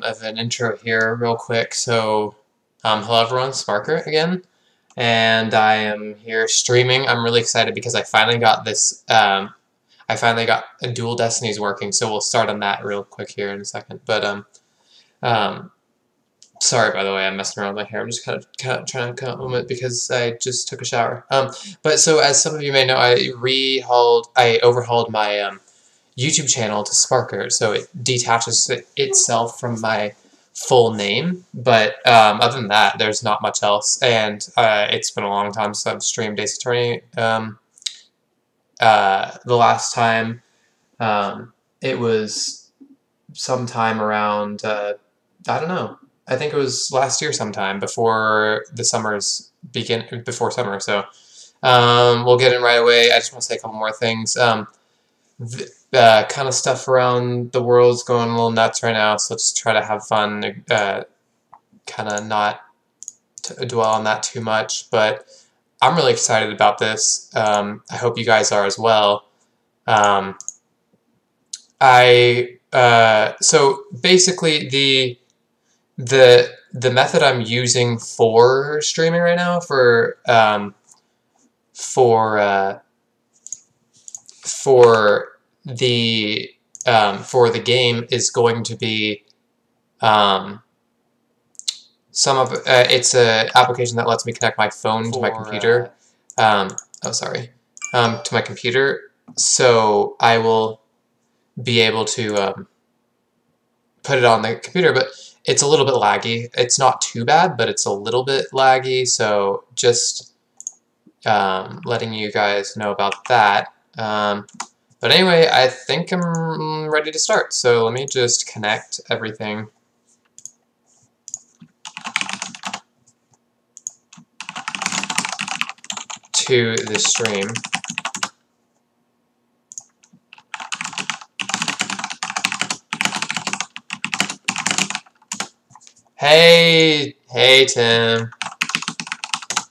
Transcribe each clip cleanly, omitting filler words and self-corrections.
of an intro here real quick. So, hello everyone, Sparkert again, and I am here streaming. I'm really excited because I finally got this, I finally got a Dual Destinies working, so we'll start on that real quick here in a second. But, sorry, by the way, I'm messing around with my hair. I'm just kind of trying to cut a moment because I just took a shower. But so as some of you may know, I overhauled my, YouTube channel to Sparkert, so it detaches itself from my full name, but other than that, there's not much else, and it's been a long time since I've streamed Ace Attorney. The last time, it was sometime around, I don't know, I think it was last year sometime, before the before summer, so we'll get in right away. I just want to say a couple more things. Kind of stuff around the world's going a little nuts right now, so let's try to have fun, kind of not dwell on that too much, but I'm really excited about this. I hope you guys are as well. So basically the method I'm using for streaming right now for the game is going to be it's an application that lets me connect my phone to my computer. To my computer, so I will be able to put it on the computer, but it's a little bit laggy. It's not too bad, but it's a little bit laggy, so just letting you guys know about that. But anyway, I think I'm ready to start, so let me just connect everything. To the stream. Hey Tim.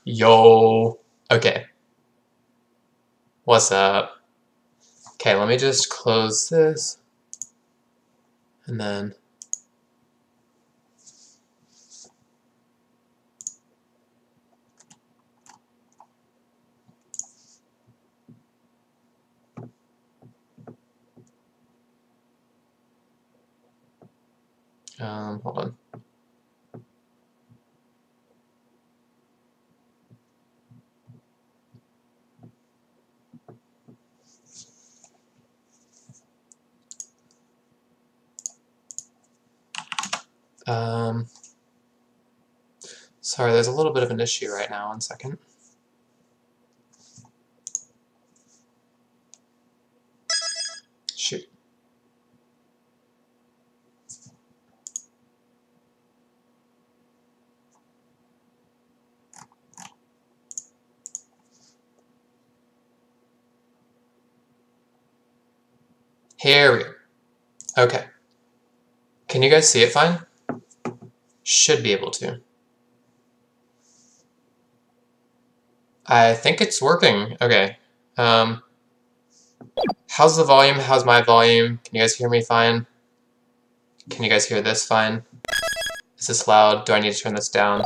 Yo. Okay. What's up? Okay, let me just close this, and then hold on. Sorry, there's a little bit of an issue right now. 1 second. Shoot. Here we go. Okay. Can you guys see it fine? Should be able to. I think it's working. Okay. How's the volume? How's my volume? Can you guys hear me fine? Can you guys hear this fine? Is this loud? Do I need to turn this down?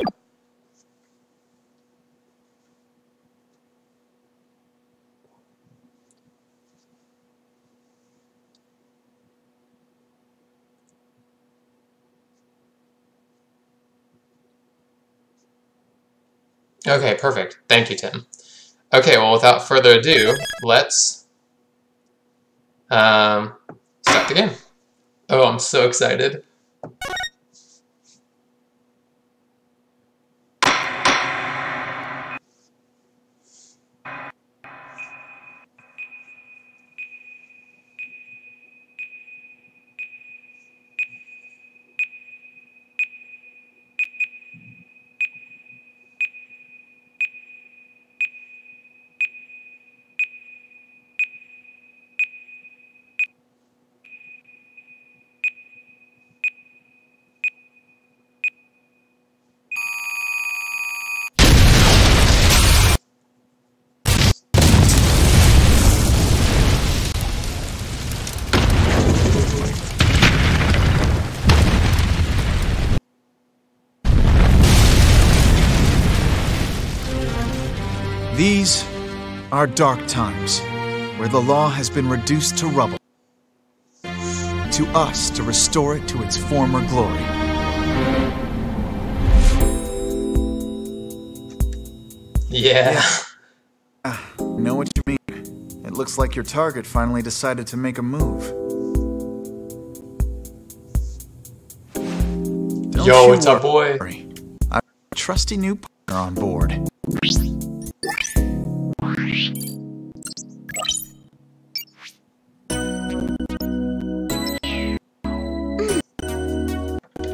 Okay, perfect. Thank you, Tim. Okay, well, without further ado, let's start the game. Oh, I'm so excited. These are dark times, where the law has been reduced to rubble. To us to restore it to its former glory. Yeah. Know what you mean. It looks like your target finally decided to make a move. Yo, it's our boy. A trusty new partner on board.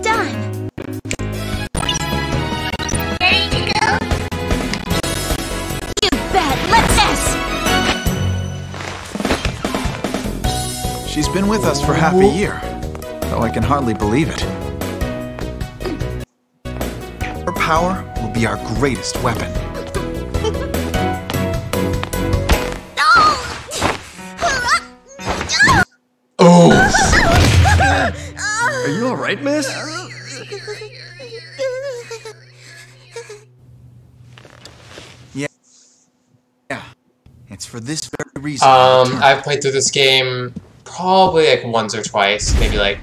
Done. Ready to go? You bet. Let's this. She's been with us for half a year, though I can hardly believe it. Her power will be our greatest weapon. Oh! Are you alright, miss? Yeah. It's for this very reason. I've played through this game probably like once or twice, maybe like...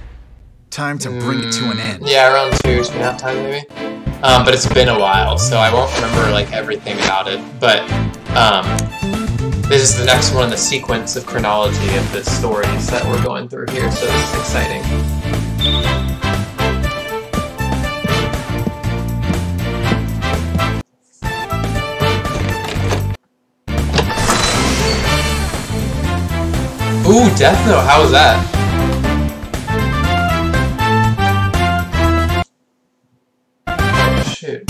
Time to bring it to an end. Yeah, around 2.5 times maybe. But it's been a while, so I won't remember like everything about it. But this is the next one in the sequence of chronology of the stories that we're going through here, so this is exciting. Ooh, Death Note, how was that? Shoot.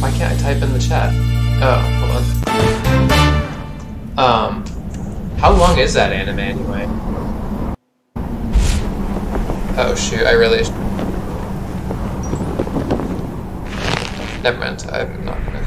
Why can't I type in the chat? Oh, hold on. How long is that anime anyway? Oh shoot, I really... Never mind, I'm not gonna...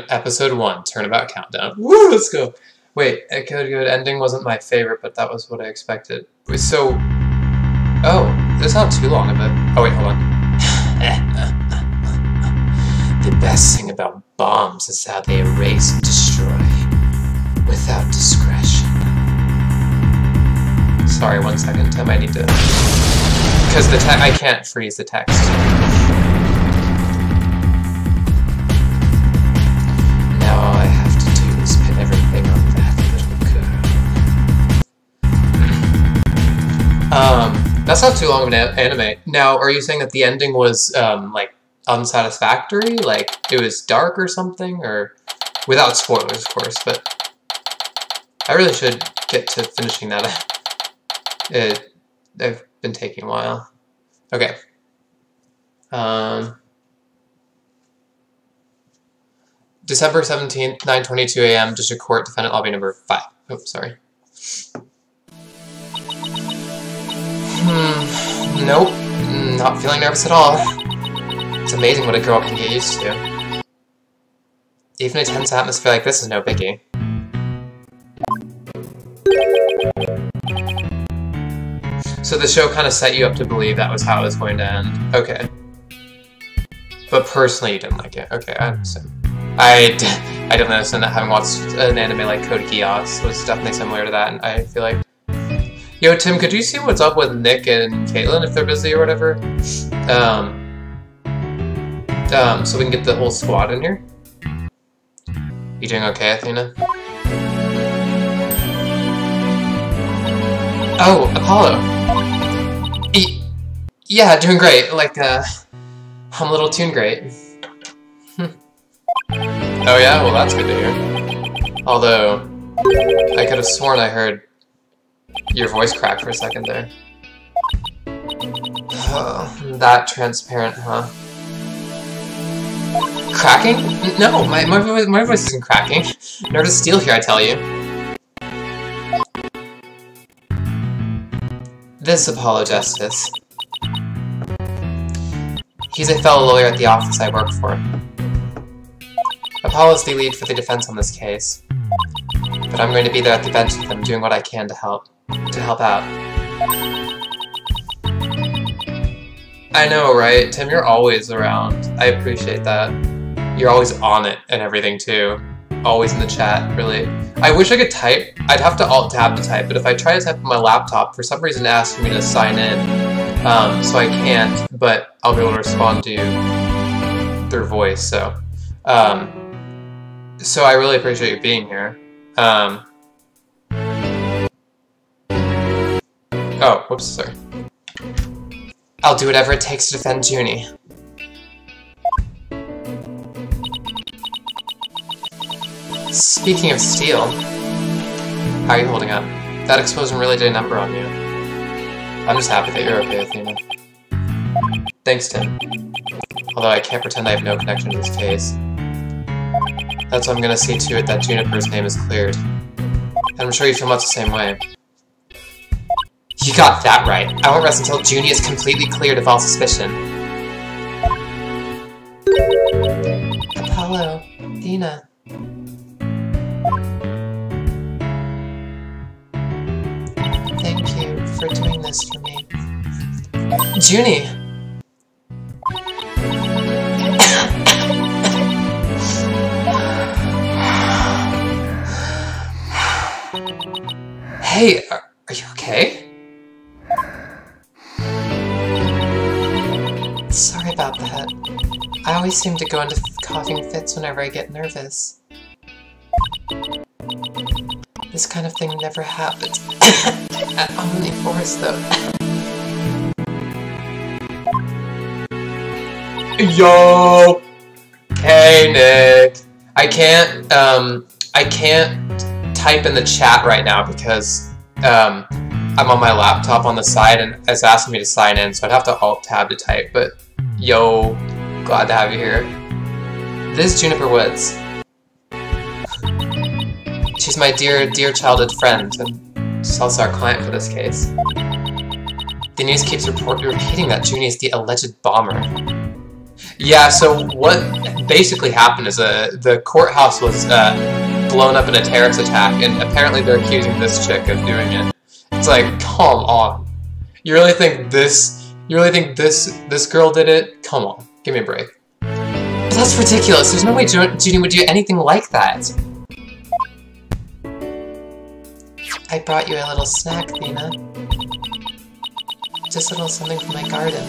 Episode 1, Turnabout Countdown. Woo, let's go! Wait, a good ending wasn't my favorite, but that was what I expected. So... Oh, it's not too long of it. Oh wait, hold on. The best thing about bombs is how they erase and destroy without discretion. Sorry, 1 second, I might need to... Because the I can't freeze the text. All I have to do is pin everything on that little girl. That's not too long of an anime. Now, are you saying that the ending was, like, unsatisfactory? Like, it was dark or something? Or, without spoilers, of course, but I really should get to finishing that. They've been taking a while. Okay. December 17th, 9:22 a.m., District Court, Defendant Lobby number 5. Oh, sorry. Nope. Not feeling nervous at all. It's amazing what a girl can get used to. Even a tense atmosphere like this is no biggie. So the show kind of set you up to believe that was how it was going to end. Okay. But personally, you didn't like it. Okay, I understand. I don't understand that having watched an anime like Code Geass was definitely similar to that, and I feel like... Yo, Tim, could you see what's up with Nick and Caitlin if they're busy or whatever? So we can get the whole squad in here? You doing okay, Athena? Oh, Apollo! Yeah, doing great. Like, I'm a little tuned great. Oh yeah? Well, that's good to hear. Although, I could have sworn I heard your voice crack for a second there. Oh, that transparent, huh? Cracking? No, my voice isn't cracking. Nor does steel here, I tell you. This Apollo Justice. He's a fellow lawyer at the office I work for. Apollo's the lead for the defense on this case, but I'm going to be there at the bench with them, doing what I can to help out. I know, right? Tim, you're always around. I appreciate that. You're always on it and everything, too. Always in the chat, really. I wish I could type. I'd have to Alt-Tab to type, but if I try to type on my laptop, for some reason it asks me to sign in. So I can't, but I'll be able to respond to you through voice, so. So I really appreciate you being here. Oh, whoops, sorry. I'll do whatever it takes to defend Junie. Speaking of steel, how are you holding up? That explosion really did a number on you. I'm just happy that you're okay, Athena. Thanks, Tim. Although I can't pretend I have no connection to this case. That's why I'm gonna see to it that Juniper's name is cleared. And I'm sure you feel much the same way. You got that right. I won't rest until Junie is completely cleared of all suspicion. Apollo, Athena. Thank you for doing this for me. Junie! Hey, are you okay? Sorry about that. I always seem to go into coughing fits whenever I get nervous. This kind of thing never happens. At Omni Forest, though. Yo! Hey, Nick! I can't type in the chat right now because, I'm on my laptop on the side and it's asking me to sign in, so I'd have to Alt-Tab to type, but yo, glad to have you here. This is Juniper Woods. She's my dear childhood friend, and she's also our client for this case. The news keeps repeating that Junie is the alleged bomber. Yeah, so what basically happened is the courthouse was blown up in a terrorist attack, and apparently they're accusing this chick of doing it. It's like, come on. You really think this girl did it? Come on, give me a break. But that's ridiculous. There's no way Junie would do anything like that. I brought you a little snack, Athena. Just a little something from my garden.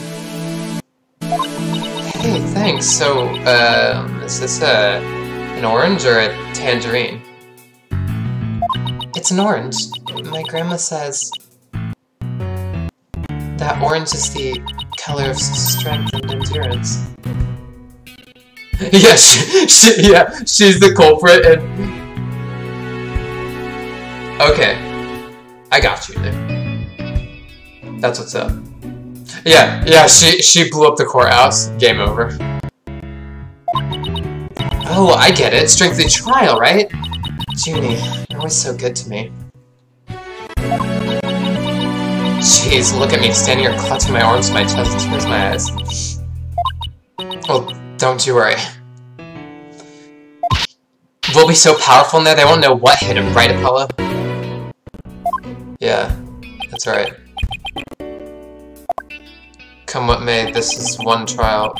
Hey, thanks. So, is this an orange or a tangerine? It's an orange. My grandma says that orange is the color of strength and endurance. Yeah, she's the culprit, and... Okay. I got you, Nick. That's what's up. Yeah, she blew up the courthouse. Game over. Oh, I get it. Strength in trial, right? Junie, you're always so good to me. Jeez, look at me standing here clutching my arms to my chest and tears in my eyes. Oh, don't you worry. We'll be so powerful in there they won't know what hit him, right, Apollo? Yeah, that's right. Come what may, this is one trial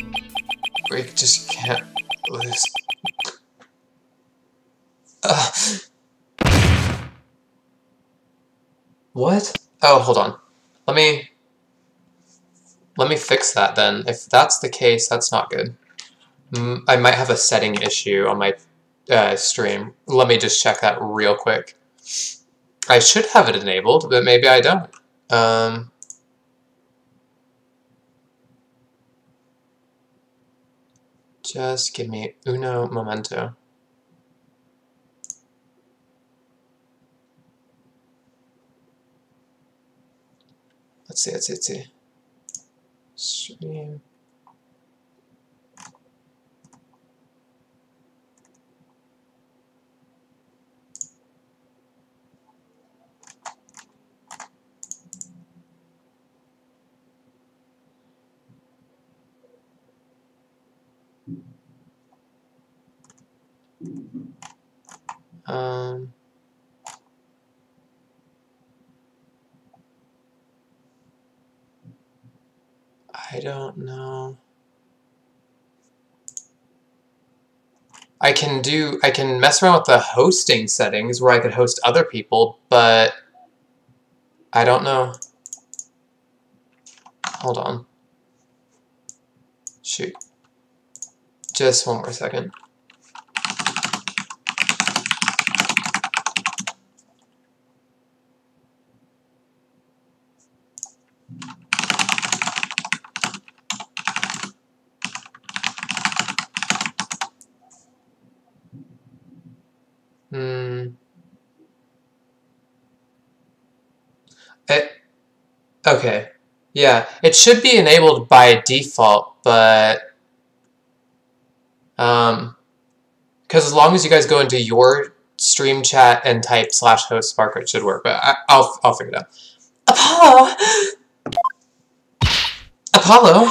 we just can't lose. What? Oh, hold on. Let me fix that then. If that's the case, that's not good. I might have a setting issue on my stream. Let me just check that real quick. I should have it enabled, but maybe I don't. Just give me uno momento. Let's see. Stream. I don't know. I can mess around with the hosting settings where I could host other people, but I don't know. Hold on. Shoot. Just one more second. Okay. Yeah, it should be enabled by default, but because as long as you guys go into your stream chat and type /host Sparkert, it should work. But I'll figure it out. Apollo. Apollo.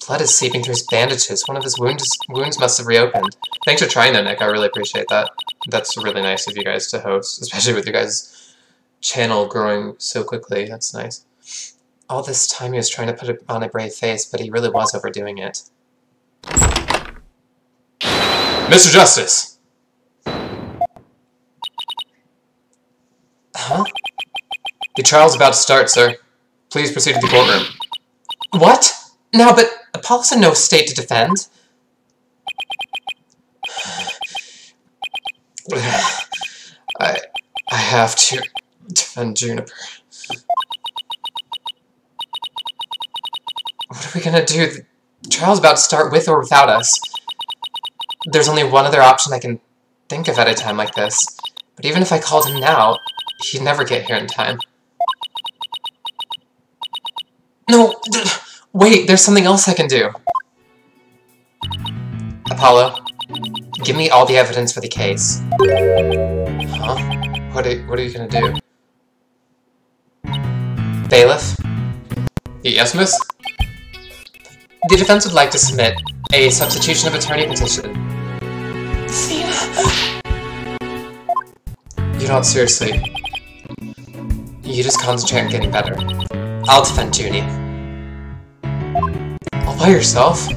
Blood is seeping through his bandages. One of his wounds must have reopened. Thanks for trying though, Nick. I really appreciate that. That's really nice of you guys to host, especially with your guys' channel growing so quickly. That's nice. All this time he was trying to put on a brave face, but he really was overdoing it. Mr. Justice! Huh? The trial's about to start, sir. Please proceed to the courtroom. What? No, but Apollo's in no state to defend. I have to defend Juniper. What are we gonna do? The trial's about to start with or without us. There's only one other option I can think of at a time like this. But even if I called him now, he'd never get here in time. No! Wait, there's something else I can do. Apollo, give me all the evidence for the case. Huh? What are you gonna do? Bailiff? Yes, miss? The defense would like to submit a substitution of attorney petition. Athena! You don't seriously. You just concentrate on getting better. I'll defend Junie. All by yourself?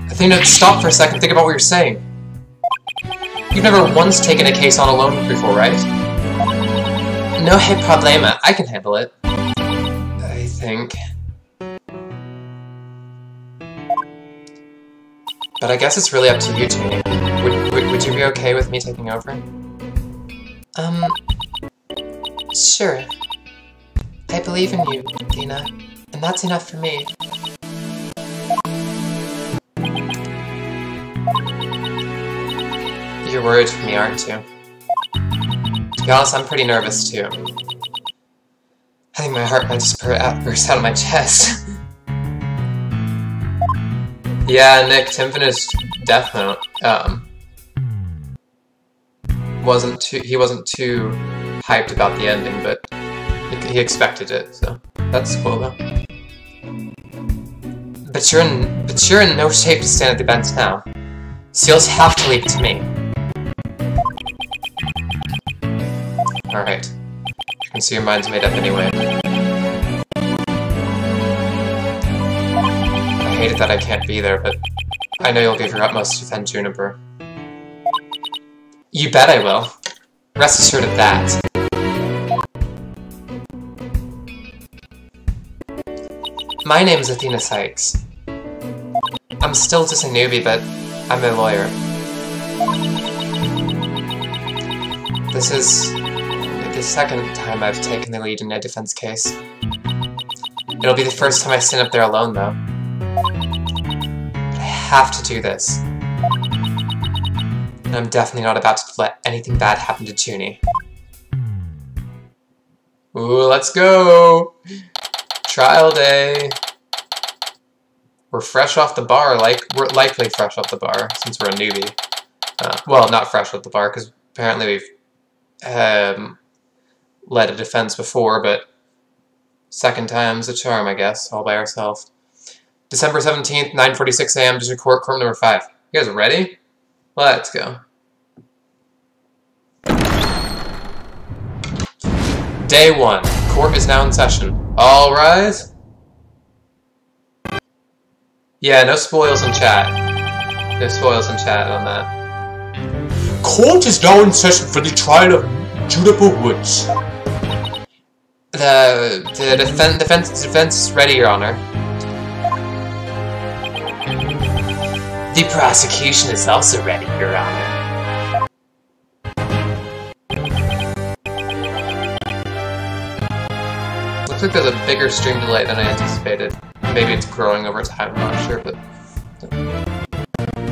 Athena, stop for a second, think about what you're saying. You've never once taken a case on alone before, right? No hay problema, I can handle it. I think. But I guess it's really up to you, Junie. Would you be okay with me taking over? Sure. I believe in you, Athena, and that's enough for me. You're worried for me, aren't you? To be honest, I'm pretty nervous too. I think my heart might just burst out of my chest. Yeah, Nick, Tim finished Death Note. He wasn't too hyped about the ending, but he expected it, so that's cool though. But you're in no shape to stand at the bench now. So you'll just have to leave it to me. Alright. I can see your mind's made up anyway. I hate it that I can't be there, but I know you'll give your utmost to defend Juniper. You bet I will. Rest assured of that. My name is Athena Sykes. I'm still just a newbie, but I'm a lawyer. This is the second time I've taken the lead in a defense case. It'll be the first time I stand up there alone, though. But I have to do this. And I'm definitely not about to let anything bad happen to Junie. Ooh, let's go! Trial day! We're fresh off the bar, we're likely fresh off the bar, since we're a newbie. Well, not fresh off the bar, because apparently we've led a defense before, but second time's a charm, I guess, all by ourselves. December 17th, 9:46 a.m. District Court, court number 5. You guys ready? Let's go. Day 1. Court is now in session. All rise. Yeah, no spoils in chat. No spoils in chat on that. Court is now in session for the trial of Juniper Woods. The defense is ready, Your Honor. The prosecution is also ready, Your Honor. Looks like there's a bigger stream delay than I anticipated. Maybe it's growing over time, I'm not sure, but...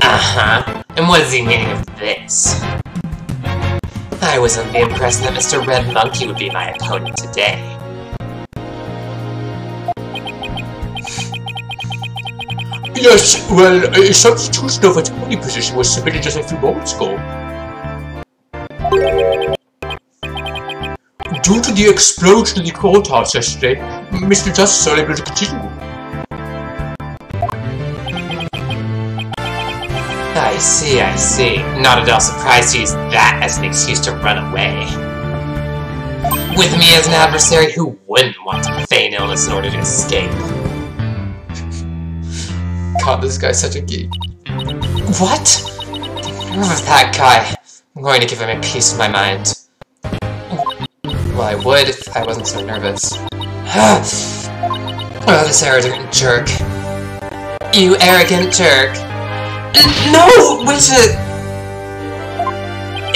Uh-huh. And what is the meaning of this? I was under the impression that Mr. Red Monkey would be my opponent today. Yes, well, a substitution of attorney position was submitted just a few moments ago. Due to the explosion in the courthouse yesterday, Mr. Justice is unable to continue. I see. Not at all surprised to use that as an excuse to run away. With me as an adversary, who wouldn't want to feign illness in order to escape? God, this guy's such a geek. What? The nerve of that guy. I'm going to give him a piece of my mind. Well, I would if I wasn't so nervous. Oh, this arrogant jerk. You arrogant jerk. No! Wait a...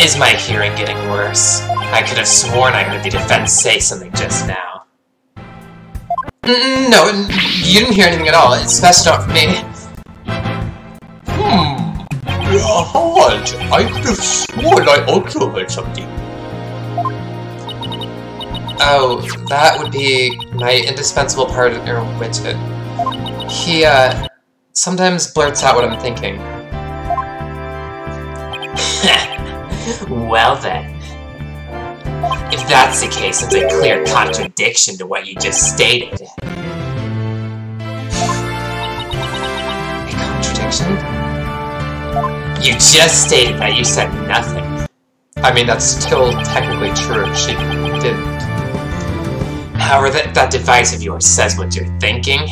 Is my hearing getting worse? I could have sworn I heard the defense say something just now. No, you didn't hear anything at all. It's best not for me. Hard. I could have sworn I also heard something. Oh, that would be my indispensable partner, Witted. He, sometimes blurts out what I'm thinking. Well then. If that's the case, it's a clear contradiction to what you just stated. A contradiction? You just stated that you said nothing. I mean, that's still technically true. She didn't. However, that device of yours says what you're thinking.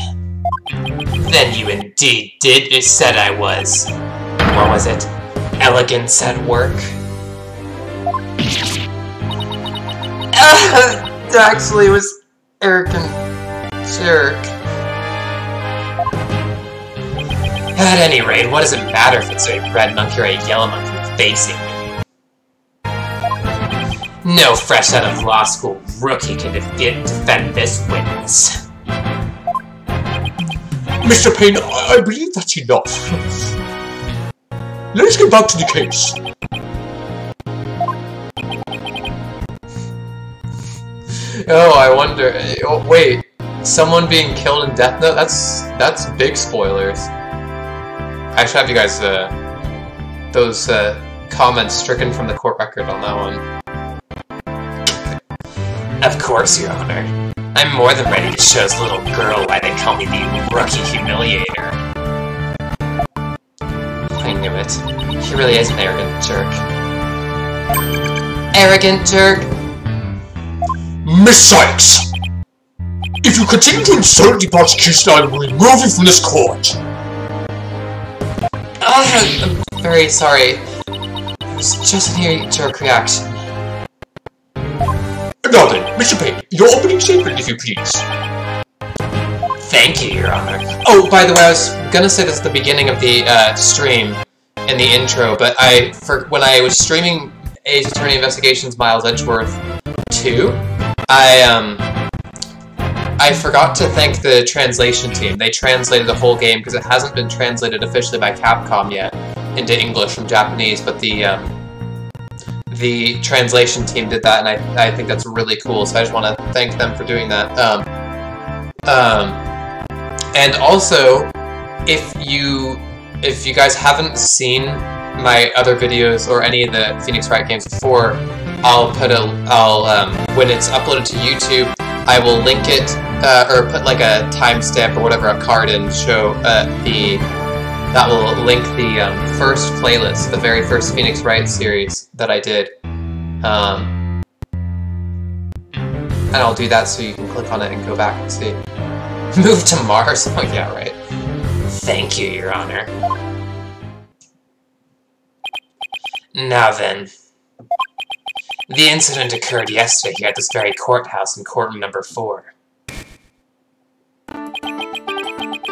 Then you indeed said I was... What was it? Elegance at work? Actually, it was arrogant jerk. At any rate, what does it matter if it's a red monkey or a yellow monkey facing me? No fresh out of law school rookie can defend this witness. Mr. Payne, I believe that's enough. Let's get back to the case. Oh, I wonder... Oh, wait. Someone being killed in Death Note? That's big spoilers. I should have you guys, those, comments stricken from the court record on that one. Of course, Your Honor. I'm more than ready to show this little girl why they call me the Rookie Humiliator. I knew it. He really is an arrogant jerk. Arrogant jerk? Miss Sykes! If you continue to insult the prosecution, I will remove you from this court! I'm very sorry. It was just a knee-jerk reaction. Now then, Mr. Payne, your opening statement, if you please. Thank you, Your Honor. Oh, by the way, I was gonna say this at the beginning of the stream, in the intro, but when I was streaming Ace Attorney Investigations Miles Edgeworth 2, I forgot to thank the translation team. They translated the whole game, because it hasn't been translated officially by Capcom yet into English from Japanese, but the translation team did that, and I think that's really cool, so I just want to thank them for doing that. And also, if you guys haven't seen my other videos or any of the Phoenix Wright games before, when it's uploaded to YouTube, I will link it or put like a timestamp or whatever, a card in, show that will link the first playlist, the very first Phoenix Wright series that I did. And I'll do that so you can click on it and go back and see. Move to Mars? Oh yeah, right. Thank you, Your Honor. Now then. The incident occurred yesterday here at this very courthouse in courtroom number 4.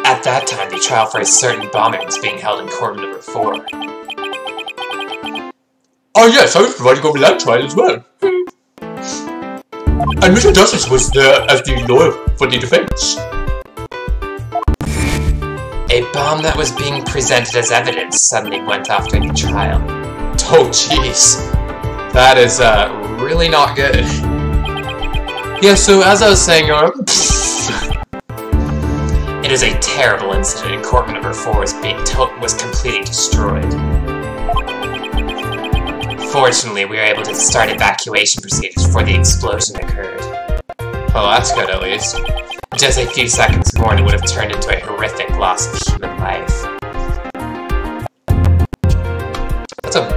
At that time, the trial for a certain bombing was being held in courtroom number 4. Oh yes, I was providing over that trial as well. And Mr. Justice was there as the lawyer for the defense. A bomb that was being presented as evidence suddenly went off during the trial. Oh jeez. That is, really not good. Yeah, so as I was saying, it is a terrible incident, and courtroom number 4 was completely destroyed. Fortunately, we were able to start evacuation procedures before the explosion occurred. Well, that's good, at least. Just a few seconds more and it would have turned into a horrific loss of human life.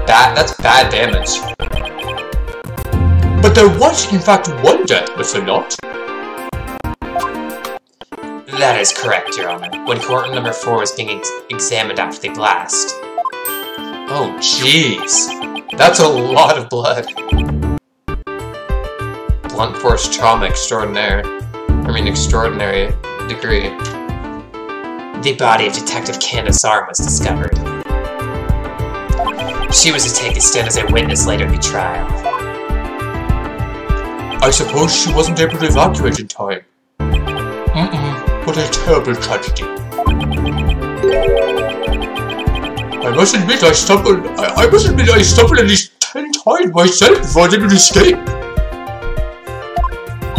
That's bad damage. But there was, in fact, one death, was there not? That is correct, Your Honor. When courtroom number 4 was being examined after the blast. Oh, jeez. That's a lot of blood. Blunt force trauma extraordinary. I mean, extraordinary degree. The body of Detective Candace Arm was discovered. She was to take a stand as a witness later in the trial. I suppose she wasn't able to evacuate in time. What a terrible tragedy. I must admit I stumbled at least 10 times myself before I did escape.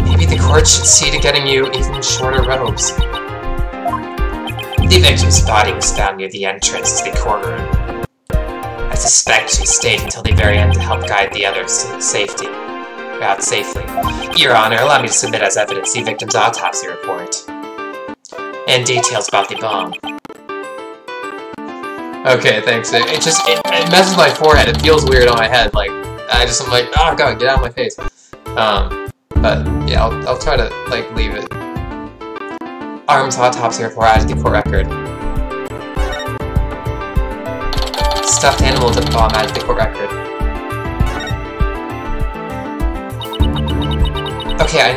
Maybe the court should see to getting you even shorter robes. The victim's body was found near the entrance to the courtroom. I suspect she stayed until the very end to help guide the others to safely. Your Honor, allow me to submit as evidence the victim's autopsy report. And details about the bomb. Okay, thanks. It messes my forehead. It feels weird on my head. Like, I'm like, oh god, get out of my face. But, yeah, I'll try to, like, leave it. Arm's autopsy report added to the court record. Stuffed animal bomb added to the court record. Okay, I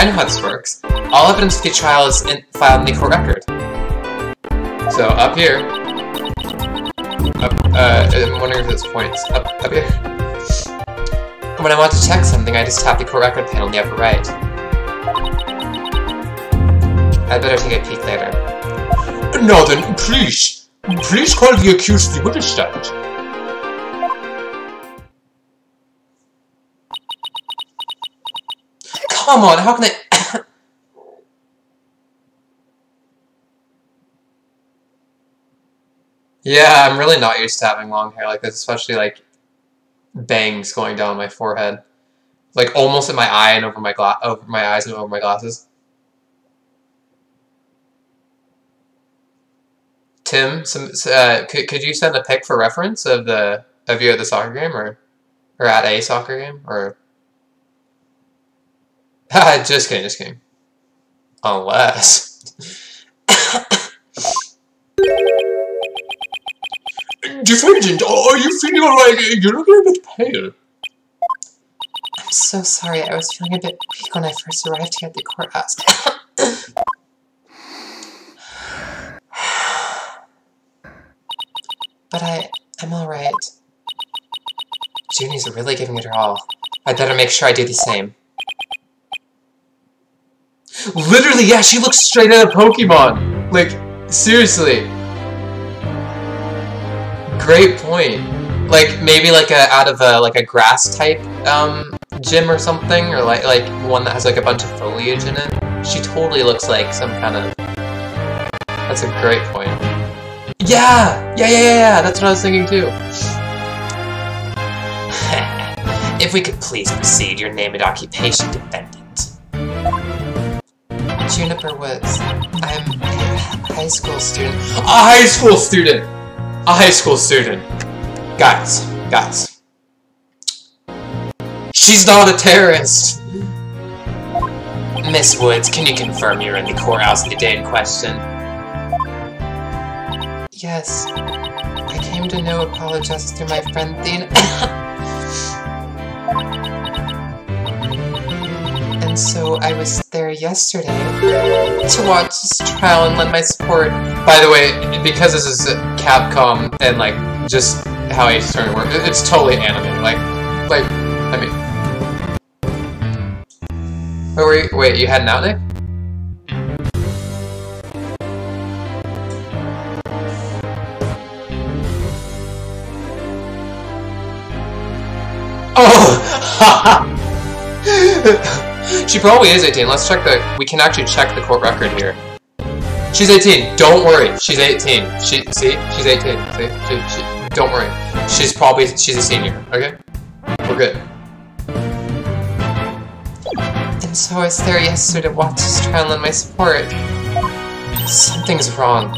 know how this works. All evidence of the trial is filed in the court record. So, up here. I'm wondering if this points. Up here. When I want to check something, I just tap the court record panel in the upper right. I'd better take a peek later. Now then, please call the accused to the witness stand. Come on, how can I... Yeah, I'm really not used to having long hair like this, especially, like, bangs going down my forehead. Like, almost at my eye and over my eyes and over my glasses. Tim, could you send a pic for reference of you at the soccer game, or at a soccer game, or... just kidding. Unless... Defendant, are you feeling alright? You're looking a bit pale. I'm so sorry, I was feeling a bit weak when I first arrived here at the courthouse. But I'm alright. Junie's really giving it her all. I'd better make sure I do the same. Literally, yeah, she looks straight out of Pokemon! Like, seriously. Great point. Like, maybe like out of a grass type gym or something, or like one that has like a bunch of foliage in it. She totally looks like some kind of... That's a great point. Yeah! That's what I was thinking too. If we could please proceed, your name and occupation, defendant. Juniper Woods. I'm a high school student. A high school student! A high school student. Guys. She's not a terrorist! Miss Woods, can you confirm you're in the courthouse the day in question? Yes. I came to know apologize through my friend Thena. And so I was there yesterday to watch this trial and lend my support. By the way, because this is Capcom and like just how Ace Attorney works, it's totally anime. Like I mean. Wait, you heading out, Nick? Oh! She probably is 18. Let's check we can actually check the court record here. She's 18. Don't worry. She's 18. She's 18. See? Don't worry. She's a senior. Okay? We're good. And so I was there yesterday to watch this trial and lend my support. Something's wrong.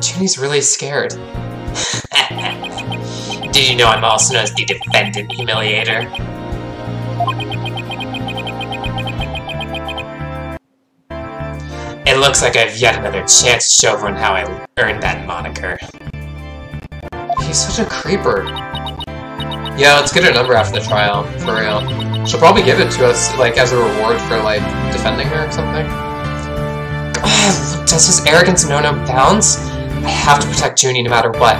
Junie's really scared. Did you know I'm also known as the defendant humiliator? It looks like I have yet another chance to show everyone how I earned that moniker. He's such a creeper. Yeah, let's get her number after the trial, for real. She'll probably give it to us, like, as a reward for, like, defending her or something. Does his arrogance know no bounds? I have to protect Junie no matter what.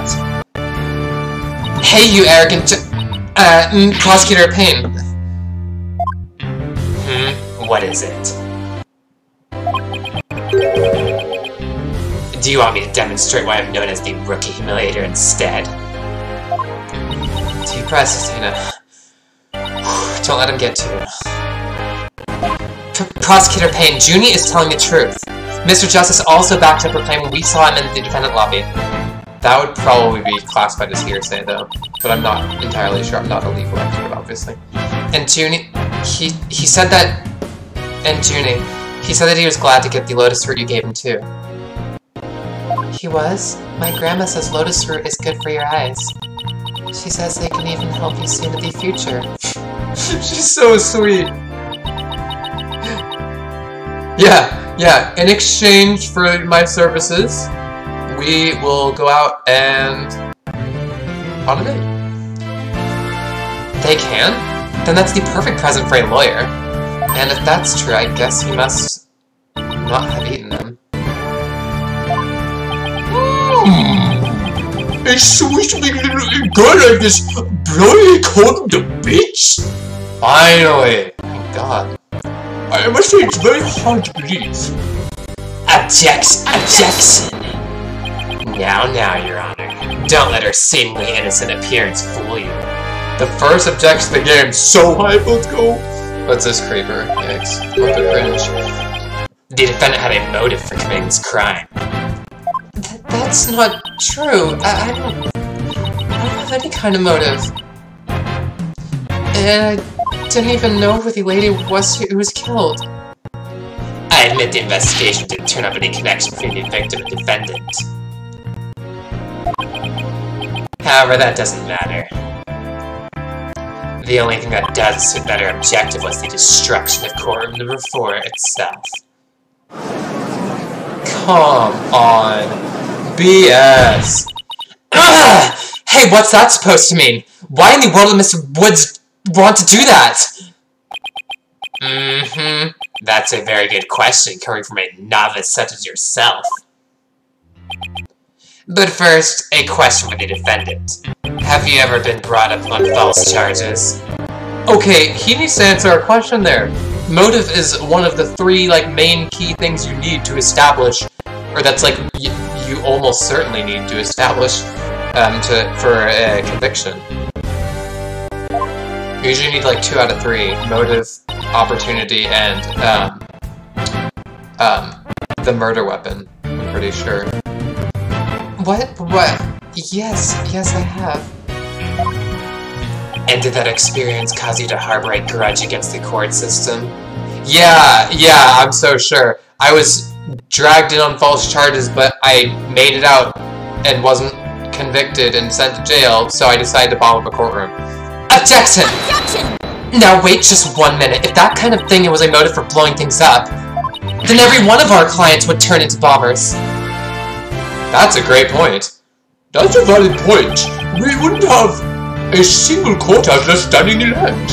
Hey, you arrogant Prosecutor Payne. What is it? Do you want me to demonstrate why I'm known as the Rookie Humiliator instead? Deep breaths, Tina. Don't let him get to you. Prosecutor Payne, Junie is telling the truth. Mr. Justice also backed up her claim when we saw him in the defendant lobby. That would probably be classified as hearsay, though. But I'm not entirely sure. I'm not a legal expert, obviously. And Junie, he said that... And Junie, he said that he was glad to get the lotus fruit you gave him, too. He was? My grandma says lotus fruit is good for your eyes. She says they can even help you see into the future. She's so sweet. Yeah, in exchange for my services, we will go out and... on a date. They can? Then that's the perfect present for a lawyer. And if that's true, I guess he must not have eaten them. A sweet little girl like this bloody cold the bitch? Finally! My god. I must say it's very hard to believe. Objection! Now, Your Honor. Don't let her seemingly innocent appearance fool you. The first objection to the game, so hype, let's go! What's this creeper? Yikes. What the cringe. The defendant had a motive for committing this crime. That's not true. I don't have any kind of motive. And I didn't even know who the lady was who was killed. I admit the investigation didn't turn up any connection between the victim and defendant. However, that doesn't matter. The only thing that does suit better objective was the destruction of courtroom number 4 itself. Come on. BS. Ugh! Hey, what's that supposed to mean? Why in the world would Mr. Woods want to do that? That's a very good question coming from a novice such as yourself. But first, a question for the defendant. Have you ever been brought up on false charges? Okay, he needs to answer our question there. Motive is one of the 3, like, main key things you need to establish, or that's, like, you almost certainly need to establish for a conviction. You usually need, like, 2 out of 3. Motive, opportunity, and, the murder weapon, I'm pretty sure. What? Yes, I have. And did that experience cause you to harbor a grudge against the court system? Yeah, I'm so sure. I was dragged in on false charges, but I made it out and wasn't convicted and sent to jail, so I decided to bomb up a courtroom. Objection! Objection! Now wait just 1 minute. If that kind of thing was a motive for blowing things up, then every one of our clients would turn into bombers. That's a great point. That's a valid point. We wouldn't have a single courthouse left standing in land.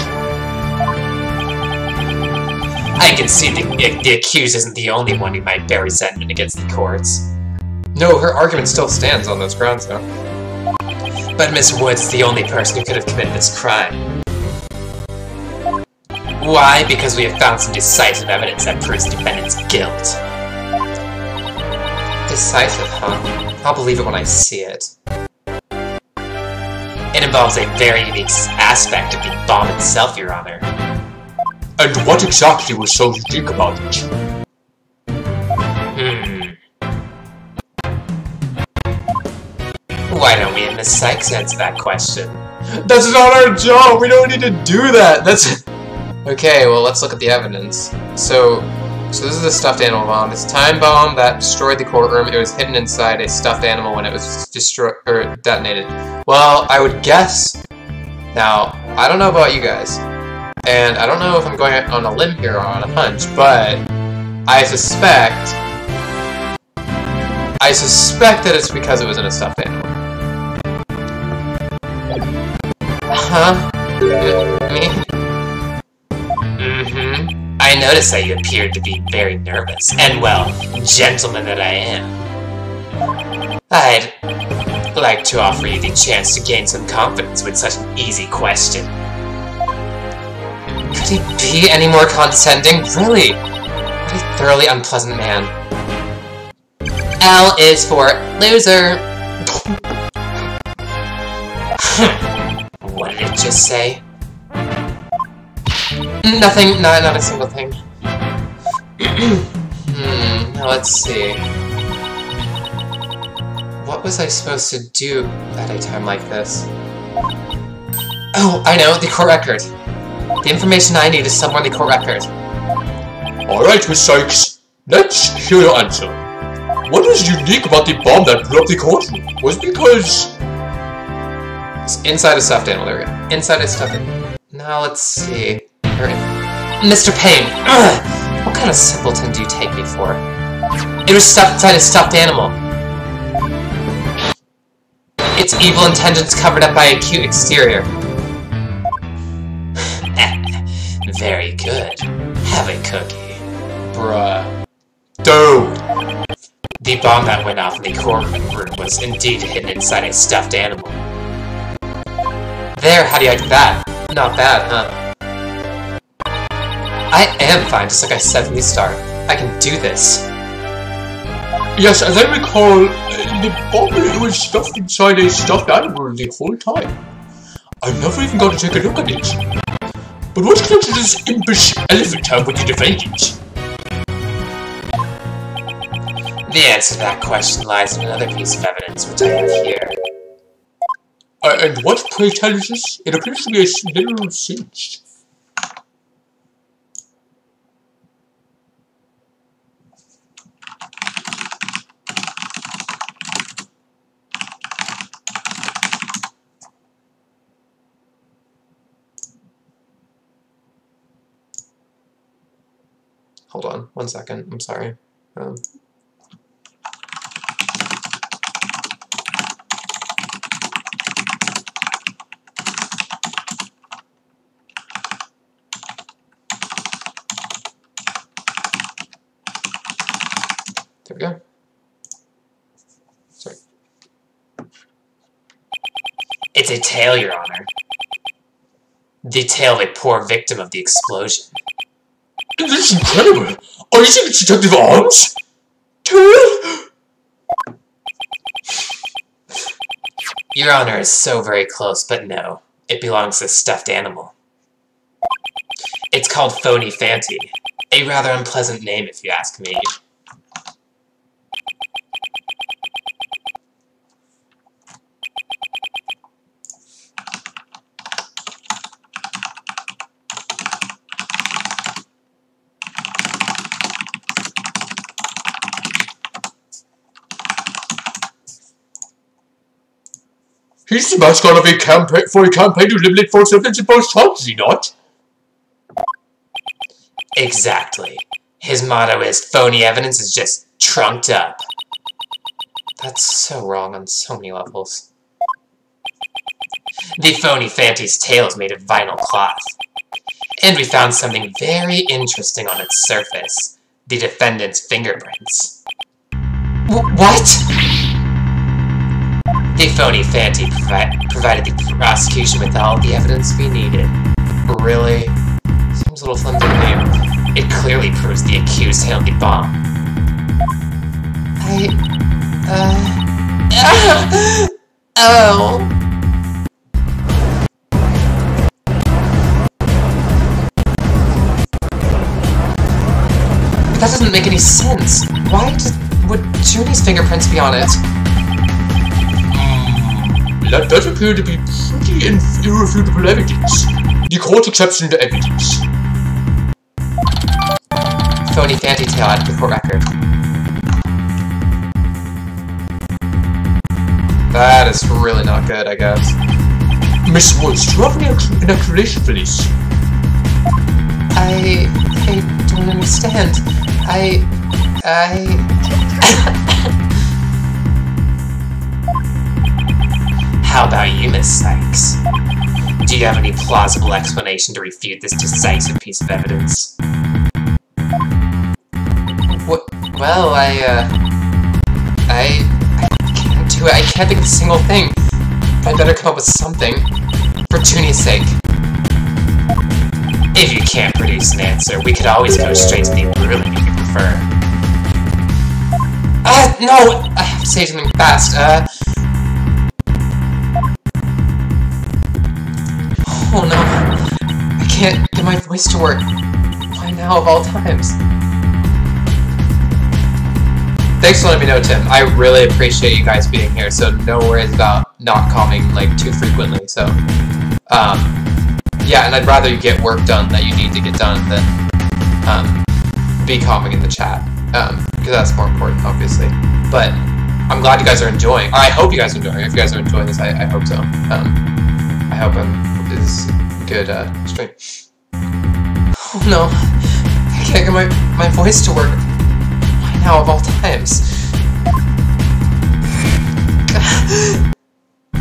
I can see the accused isn't the only one who might bear resentment against the courts. No, her argument still stands on those grounds, though. But Miss Woods is the only person who could have committed this crime. Why? Because we have found some decisive evidence that proves the defendant's guilt. Decisive, huh? I'll believe it when I see it. It involves a very unique aspect of the bomb itself, Your Honor. And what exactly was so unique about it? Why don't we have Miss Sykes answer that question? That's not our job! We don't need to do that! That's... Okay, well, let's look at the evidence. So this is a stuffed animal bomb. It's a time bomb that destroyed the courtroom. It was hidden inside a stuffed animal when it was detonated. Well, I would guess... Now, I don't know about you guys, and I don't know if I'm going on a limb here or on a hunch, but I suspect that it's because it was in a stuffed animal. Huh? Me? I noticed that you appeared to be very nervous, and well, gentleman that I am. I'd like to offer you the chance to gain some confidence with such an easy question. Could he be any more condescending? Really? What a thoroughly unpleasant man. L is for loser. What did it just say? Nothing, not a single thing. Now let's see. What was I supposed to do at a time like this? Oh, I know, the court record. The information I need is somewhere in the court record. Alright, Miss Sykes, let's hear your answer. What was unique about the bomb that blew up the courtroom? Was it because... It's inside a stuffed animal, there we go. Inside a stuffed animal. Now let's see. Mr. Payne! Ugh! What kind of simpleton do you take me for? It was stuffed inside a stuffed animal. Its evil intentions covered up by a cute exterior. Very good. Have a cookie. Bruh. Dude! The bomb that went off in the courtroom was indeed hidden inside a stuffed animal. There, how do you like that? Not bad, huh? I am fine, just like I said from the start. I can do this. Yes, as I recall, the bomb was stuffed inside a stuffed animal the whole time. I never even got to take a look at it. But what connection does this impish elephant have with the defendant? The answer to that question lies in another piece of evidence which I have here. And what, pray tell, is this? It appears to be a little singed. Hold on, 1 second, I'm sorry. There we go. Sorry. It's a tale, Your Honor. The tale of a poor victim of the explosion. This is incredible! Are you saying it's Detective Arms? Your Honor is so very close, but no. It belongs to a stuffed animal. It's called Phony Fanty. A rather unpleasant name, if you ask me. He's the mascot of a campaign to eliminate false evidence in both sides, is he not? Exactly. His motto is, phony evidence is just trunked up. That's so wrong on so many levels. The phony Fanty's tail is made of vinyl cloth. And we found something very interesting on its surface. The defendant's fingerprints. What? The phony Fanty provided the prosecution with all the evidence we needed. Really? Seems a little flimsy to me. It clearly proves the accused handled the bomb. Oh. That doesn't make any sense. Why would Junie's fingerprints be on it? That does appear to be pretty irrefutable evidence. The court accepts into evidence. Phony Fanty tail out of the court record. That is really not good, I guess. Miss Woods, do you have an explanation for this? I don't understand. How about you, Miss Sykes? Do you have any plausible explanation to refute this decisive piece of evidence? Well, I can't do it. I can't think of a single thing. But I better come up with something. For Junie's sake. If you can't produce an answer, we could always go straight to the ruling if you prefer. No! I have to say something fast. Oh no. I can't get my voice to work. Why now of all times? Thanks for letting me know, Tim. I really appreciate you guys being here, so no worries about not calming, like, too frequently, so... yeah, and I'd rather you get work done that you need to get done than, be calming in the chat, because that's more important, obviously. But, I'm glad you guys are enjoying, or I hope you guys are enjoying. If you guys are enjoying this, I hope so. I hope this is a good, stream. Oh no. I can't get my voice to work. Why now of all times? I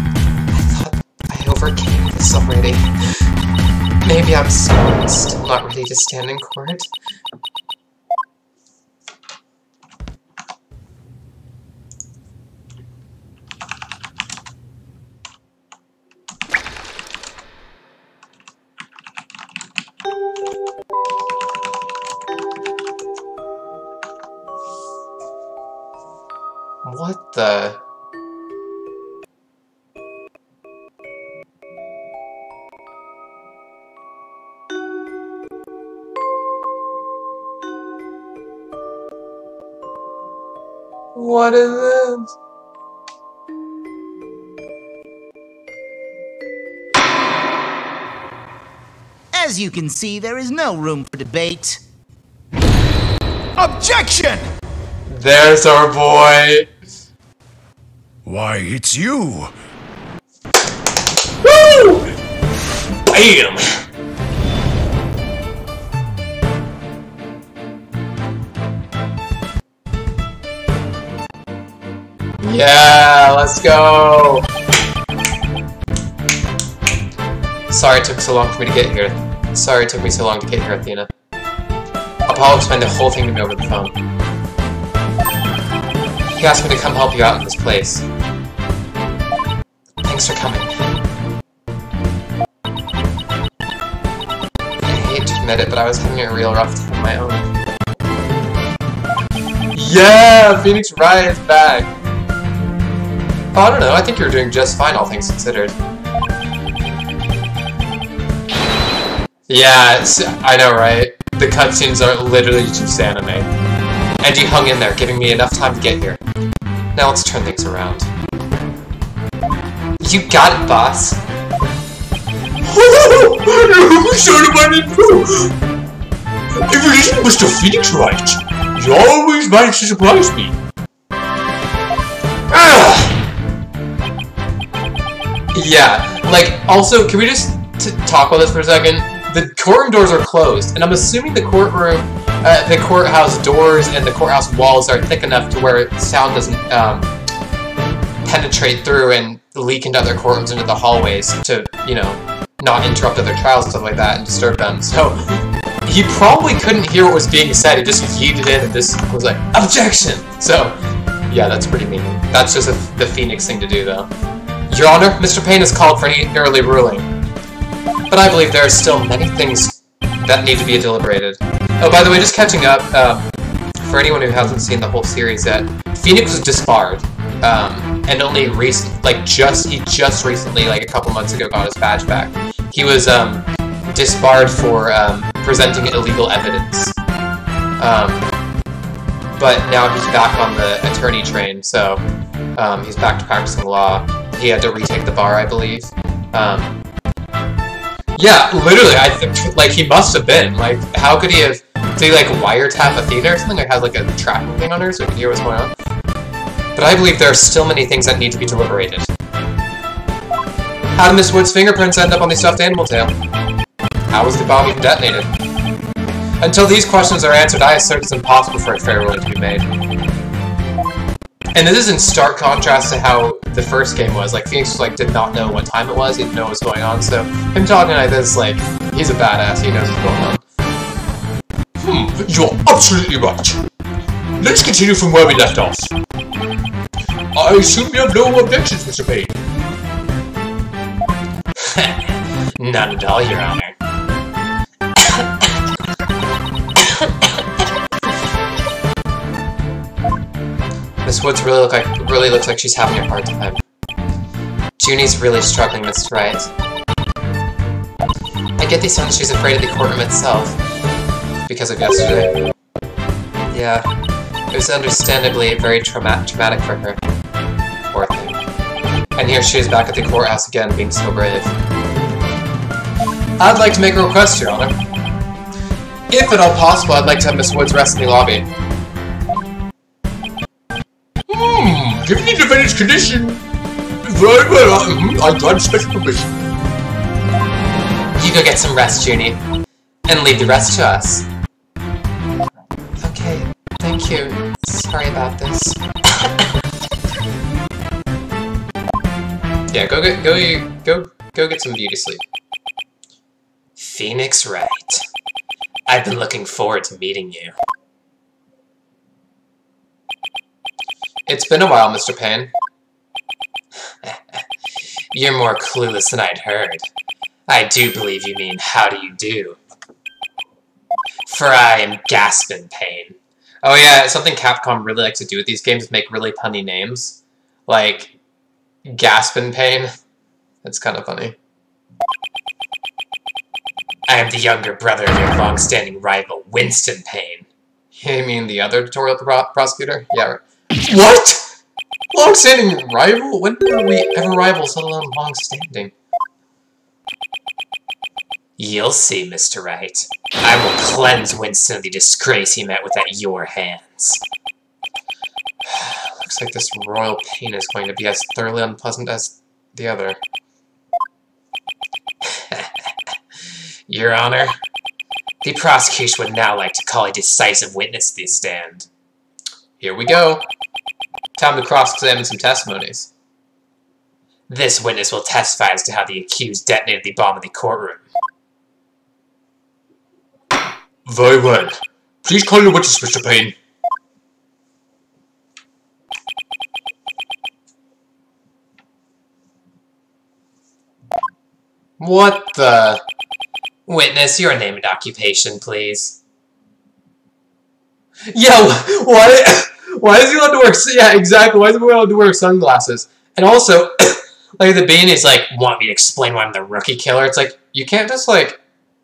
thought I overcame this already. Maybe I'm still not ready to stand in court. What the... What is this? As you can see, there is no room for debate. Objection! There's our boy! Why, it's you! Woo! Bam! Yeah, let's go! Sorry it took so long for me to get here. Sorry it took me so long to get here, Athena. Apollo explained the whole thing to me over the phone. He asked me to come help you out in this place. Thanks for coming. I hate to admit it, but I was having a real rough time of my own. Yeah! Phoenix Wright is back! Oh, I don't know, I think you're doing just fine, all things considered. Yeah, I know, right? The cutscenes are literally just anime. And you hung in there, giving me enough time to get here. Now let's turn things around. You got it, boss! If it isn't Mr. Phoenix Wright, you always manage to surprise me. Yeah, like, also, can we just talk about this for a second? The courtroom doors are closed, and I'm assuming the courthouse doors and the courthouse walls are thick enough to where sound doesn't penetrate through and leak into other courtrooms into the hallways to, you know, not interrupt other trials and stuff like that and disturb them. So he probably couldn't hear what was being said. He just yeeted in and just was like, objection! So, yeah, that's pretty mean. That's just the Phoenix thing to do, though. Your Honor, Mr. Payne has called for any early ruling. But I believe there are still many things that need to be deliberated. Oh, by the way, just catching up, for anyone who hasn't seen the whole series yet, Phoenix was disbarred. And only he just recently, like a couple months ago, got his badge back. He was disbarred for presenting illegal evidence. But now he's back on the attorney train, so he's back to practicing law. He had to retake the bar, I believe. Yeah, literally, like, he must have been. Like, how could he have... Did he, like, wiretap Athena or something? Like, had, like, a tracking thing on her so he could hear what's going on? But I believe there are still many things that need to be deliberated. How did Miss Wood's fingerprints end up on the stuffed animal tail? How was the bomb even detonated? Until these questions are answered, I assert it's impossible for a fair ruling to be made. And this is in stark contrast to how the first game was. Like, Phoenix, like, did not know what time it was, he didn't know what was going on, so him talking like this, like, he's a badass, he knows what's going on. You're absolutely right. Let's continue from where we left off. I assume you have no objections, Mr. Payne. None at all, Your Honor. Miss Woods really looks like she's having a hard time. Junie's really struggling, Mr. Wright. I get the sense she's afraid of the courtroom itself. Because of yesterday. Yeah, it was understandably very traumatic for her. Poor thing. And here she is back at the courthouse again, being so brave. I'd like to make a request, Your Honor. If at all possible, I'd like to have Miss Woods rest in the lobby. Given the defendant's condition, very well, I grant special permission. You go get some rest, Junie, and leave the rest to us. Okay, thank you. Sorry about this. Yeah, go get some beauty sleep. Phoenix Wright. I've been looking forward to meeting you. It's been a while, Mr. Payne. You're more clueless than I'd heard. I do believe you mean, how do you do? For I am Gaspin Payne. Oh yeah, something Capcom really likes to do with these games is make really punny names. Like, Gaspin Payne. That's kind of funny. I am the younger brother of your long-standing rival, Winston Payne. You mean the other tutorial prosecutor? Yeah, right. What? Long-standing rival? When were we ever rivals, let alone long-standing? You'll see, Mr. Wright. I will cleanse Winston of the disgrace he met with at your hands. Looks like this royal pain is going to be as thoroughly unpleasant as the other. Your Honor, the prosecution would now like to call a decisive witness to the stand. Here we go. Time to cross-examine some testimonies. This witness will testify as to how the accused detonated the bomb in the courtroom. Very well. Please call your witness, Mr. Payne. What the... Witness, your name and occupation, please. Yeah, why is he allowed to wear... Yeah, exactly. Why is he allowed to wear sunglasses? And also, like, the Bean is like, want me to explain why I'm the rookie killer? It's like, you can't just, like,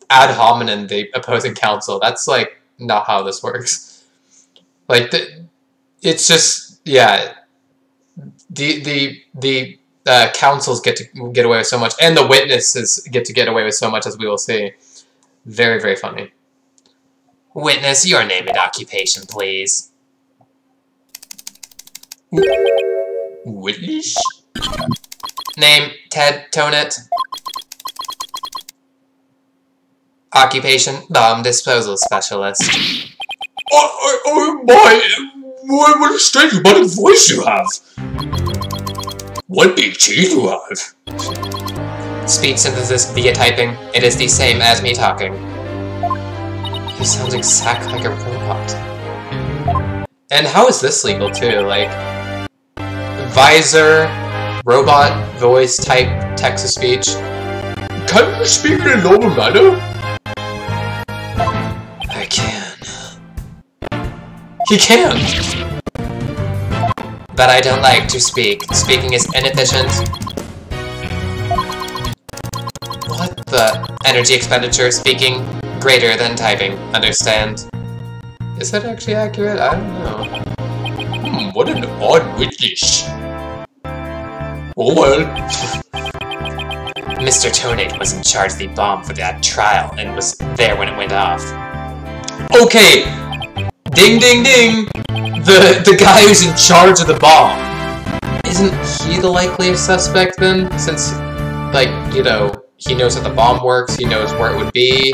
ad hominem the opposing counsel. That's, like, not how this works. Like, it's just, yeah. The counsels get to get away with so much, and the witnesses get away with so much, as we will see. Very, very funny. Witness, your name and occupation, please. Witness? Name, Ted Tonet. Occupation, bomb disposal specialist. Oh my! What a strange robotic voice you have! What big teeth you have! Speech synthesis via typing. It is the same as me talking. He sounds exactly like a robot. And how is this legal too? Like, visor, robot, voice, type, text-to-speech. Can you speak in a normal manner? I can. He can! But I don't like to speak. Speaking is inefficient. What the? Energy expenditure, speaking, greater than typing. Understand? Is that actually accurate? I don't know. What an odd witness. Oh well. Mr. Tonate was in charge of the bomb for that trial and was there when it went off. Okay! Ding ding ding! The guy who's in charge of the bomb. Isn't he the likeliest suspect then? Since, like, you know, he knows how the bomb works, he knows where it would be,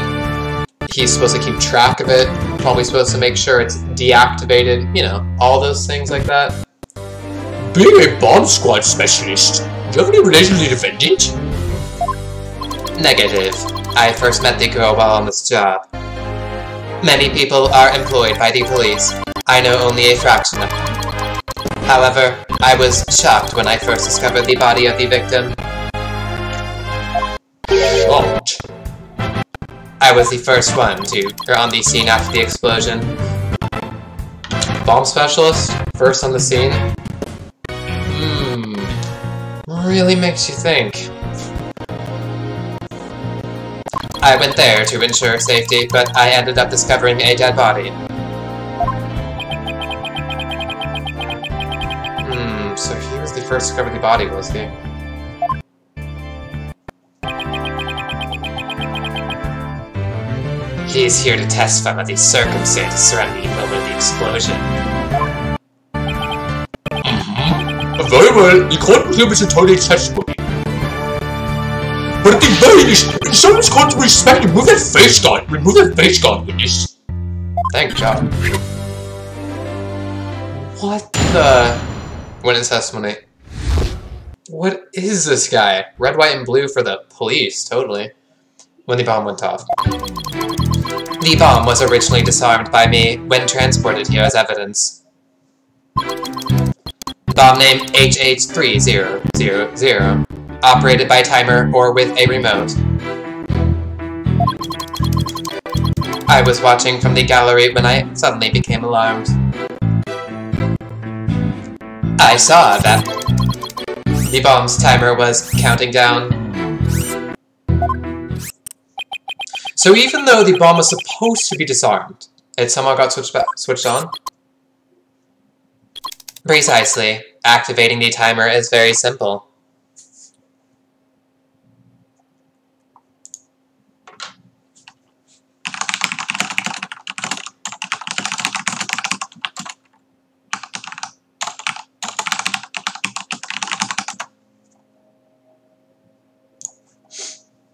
he's supposed to keep track of it, probably supposed to make sure it's deactivated, you know, all those things like that. Being a bomb squad specialist, do you have any relation to the defendant? Negative. I first met the girl while on this job. Many people are employed by the police. I know only a fraction of them. However, I was shocked when I first discovered the body of the victim. Shocked? I was the first one on the scene after the explosion. Bomb specialist? First on the scene? Really makes you think. I went there to ensure safety, but I ended up discovering a dead body. So he was the first to discover the body, was he? He is here to testify about the circumstances surrounding the moment of the explosion. Very well, you can't include Mr. Tonate's testimony. But at the very least, someone's got to respect and remove that face guard. Remove that face guard, witness. Thank God. What the? Witness testimony. What is this guy? Red, white, and blue for the police, totally. When the bomb went off. The bomb was originally disarmed by me when transported here as evidence. Bomb name HH3000. Operated by timer or with a remote. I was watching from the gallery when I suddenly became alarmed. I saw that the bomb's timer was counting down. So even though the bomb was supposed to be disarmed, it somehow got switched on? Precisely. Activating the timer is very simple.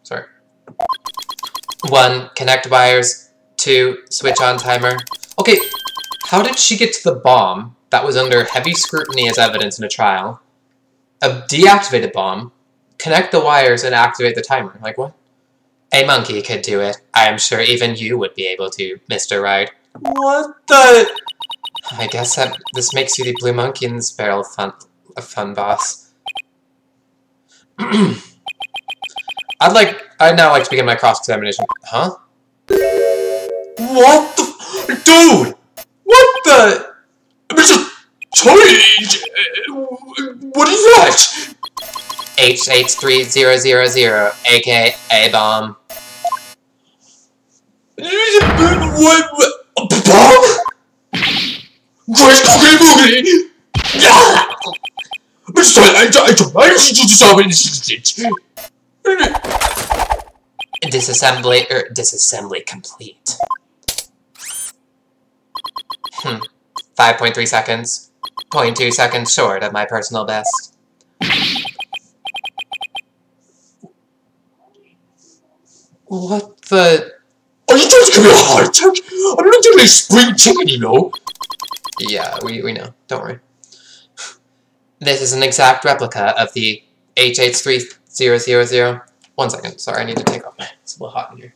Sorry. 1. Connect wires. 2. Switch on timer. Okay, how did she get to the bomb that was under heavy scrutiny as evidence in a trial? A deactivated bomb, connect the wires and activate the timer. Like what? A monkey could do it. I am sure even you would be able to, Mr. Wright. What the? I guess that this makes you the blue monkey in this barrel of fun boss. I'd now like to begin my cross-examination. Huh? What the? Dude! What the? Mr. Tonate! What is that? HH3000, aka bomb. What? A bomb? Great cookie boogie! Mr. Tonate, I don't need you to solve it in this instance. Disassembly complete. 5.3 seconds. 0.2 seconds short of my personal best. What the? Are you trying to give me a heart attack? I'm not doing a spring chicken, you know. Yeah, we know. Don't worry. This is an exact replica of the HH3000. 1 second. Sorry, I need to take off. It's a little hot in here.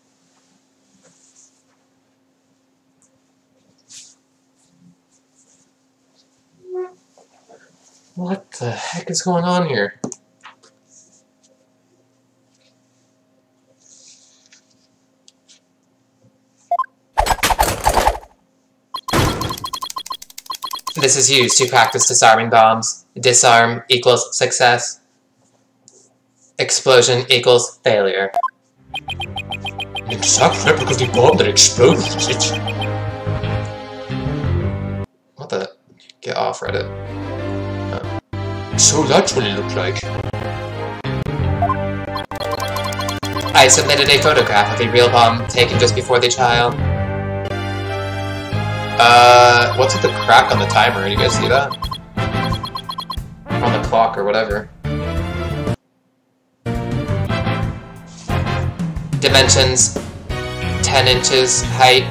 What the heck is going on here? This is used to practice disarming bombs. Disarm equals success. Explosion equals failure. An exact replica of the bomb that exploded, is it? What the? Get off Reddit. So that's what it looked like. I submitted a photograph of a real bomb taken just before the trial. What's with the crack on the timer? You guys see that? On the clock or whatever. Dimensions: 10 inches height,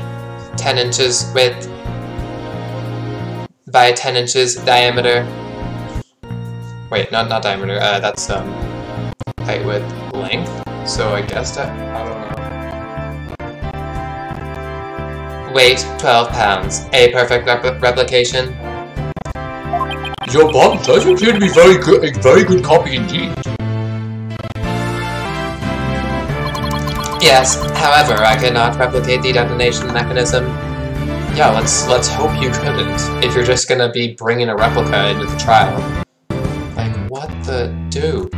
10 inches width, by 10 inches diameter. Wait, not diameter, that's height, width, length. So I guess that, I don't know. Weight, 12 pounds. A perfect replication. Your bomb does appear to be a very good copy indeed. Yes, however, I cannot replicate the detonation mechanism. Yeah, let's hope you couldn't, if you're just gonna be bringing a replica into the trial. Like, what the dude?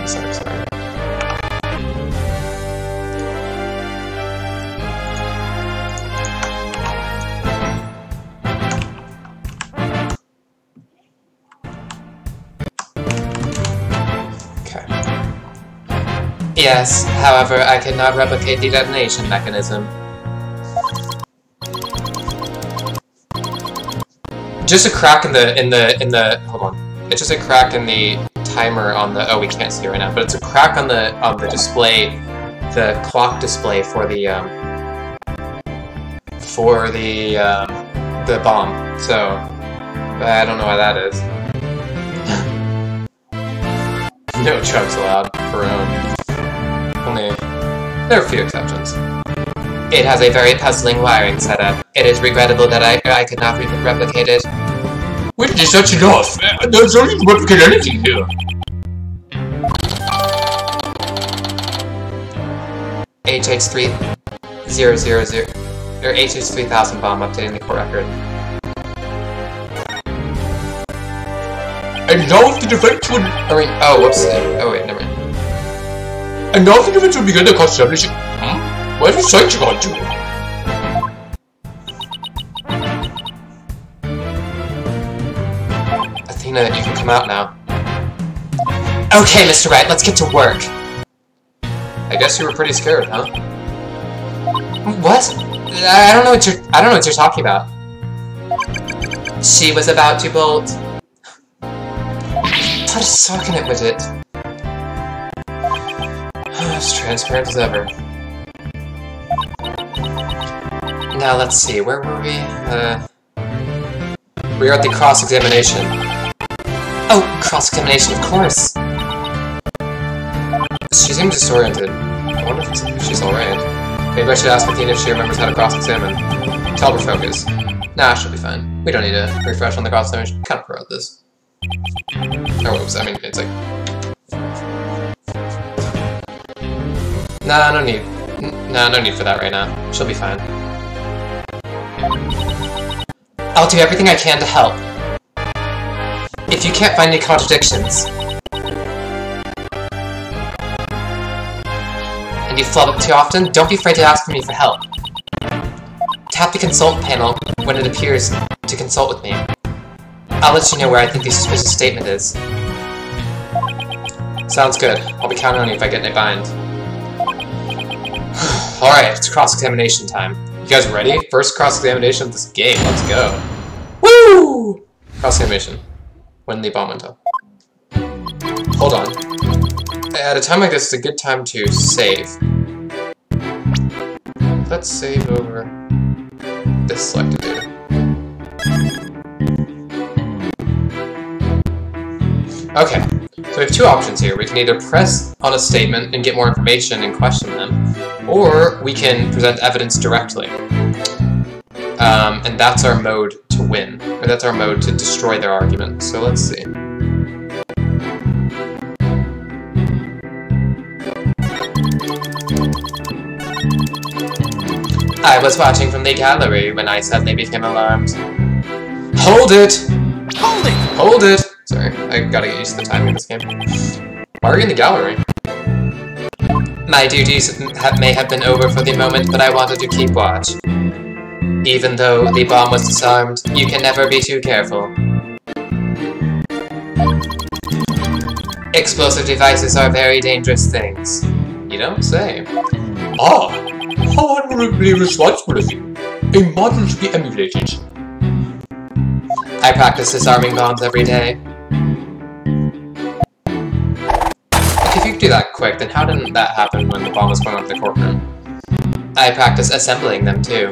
Sorry. Yes, however, I cannot replicate the detonation mechanism. Just a crack in the hold on. It's just a crack in the timer on the we can't see it right now, but it's a crack on the display, the clock display for the bomb. So I don't know why that is. No chugs allowed for there are a few exceptions. It has a very puzzling wiring setup. It is regrettable that I could not replicate it. Wait, is that enough? There's no need to replicate anything here. HH3000 or HH3000 bomb updating the core record. And now if the defense would... oh, whoops. Oh, wait, never mind. And now if the defense would begin the constellation... Where's the sight gone to? Athena, you can come out now. Okay, Mr. Wright, let's get to work. I guess you were pretty scared, huh? What? I don't know what you're talking about. She was about to bolt. Put a sock in it with it. As transparent as ever. Now let's see, where were we? We were at the cross-examination. Oh, cross-examination, of course! She seemed disoriented. I wonder if she's alright. Maybe I should ask Athena if she remembers how to cross-examine. Tell her focus. Nah, she'll be fine. We don't need to refresh on the cross-examination. Kind of pro at this. Oh, whoops, I mean, it's like... Nah, no need. Nah, no need for that right now. She'll be fine. I'll do everything I can to help. If you can't find any contradictions, and you flub it too often, don't be afraid to ask me for help. Tap the consult panel when it appears to consult with me. I'll let you know where I think the suspicious statement is. Sounds good. I'll be counting on you if I get in a bind. Alright, it's cross-examination time. You guys ready? First cross-examination of this game. Let's go. Woo! Cross-examination. When the bomb went up. Hold on. At a time like this, it's a good time to save. Let's save over this selected data. Okay, so we have two options here. We can either press on a statement and get more information and question them, or we can present evidence directly. And that's our mode to win, or that's our mode to destroy their argument. So let's see. I was watching from the gallery when I suddenly became alarmed. Hold it! Hold it! Hold it! Sorry, I gotta get used to the timing of this game. Why are you in the gallery? My duties may have been over for the moment, but I wanted to keep watch. Even though the bomb was disarmed, you can never be too careful. Explosive devices are very dangerous things. You don't say. Ah, how admirably responsible of you. A model to be emulated. I practice disarming bombs every day. If you could do that quick, then how didn't that happen when the bomb was going off the courtroom? I practice assembling them too.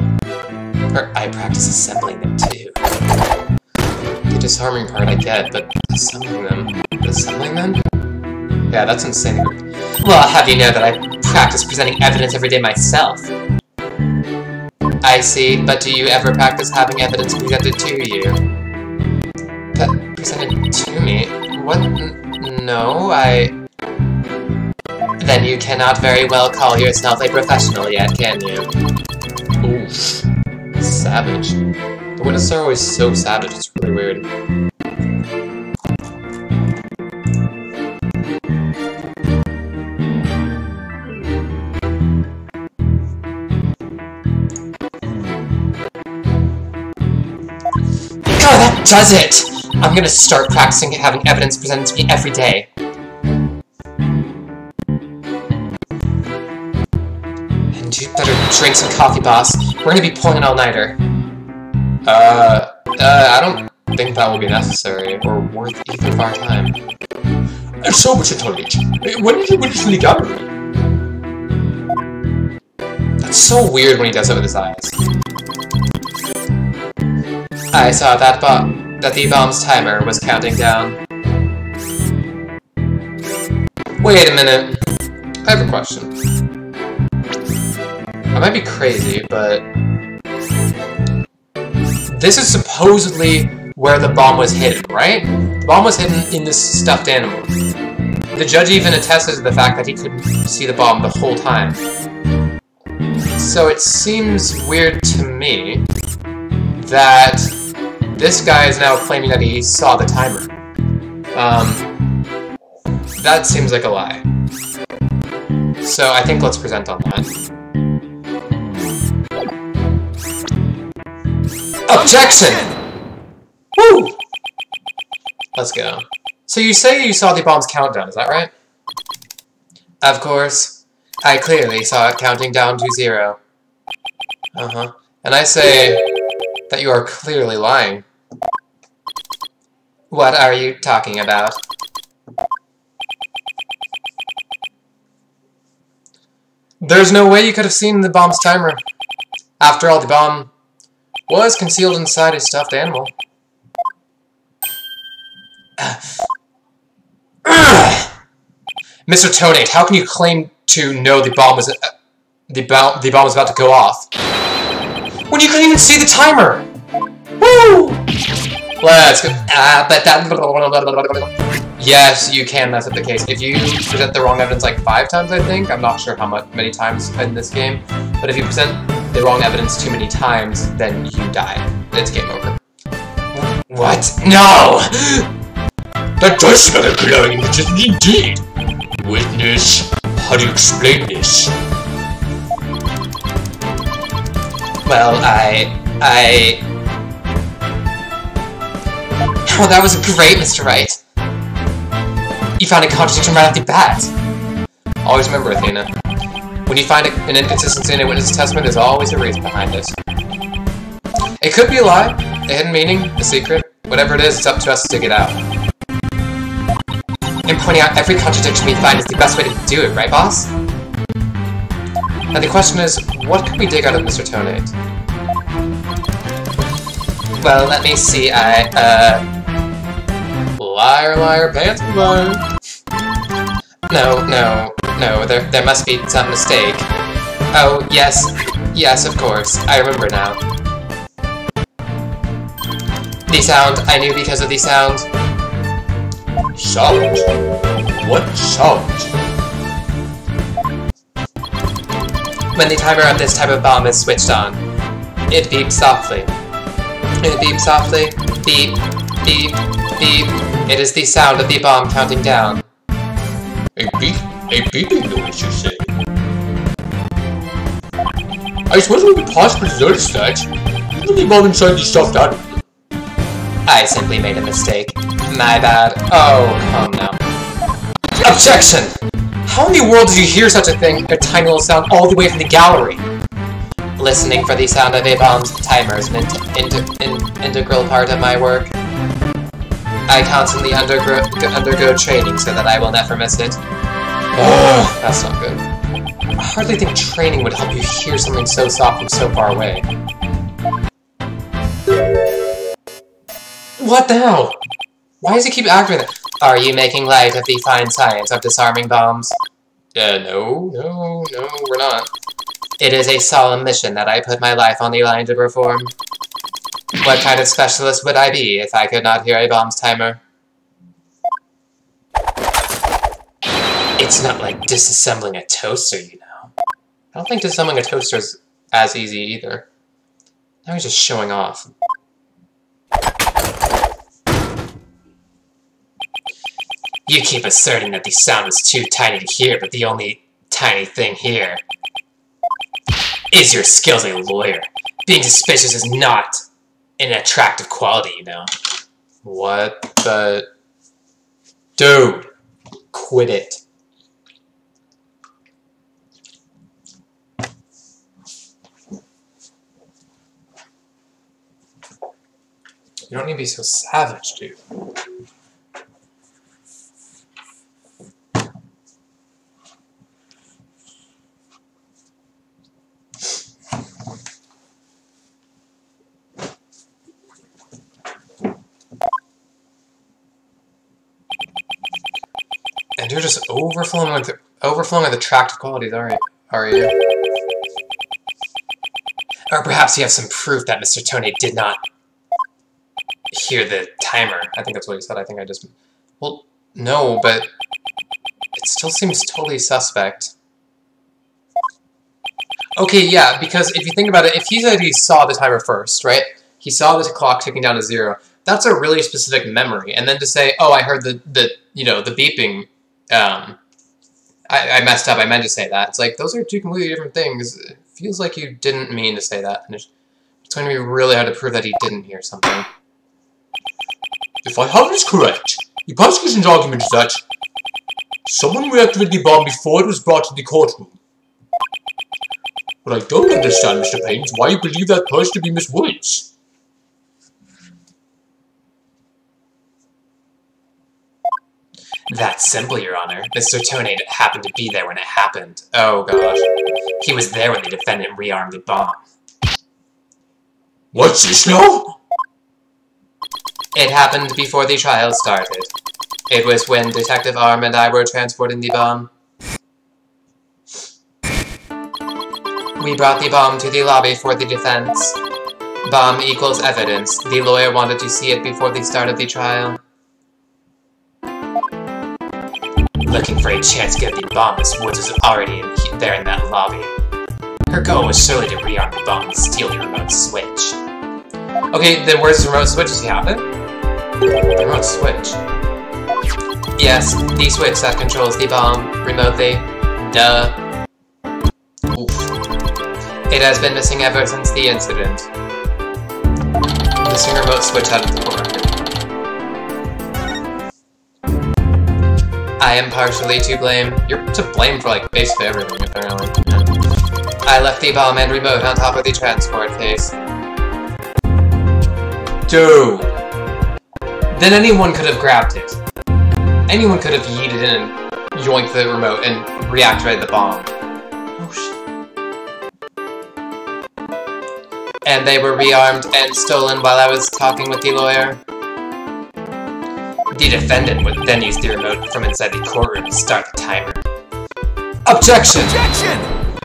Or, I practice assembling them too. The disarming part I get, but assembling them? Assembling them? Yeah, that's insane. Well, have you know that I practice presenting evidence every day myself? I see, but do you ever practice having evidence presented to you? Presented to me? What? No, Then you cannot very well call yourself a professional yet, can you? Oof. Savage. The witnesses are always so savage, it's really weird. God, that does it! I'm gonna start practicing having evidence presented to me every day. And you better drink some coffee, boss. We're gonna be pulling an all-nighter. I don't think that will be necessary, or worth either of our time. So much intelligence. When did you witness in the gallery? That's so weird when he does it with his eyes. I saw that the bomb's timer was counting down. Wait a minute. I have a question. I might be crazy, but this is supposedly where the bomb was hidden, right? The bomb was hidden in this stuffed animal. The judge even attested to the fact that he couldn't see the bomb the whole time. So it seems weird to me that this guy is now claiming that he saw the timer. That seems like a lie. So I think let's present on that. Objection! Woo! Let's go. So you say you saw the bomb's countdown, is that right? Of course. I clearly saw it counting down to 0. Uh-huh. And I say that you are clearly lying. What are you talking about? There's no way you could have seen the bomb's timer. After all, the bomb was concealed inside a stuffed animal. Mr. Tonate, how can you claim to know the bomb was about to go off when you couldn't even see the timer? Woo! Let's go. But that. Yes, you can mess up the case if you present the wrong evidence like 5 times. I think I'm not sure how many times in this game, but if you present the wrong evidence too many times, then you die. It's game over. What? No! That does smell like glowing images indeed. Witness, how do you explain this? Well, Oh, that was great, Mr. Wright. You found a contradiction right off the bat. Always remember, Athena. When you find an inconsistency in a witness' testimony, there's always a reason behind it. It could be a lie, a hidden meaning, a secret. Whatever it is, it's up to us to dig it out. And pointing out every contradiction we find is the best way to do it, right, boss? Now the question is, what can we dig out of Mr. Tonate? Well, let me see, liar, liar, pants liar. No, there must be some mistake. Oh, yes, of course, I remember now. The sound, I knew because of the sound. Sound? What sound? When the timer of this type of bomb is switched on, it beeps softly. It beeps softly. Beep, beep, beep. It is the sound of the bomb counting down. A beeping noise, you say? I suppose it would be possible to notice that. Even the bomb inside the stuffed animal. I simply made a mistake. My bad. Oh, come now. Objection! How in the world did you hear such a thing, a tiny little sound, all the way from the gallery? Listening for the sound of a bomb's timer is an integral part of my work. I constantly undergo training so that I will never miss it. Oh, that's not good. I hardly think training would help you hear something so soft from so far away. What the hell? Why does he keep acting that? Are you making light of the fine science of disarming bombs? No, we're not. It is a solemn mission that I put my life on the line to perform. What kind of specialist would I be if I could not hear a bomb's timer? It's not like disassembling a toaster, you know. I don't think disassembling a toaster is as easy either. Now he's just showing off. You keep asserting that the sound is too tiny to hear, but the only tiny thing here is your skills as a lawyer. Being suspicious is not an attractive quality, you know. What the... Dude! Quit it. You don't need to be so savage, dude. And you're just overflowing with attractive qualities, are you? Or perhaps you have some proof that Mr. Tony did not hear the timer. I think that's what he said. I think I just... Well, no, but it still seems totally suspect. Okay, yeah, because if you think about it, if he said he saw the timer first, right? He saw the clock ticking down to 0. That's a really specific memory. And then to say, oh, I heard the beeping... I messed up, I meant to say that. It's like, those are two completely different things. It feels like you didn't mean to say that. And it's going to be really hard to prove that he didn't hear something. If I have this correct, the prosecution's argument is that someone reactivated the bomb before it was brought to the courtroom. What I don't understand, Mr. Payne, is why you believe that person to be Miss Williams. That's simple, Your Honor. Mr. Tonade happened to be there when it happened. Oh, gosh. He was there when the defendant rearmed the bomb. What's this now? It happened before the trial started. It was when Detective Arm and I were transporting the bomb. We brought the bomb to the lobby for the defense. Bomb equals evidence. The lawyer wanted to see it before the start of the trial. Looking for a chance to get the bomb, Miss Woods was already there in that lobby. Her goal was surely to rearm the bomb and steal the remote switch. Okay, then where's the remote switch? Does he have it? The remote switch. Yes, the switch that controls the bomb remotely. Duh. Oof. It has been missing ever since the incident. Missing remote switch out of the corner. I am partially to blame. You're to blame for, like, basically everything, apparently. I left the bomb and remote on top of the transport case. Dude! Then anyone could have grabbed it. Anyone could have yeeted in and yoinked the remote and reactivated the bomb. Oh, shit. And they were rearmed and stolen while I was talking with the lawyer. The defendant would then use the remote from inside the courtroom to start the timer. Objection! Objection!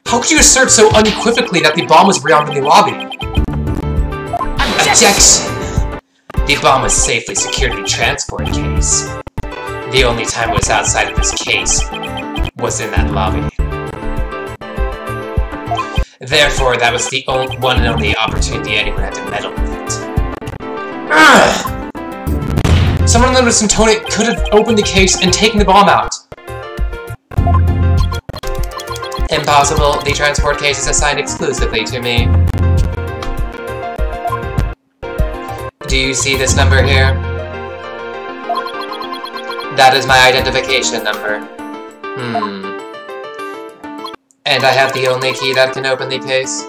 How could you assert so unequivocally that the bomb was rearmed in the lobby? Objection! The bomb was safely secured in the transport case. The only time it was outside of this case was in that lobby. Therefore, that was the one and only opportunity anyone had to meddle with it. Ugh! Someone noticed and Tony could have opened the case and taken the bomb out. Impossible. The transport case is assigned exclusively to me. Do you see this number here? That is my identification number. And I have the only key that can open the case.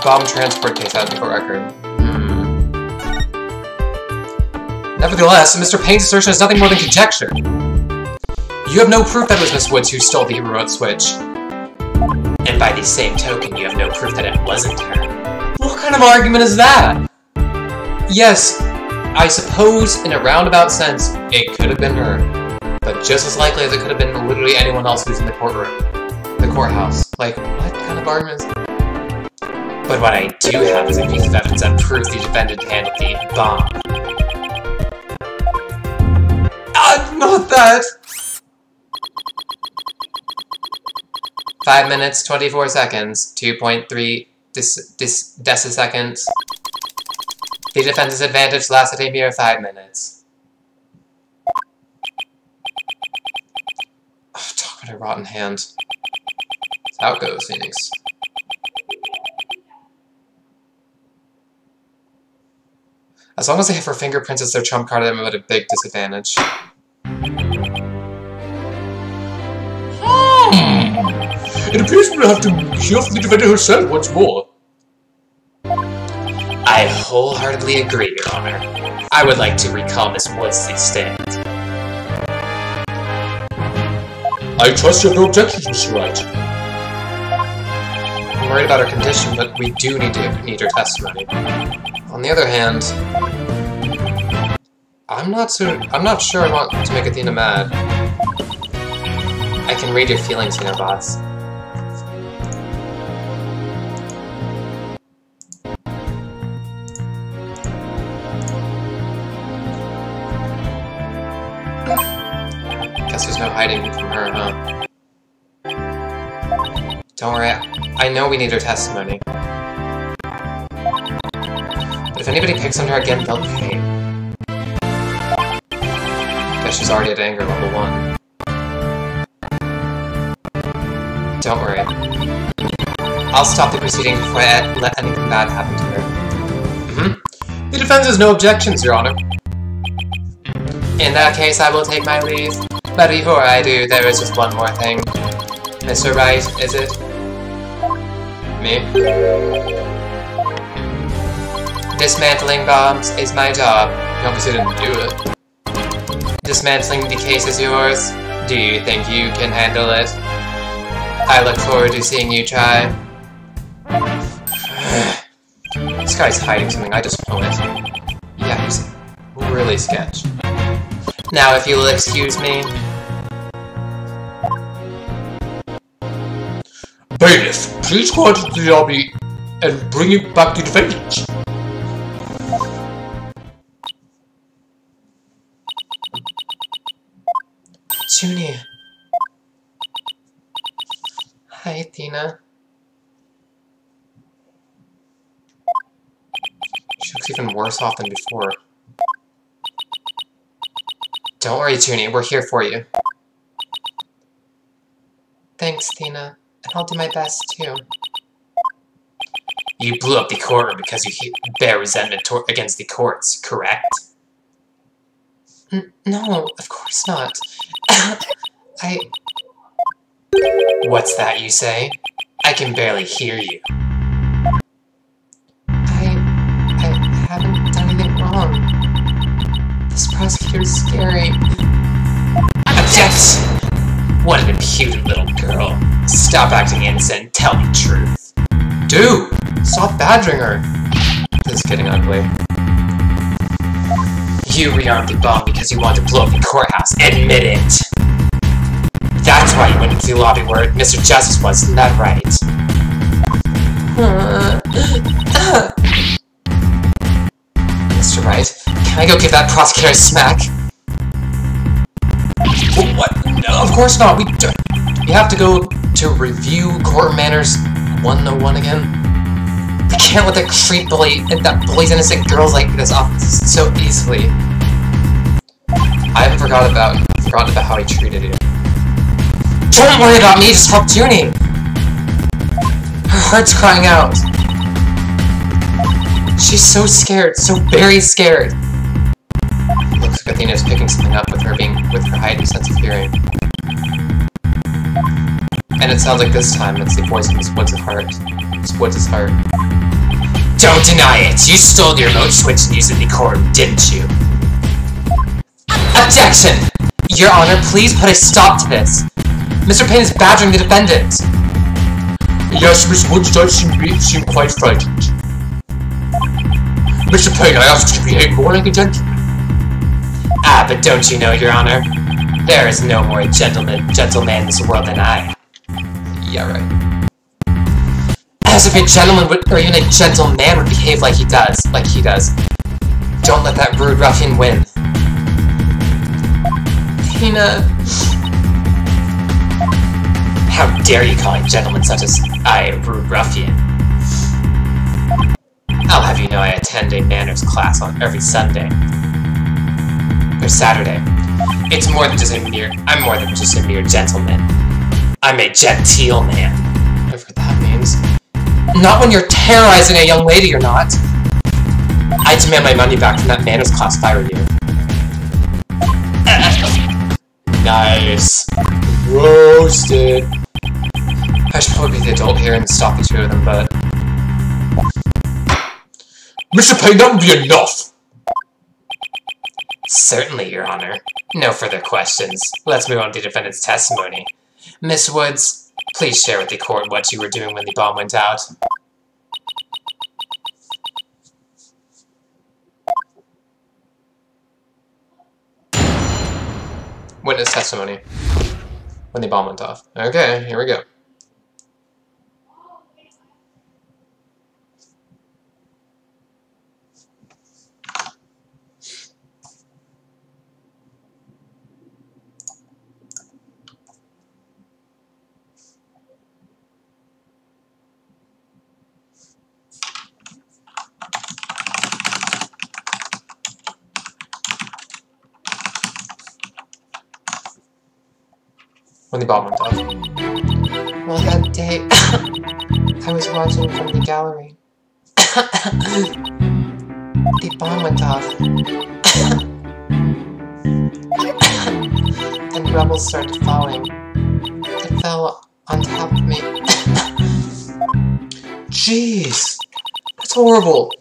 Bomb transport case out of the court record. Nevertheless, Mr. Payne's assertion is nothing more than conjecture. You have no proof that it was Miss Woods who stole the remote switch. And by the same token, you have no proof that it wasn't her. What kind of argument is that? Yes, I suppose in a roundabout sense, it could have been her. But just as likely as it could have been literally anyone else who's in the courtroom. The courthouse. Like, what kind of argument is that? But what I do have is a piece of evidence that proves the defendant handled the bomb. Not that! 5 minutes, 24 seconds, 2.3 deciseconds. The defense's advantage lasted a mere 5 minutes. Oh, talk about a rotten hand. That's how it goes, Phoenix. As long as they have her fingerprints as their trump card, I'm at a big disadvantage. It appears we'll have to hear from the defender herself once more. I wholeheartedly agree, Your Honor. I would like to recall Miss Woods to the stand. I trust you have no objections, Mr. Wright. I'm worried about her condition, but we do need her testimony. On the other hand, I'm not sure I want to make Athena mad. I can read your feelings, you know, boss. Guess there's no hiding from her, huh? Don't worry, I know we need her testimony. But if anybody picks on her again, they'll pay. Guess she's already at anger level 1. Don't worry. I'll stop the proceeding before I let anything bad happen to her. The defense has no objections, Your Honor. In that case, I will take my leave. But before I do, there is just one more thing. Mr. Wright, is it? Me? Dismantling bombs is my job. You obviously didn't do it. Dismantling the case is yours. Do you think you can handle it? I look forward to seeing you try. This guy's hiding something, I just know it. Yeah, he's really sketch. Now, if you'll excuse me. Bailiff, please go out to the lobby and bring it back to the defendant. Junie. Hi, Athena. She looks even worse off than before. Don't worry, Junie, we're here for you. Thanks, Athena. And I'll do my best, too. You blew up the courtroom because you bear resentment against the courts, correct? No, of course not. What's that you say? I can barely hear you. I haven't done anything wrong. This prosecutor's scary. Object! What an impudent little girl. Stop acting innocent and tell me the truth. Dude! Stop badgering her! This is getting ugly. You rearmed the bomb because you wanted to blow up the courthouse. Admit it! That's why you went into the lobby where Mr. Justice was, isn't that right? Mr. Wright, can I go give that prosecutor a smack? What? No, of course not. We have to go to review court manners 101 again. I can't let that creep bully and that bullies innocent girls like this off so easily. I haven't forgotten about how he treated you. Don't worry about me, just help Junie! Her heart's crying out. She's so scared, so very scared. Looks like Athena's picking something up with her heightened sense of hearing. And it sounds like this time it's the voice of Miss Woods' heart. Miss Woods' heart. Don't deny it! You stole the remote switch and used it in the courtroom, didn't you? Objection! Your Honor, please put a stop to this. Mr. Payne is badgering the defendant. Yes, Miss Woods does seem quite frightened. Mr. Payne, I ask you to behave more like a gentleman. Ah, but don't you know, Your Honor? There is no more gentleman in this world than I. Yeah, right. As if a gentleman would, or even a gentleman would behave like he does. Don't let that rude ruffian win. Athena... How dare you call a gentleman such as I a rude ruffian? I'll have you know I attend a manners class on every Sunday. Or Saturday. I'm more than just a mere gentleman. I'm a genteel man. Whatever that means. Not when you're terrorizing a young lady, you're not. I demand my money back from that manners class if I were you. Nice. Roasted. I should probably be the adult here and stop the two of them, but... Mr. Payne, that would be enough! Certainly, Your Honor. No further questions. Let's move on to the defendant's testimony. Miss Woods, please share with the court what you were doing when the bomb went out. Witness testimony. When the bomb went off. Okay, here we go. When the bomb went off. Well, that day, I was watching from the gallery. The bomb went off. And rubble started falling. It fell on top of me. Jeez! That's horrible!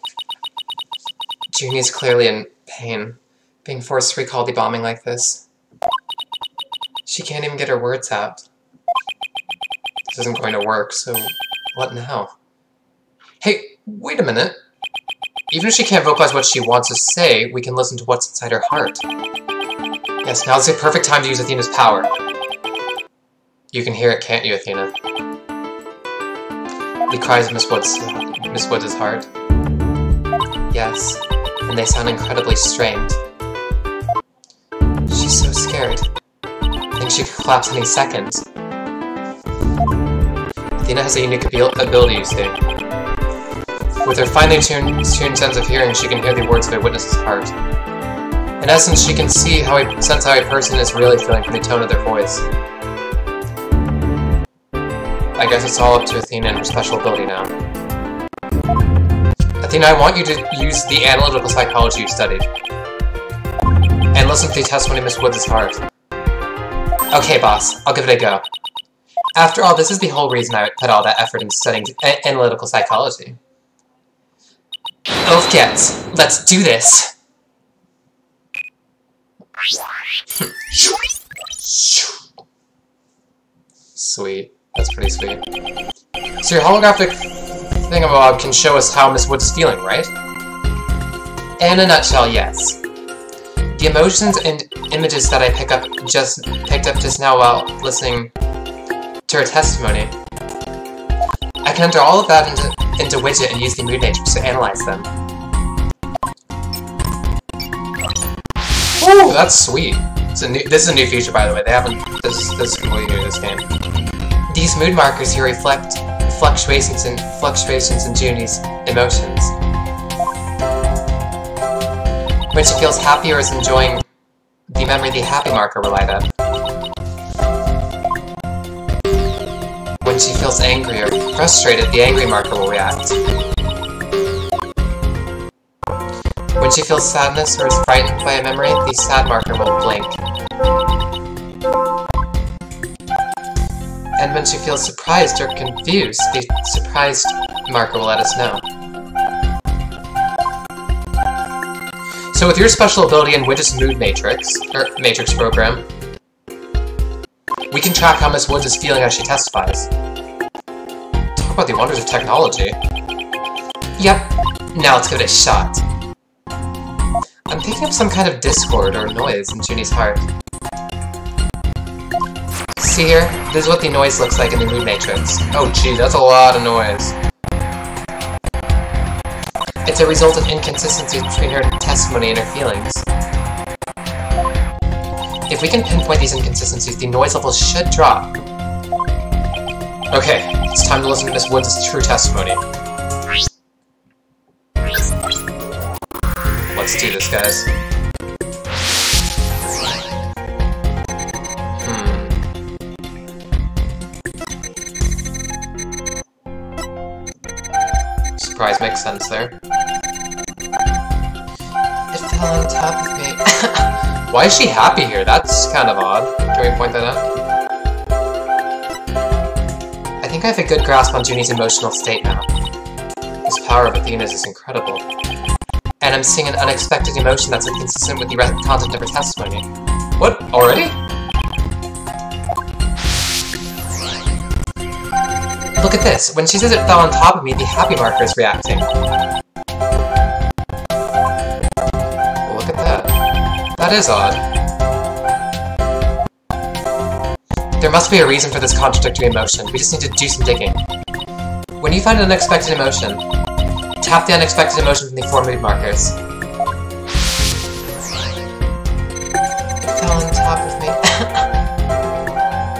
Junie is clearly in pain, being forced to recall the bombing like this. She can't even get her words out. This isn't going to work, so what now? Hey, wait a minute! Even if she can't vocalize what she wants to say, we can listen to what's inside her heart. Yes, now's the perfect time to use Athena's power. You can hear it, can't you, Athena? The cries of Miss Woods' heart. Yes, and they sound incredibly strained. She's so scared. I think she could collapse any second. Athena has a unique ability, you see. With her finely tuned sense of hearing, she can hear the words of a witness's heart. In essence, she can sense how a person is really feeling from the tone of their voice. I guess it's all up to Athena and her special ability now. Athena, I want you to use the analytical psychology you studied. and listen to the testimony of Miss Woods' heart. Okay, boss, I'll give it a go. After all, this is the whole reason I put all that effort into studying analytical psychology. Oath gets. Let's do this! Sweet. That's pretty sweet. So your holographic thingamabob can show us how Miss Woods is feeling, right? In a nutshell, yes. The emotions and images that I picked up just now while listening to her testimony, I can enter all of that into Widget and use the mood matrix to analyze them. Ooh, that's sweet. This is a new feature, by the way. They haven't. This is completely new to this game. These mood markers here reflect fluctuations in Junie's emotions. When she feels happy or is enjoying the memory, the happy marker will light up. When she feels angry or frustrated, the angry marker will react. When she feels sadness or is frightened by a memory, the sad marker will blink. And when she feels surprised or confused, the surprised marker will let us know. So with your special ability in Widget's mood matrix, or matrix program, we can track how Miss Woods is feeling as she testifies. Talk about the wonders of technology. Yep, now let's give it a shot. I'm picking up some kind of discord or noise in Junie's heart. See here? This is what the noise looks like in the mood matrix. Oh gee, that's a lot of noise. It's a result of inconsistencies between her testimony and her feelings. If we can pinpoint these inconsistencies, the noise level should drop. Okay, it's time to listen to Miss Woods' true testimony. Let's do this, guys. Surprise makes sense there. It fell on top of me. Why is she happy here? That's kind of odd. Can we point that out? I think I have a good grasp on Junie's emotional state now. This power of Athena's is incredible. And I'm seeing an unexpected emotion that's inconsistent with the content of her testimony. What? Already? Look at this. When she says it fell on top of me, the happy marker is reacting. Look at that. That is odd. There must be a reason for this contradictory emotion. We just need to do some digging. When you find an unexpected emotion, tap the unexpected emotion from the 4 mood markers. It fell on top of me.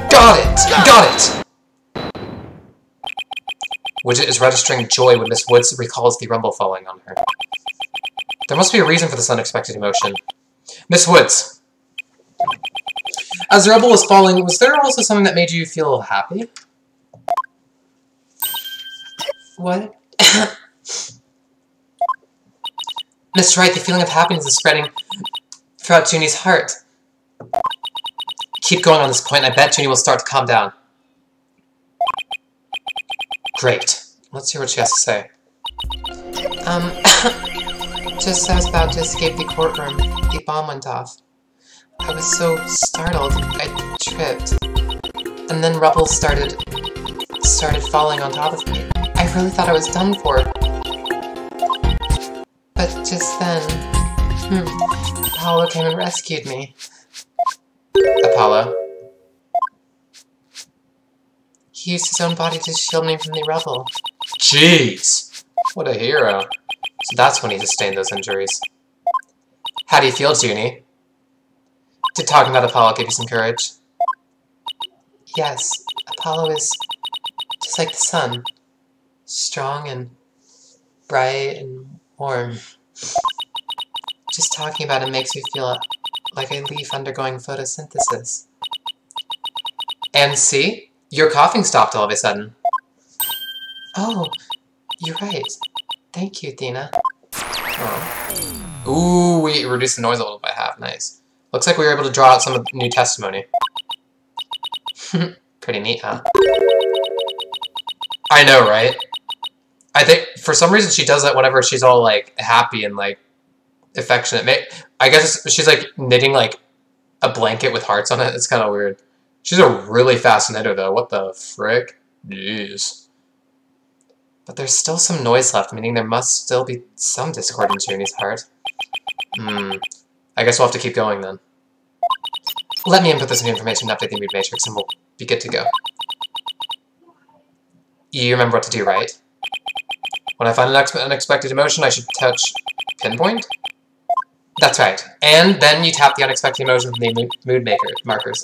Got it! Got it! Widget is registering joy when Miss Woods recalls the rumble falling on her. There must be a reason for this unexpected emotion. Miss Woods! As the rumble was falling, was there also something that made you feel happy? What? Mr. Wright, the feeling of happiness is spreading throughout Junie's heart. Keep going on this point, and I bet Junie will start to calm down. Great. Let's hear what she has to say. Just as I was about to escape the courtroom, the bomb went off. I was so startled, I tripped. And then rubble started falling on top of me. I really thought I was done for. But just then, Apollo came and rescued me. Apollo? He used his own body to shield me from the rubble. Jeez! What a hero. So that's when he sustained those injuries. How do you feel, Junie? Did talking about Apollo give you some courage? Yes, Apollo is just like the sun. Strong and bright and warm. Just talking about him makes me feel like a leaf undergoing photosynthesis. And see? Your coughing stopped all of a sudden. Oh, you're right. Thank you, Athena. Oh. Ooh, we reduced the noise a little by half. Nice. Looks like we were able to draw out some new testimony. Pretty neat, huh? I know, right? I think for some reason she does that whenever she's all like happy and like affectionate. I guess she's like knitting like a blanket with hearts on it. It's kind of weird. She's a really fast knitter though. What the frick? Jeez. But there's still some noise left, meaning there must still be some discord in Junie's heart. I guess we'll have to keep going then. Let me input this new information to update the mood matrix and we'll be good to go. You remember what to do, right? When I find an unexpected emotion, I should touch pinpoint? That's right. And then you tap the unexpected emotion from the mood markers.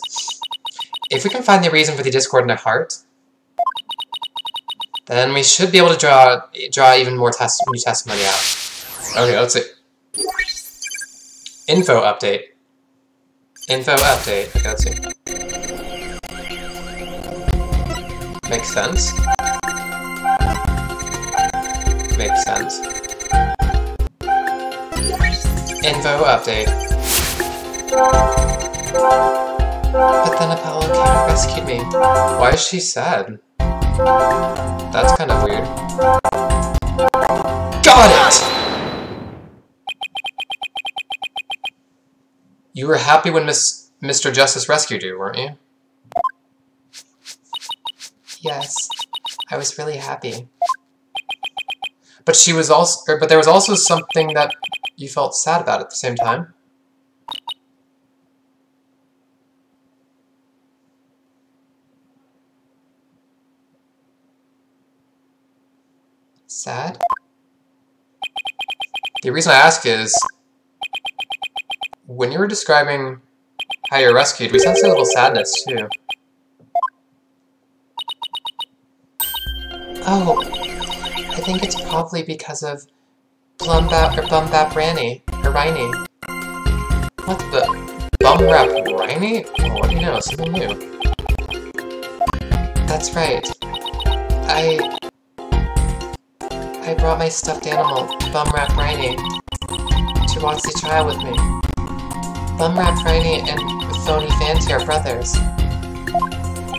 If we can find the reason for the discord in a heart, then we should be able to draw even more new testimony out. Okay, let's see. Info update. Info update. Okay, let's see. Makes sense. Makes sense. Info update. But then Apollo came and rescued me. Why is she sad? That's kind of weird. Got it! You were happy when Mr. Justice rescued you, weren't you? Yes, I was really happy. But she was also, but there was also something that you felt sad about at the same time. Sad? The reason I ask is, when you were describing how you're rescued, we sensed a little sadness too. Oh, I think it's probably because of Bumbap Ranny, or Rhiney. What the? Bumrap Rhiney? Oh, what do you know? Something new. That's right. I brought my stuffed animal, Bumrap Rhiney, to watch the trial with me. Bumrap Rhiney and Phony Fancy are brothers. I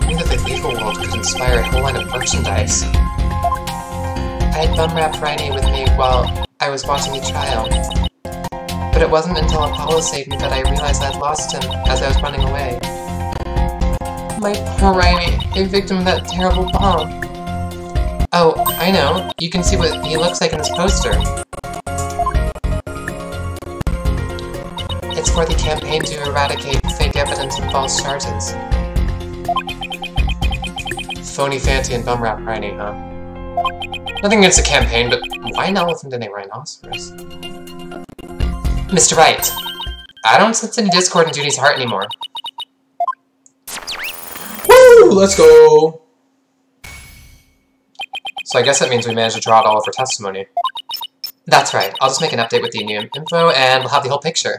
knew that the legal world could inspire a whole line of merchandise. I had Bumrap Rhiney with me while I was watching the trial. But it wasn't until Apollo saved me that I realized I'd lost him as I was running away. My poor Rhiney, a victim of that terrible bomb. Oh, I know. You can see what he looks like in this poster. It's for the campaign to eradicate fake evidence and false charges. Phony Fancy and Bumrap Rhiney, huh? Nothing against the campaign, but why an elephant and a rhinoceros? Mr. Wright, I don't sense any discord in Junie's heart anymore. Woo! Let's go! So I guess that means we managed to draw out all of her testimony. That's right. I'll just make an update with the new info, and we'll have the whole picture.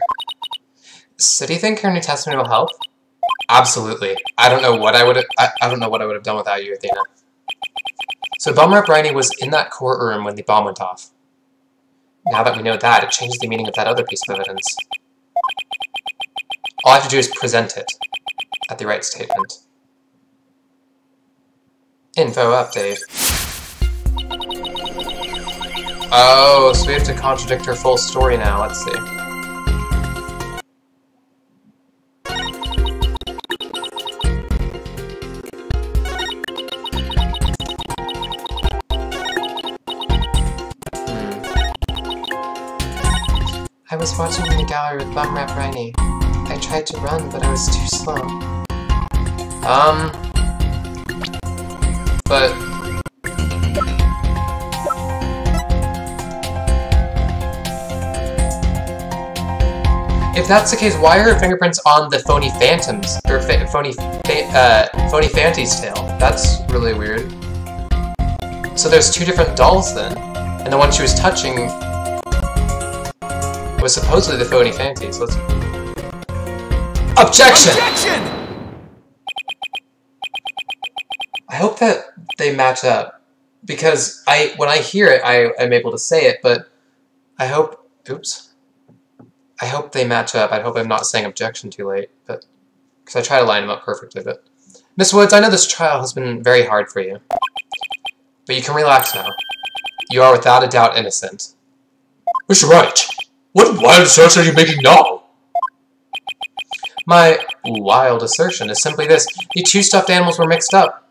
So do you think her new testimony will help? Absolutely. I don't know what I would have done without you, Athena. So Bumrap Rhiney was in that courtroom when the bomb went off. Now that we know that, it changes the meaning of that other piece of evidence. All I have to do is present it at the right statement. Info update. Oh, so we have to contradict her full story now. Let's see. I was watching in the gallery with Bumrap Rhiney. I tried to run, but I was too slow. But... if that's the case, why are her fingerprints on the Phony Phantom's, or Phony Fanty's tail? That's really weird. So there's two different dolls then, and the one she was touching was supposedly the Phony Fanty, so let's... Objection! Objection! I hope that they match up, because when I hear it, I am able to say it, but I hope... Oops. I hope they match up. I hope I'm not saying objection too late, but because I try to line them up perfectly. But Miss Woods, I know this trial has been very hard for you, but you can relax now. You are without a doubt innocent. Mr. Wright, what wild assertion are you making now? My wild assertion is simply this. The two stuffed animals were mixed up.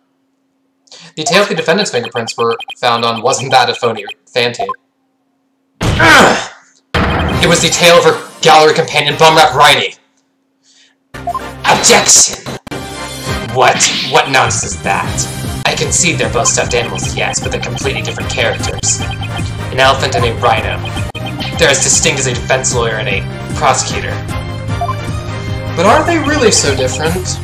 The tail of the defendant's fingerprints were found on wasn't that a phony Fanty. It was the tail of her gallery companion, Bumrap Riney. Objection! What nonsense is that? I concede they're both stuffed animals, yes, but they're completely different characters. An elephant and a rhino. They're as distinct as a defense lawyer and a prosecutor. But aren't they really so different?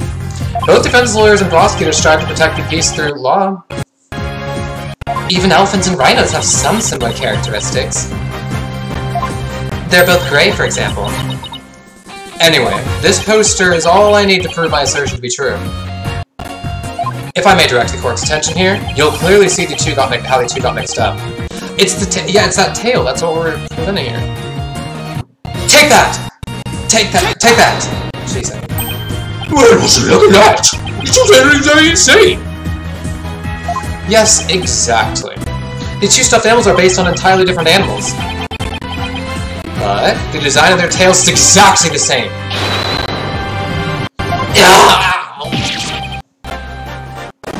Both defense lawyers and prosecutors strive to protect the peace through law. Even elephants and rhinos have some similar characteristics. They're both gray, for example. Anyway, this poster is all I need to prove my assertion to be true. If I may direct the court's attention here, you'll clearly see how the two got mixed up. It's that tail. That's what we're presenting here. Take that! Take that! She said. Well, look at that! It's just very insane! Yes, exactly. The two stuffed animals are based on entirely different animals. But the design of their tails is exactly the same.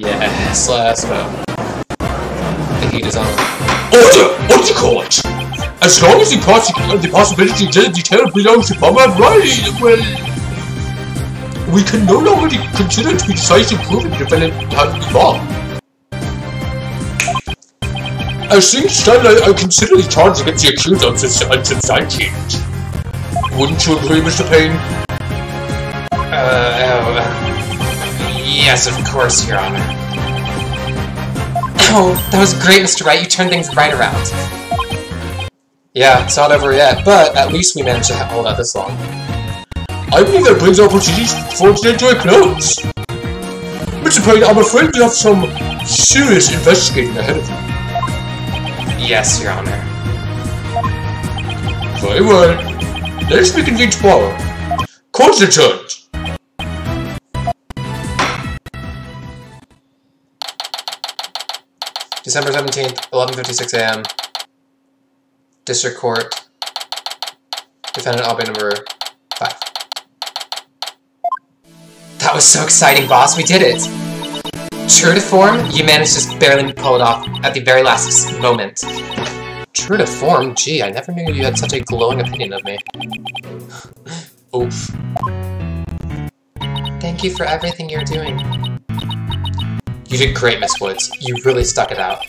Yes, let's go. The heat is on. Order! What do you call it? As long as the possibility that the tail belongs to Bumrap Riney, well, we can no longer consider it to be decisive proof that the defendant had been wrong. As things stand, I consider the charges against the accused unsubstantiated. Wouldn't you agree, Mr. Payne? Yes, of course, Your Honor. Oh, that was great, Mr. Wright. You turned things right around. Yeah, it's not over yet, but at least we managed to hold out this long. I believe that brings our proceedings for today to a close. Mr. Payne, I'm afraid we have some serious investigating ahead of you. Yes, Your Honor. Very well. Let's reconvene tomorrow. Court's adjourned. December 17th, 11:56 a.m. District Court. Defendant Obby number 5. That was so exciting, boss. We did it! True to form, you managed to just barely pull it off at the very last moment. True to form? Gee, I never knew you had such a glowing opinion of me. Oof. Thank you for everything you're doing. You did great, Miss Woods. You really stuck it out.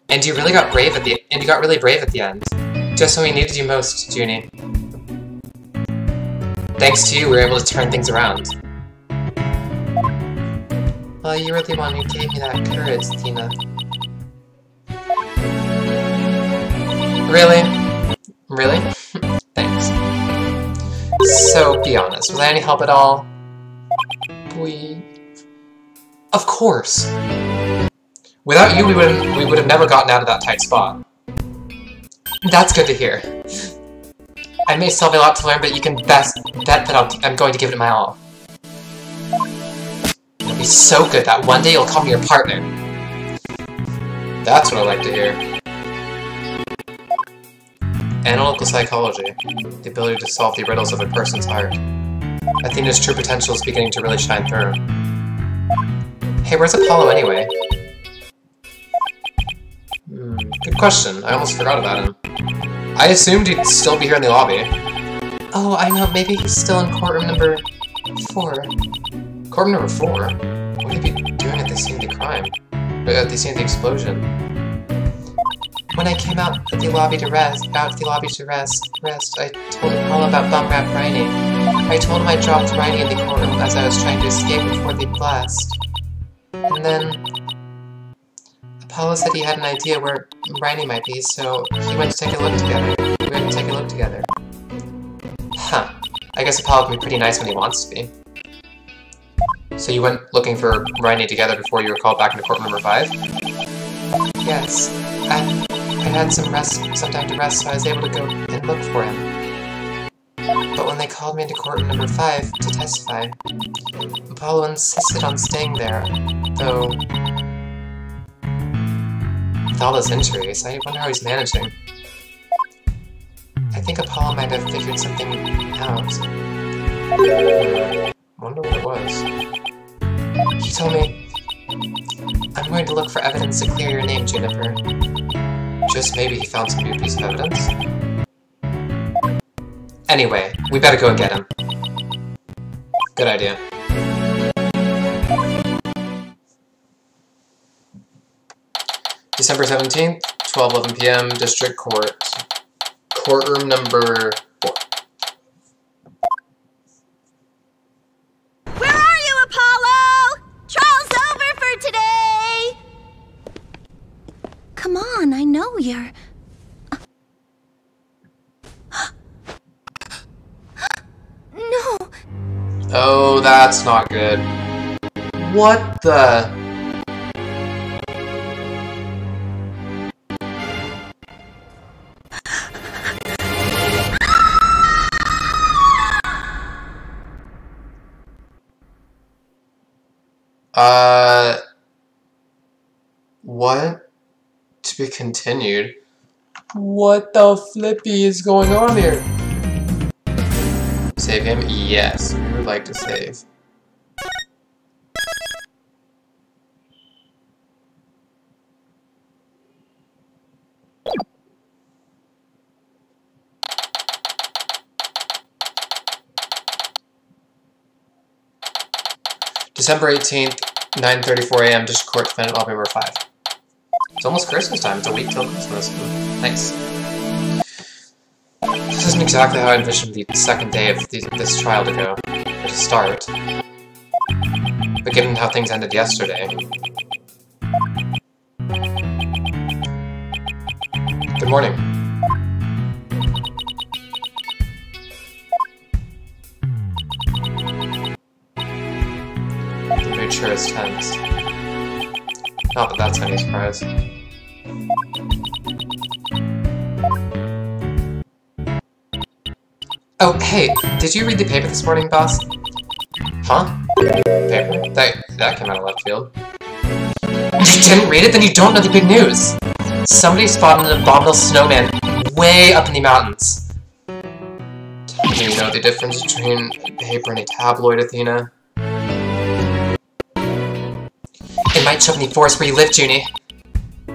And you really got brave at the end. Just when we needed you most, Junie. Thanks to you, we were able to turn things around. Well, you were the one who gave me that courage, Tina. Really? Really? Thanks. So, be honest, was I any help at all? Of course! Without you, we would have never gotten out of that tight spot. That's good to hear. I may still have a lot to learn, but you can best bet that I'm going to give it my all. It'll be so good that one day you'll call me your partner. That's what I like to hear. Analytical psychology. The ability to solve the riddles of a person's heart. Athena's true potential is beginning to really shine through. Hey, where's Apollo anyway? Good question. I almost forgot about him. I assumed he'd still be here in the lobby. Oh, I know. Maybe he's still in courtroom number 4. Courtroom number 4? What would he be doing at the scene of the crime? At the scene of the explosion? When I came out of the lobby to rest, I told him all about Bumrap Riney. I told him I dropped Riney in the courtroom as I was trying to escape before the blast. And then Apollo said he had an idea where Riney might be, so he went to take a look together. We went to take a look together. Huh. I guess Apollo can be pretty nice when he wants to be. So you went looking for Riney together before you were called back into court number 5? Yes. I had some time to rest, so I was able to go and look for him. But when they called me into courtroom number 5 to testify, Apollo insisted on staying there, though... With all those injuries, I wonder how he's managing. I think Apollo might have figured something out. Wonder what it was. He told me, I'm going to look for evidence to clear your name, Juniper. Just maybe he found some new piece of evidence? Anyway, we better go and get him. Good idea. December 17th, 12:11 p.m., District Court. Courtroom number 4. Where are you, Apollo? Trial's over for today! Come on, I know you're... No! Oh, that's not good. What the... What? To be continued? What the flippy is going on here? Save him? Yes, we would like to save. December 18th, 9:34 a.m. District Court, Defendant Lobby number 5. It's almost Christmas time. It's a week till Christmas. Nice. This isn't exactly how I envisioned the second day of this trial to go, or to start. But given how things ended yesterday... Good morning. The mood sure is tense. Not that that's any surprise. Oh, hey, did you read the paper this morning, boss? Huh? Paper? That came out of left field. You didn't read it? Then you don't know the big news! Somebody spotted an abominable snowman way up in the mountains. Do you know the difference between paper and a tabloid, Athena? It might show up in the forest where you live, Junie.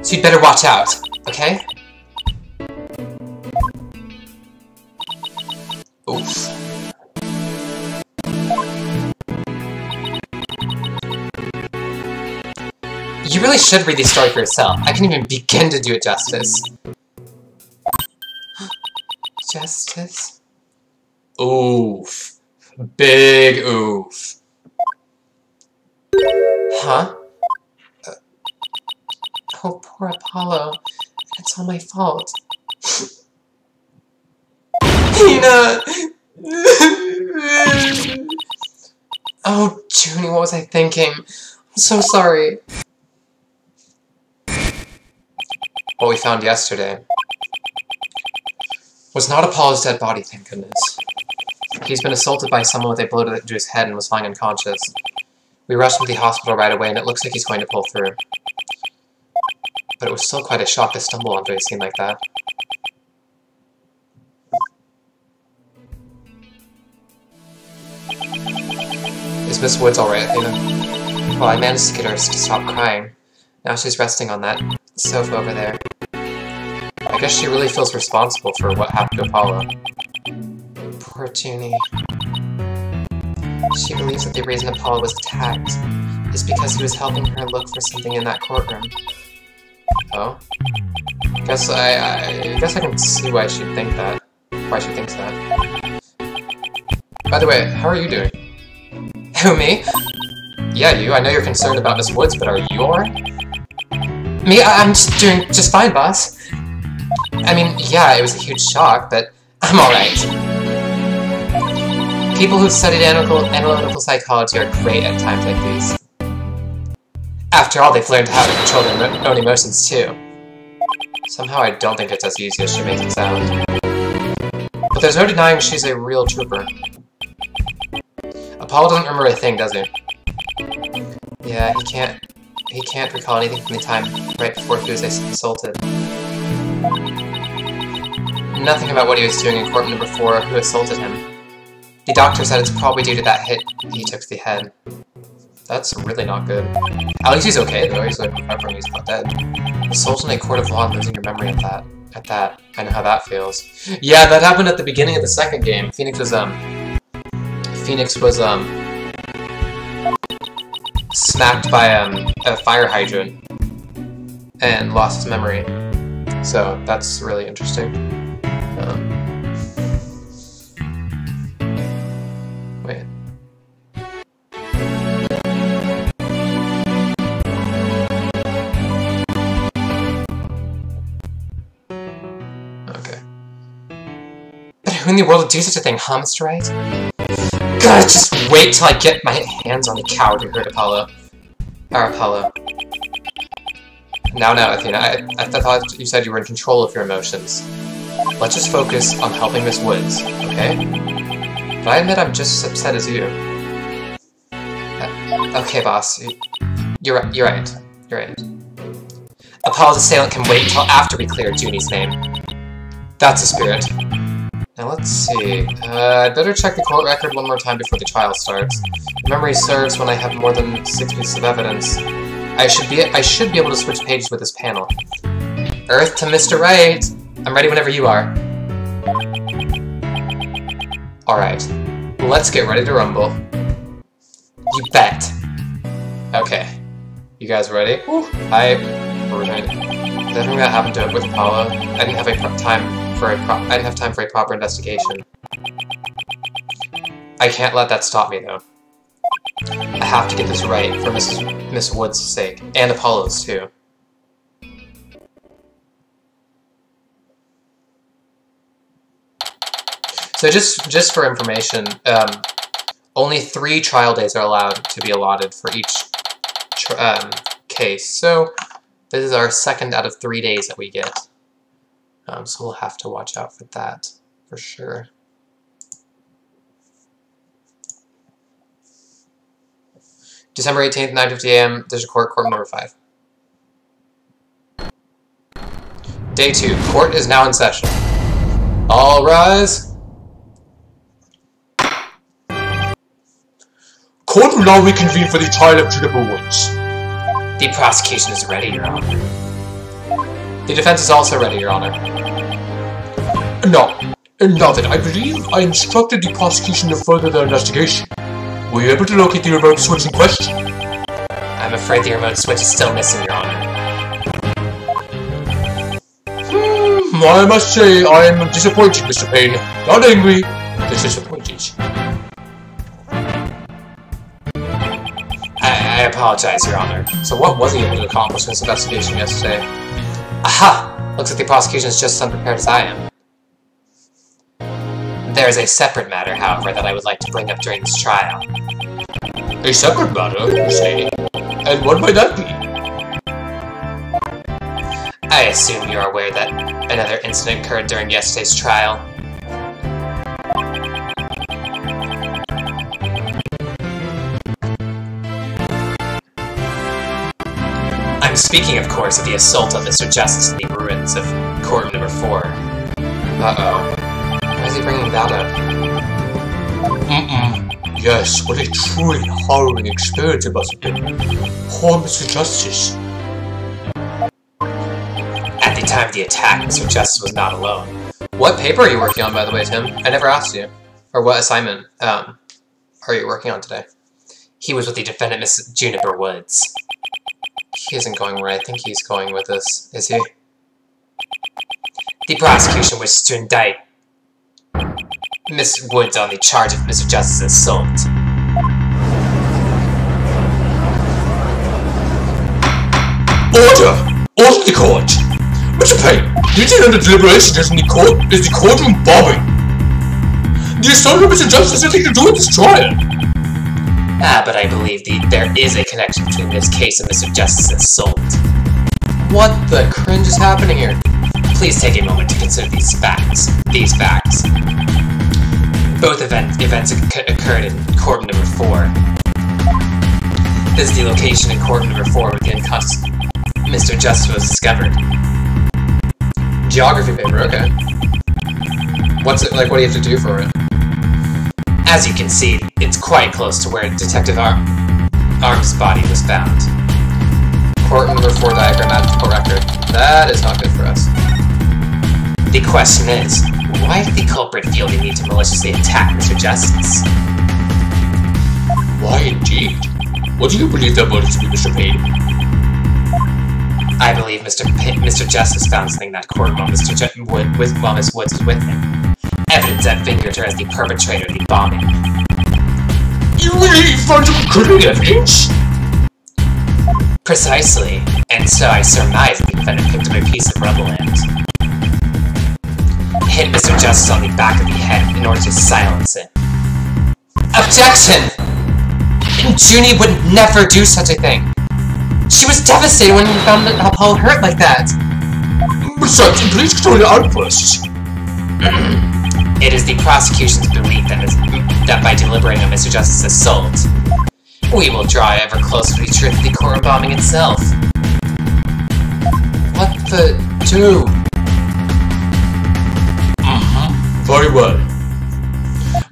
So you'd better watch out, okay? Oof. You really should read the story for yourself. I can't even begin to do it justice. Justice? Oof. Big oof. Huh? Oh, poor Apollo. It's all my fault. Tina! Oh, Junie, what was I thinking? I'm so sorry. What we found yesterday was not Apollo's dead body, thank goodness. He's been assaulted by someone with a blow to his head and was lying unconscious. We rushed him to the hospital right away, and it looks like he's going to pull through. But it was still quite a shock to stumble onto a scene like that. Is Miss Woods alright, Athena? Well, I managed to get her to stop crying. Now she's resting on that sofa over there. I guess she really feels responsible for what happened to Apollo. Poor Junie. She believes that the reason Apollo was attacked is because he was helping her look for something in that courtroom. Oh? I guess I can see why she'd think that. Why she thinks that. By the way, how are you doing? Who, me? Yeah, you. I know you're concerned about Miss Woods, but are you alright? Me? I'm just doing just fine, boss. I mean, yeah, it was a huge shock, but I'm alright. People who've studied analytical psychology are great at times like these. After all, they've learned how to control their own emotions, too. Somehow I don't think it's as easy as she makes it sound. But there's no denying she's a real trooper. Apollo doesn't remember a thing, does he? Yeah, he can't recall anything from the time right before he was assaulted. Nothing about what he was doing in court number 4 who assaulted him. The doctor said it's probably due to that hit he took to the head. That's really not good. At least he's okay though, he's like recovering, he's not dead. Assault in a court of law and losing your memory at that. I know how that feels. Yeah, that happened at the beginning of the second game. Phoenix was smacked by a fire hydrant and lost his memory. So that's really interesting. Wait. Okay. But who in the world would do such a thing, huh, Mr. Wright? God, just wait till I get my hands on the coward who hurt Apollo. Apollo. Now, Athena, I thought you said you were in control of your emotions. Let's just focus on helping Miss Woods, okay? But I admit I'm just as upset as you. Okay, boss. You're right. Apollo's assailant can wait until after we clear Junie's name. That's the spirit. Now let's see. I'd better check the court record one more time before the trial starts. If memory serves, when I have more than 6 pieces of evidence, I should be able to switch pages with this panel. Earth to Mr. Wright! I'm ready whenever you are. Alright. Let's get ready to rumble. You bet. Okay. You guys ready? We're ready. Is everything that happened to it with Apollo? I didn't have time for a proper investigation. I can't let that stop me, though. I have to get this right for Miss Woods' sake, and Apollo's too. So just for information, only 3 trial days are allowed to be allotted for each case. So this is our 2nd out of 3 days that we get. So we'll have to watch out for that, for sure. December 18th, 9:50 a.m., District Court, Court number 5. Day 2. Court is now in session. All rise. Court will now reconvene for the trial of Juniper Woods. The prosecution is ready, Your Honor. The defense is also ready, Your Honor. Now that I believe I instructed the prosecution to further their investigation, were you able to locate the remote switch in question? I'm afraid the remote switch is still missing, Your Honor. I must say I am disappointed, Mr. Payne. Not angry, just disappointed. I apologize, Your Honor. So what was he able to accomplish in this investigation yesterday? Aha! Looks like the prosecution is just as unprepared as I am. There is a separate matter, however, that I would like to bring up during this trial. A separate matter, you say? And what might that be? I assume you are aware that another incident occurred during yesterday's trial. I'm speaking, of course, of the assault on Mr. Justice in the ruins of court number 4. Uh-oh. Why is he bringing that up? Yes, what a truly harrowing experience it must have been. Poor Mr. Justice. At the time of the attack, Mr. Justice was not alone. What paper are you working on, by the way, Tim? I never asked you. Or what assignment are you working on today? He was with the defendant, Miss Juniper Woods. He isn't going where I think he's going with this, is he? The prosecution wishes to indict Miss Woods on the charge of Mr. Justice's assault. Order! Order the court! Mr. Payne, meeting under deliberation is the courtroom bombing. The assault of Mr. Justice has nothing to do with this trial. But I believe there is a connection between this case and Mr. Justice's assault. What the cringe is happening here? Please take a moment to consider these facts. Both events occurred in court number 4. This is the location in court number 4 where the unconscious Mr. Justice was discovered. Geography paper, okay. What's it like? What do you have to do for it? As you can see, it's quite close to where Detective Arm's body was found. Court number 4 diagrammatic record. That is not good for us. The question is, why did the culprit feel the need to maliciously attack Mr. Justice? Why indeed? What do you believe that motive to be, Mr. Payne? I believe Mr. Justice found something in that court while Miss Woods was with him. Evidence that fingered her as the perpetrator of the bombing. You really found some criminal evidence? Precisely, and so I surmise that the defendant picked up a piece of rubble and hit Mr. Justice on the back of the head in order to silence it. Objection! Junie would never do such a thing. She was devastated when we found Paul hurt like that. Besides, please control your outbursts. It is the prosecution's belief that by deliberating on Mr. Justice's assault, we will draw ever closer to the truth of the court bombing itself. What the dude? Very well.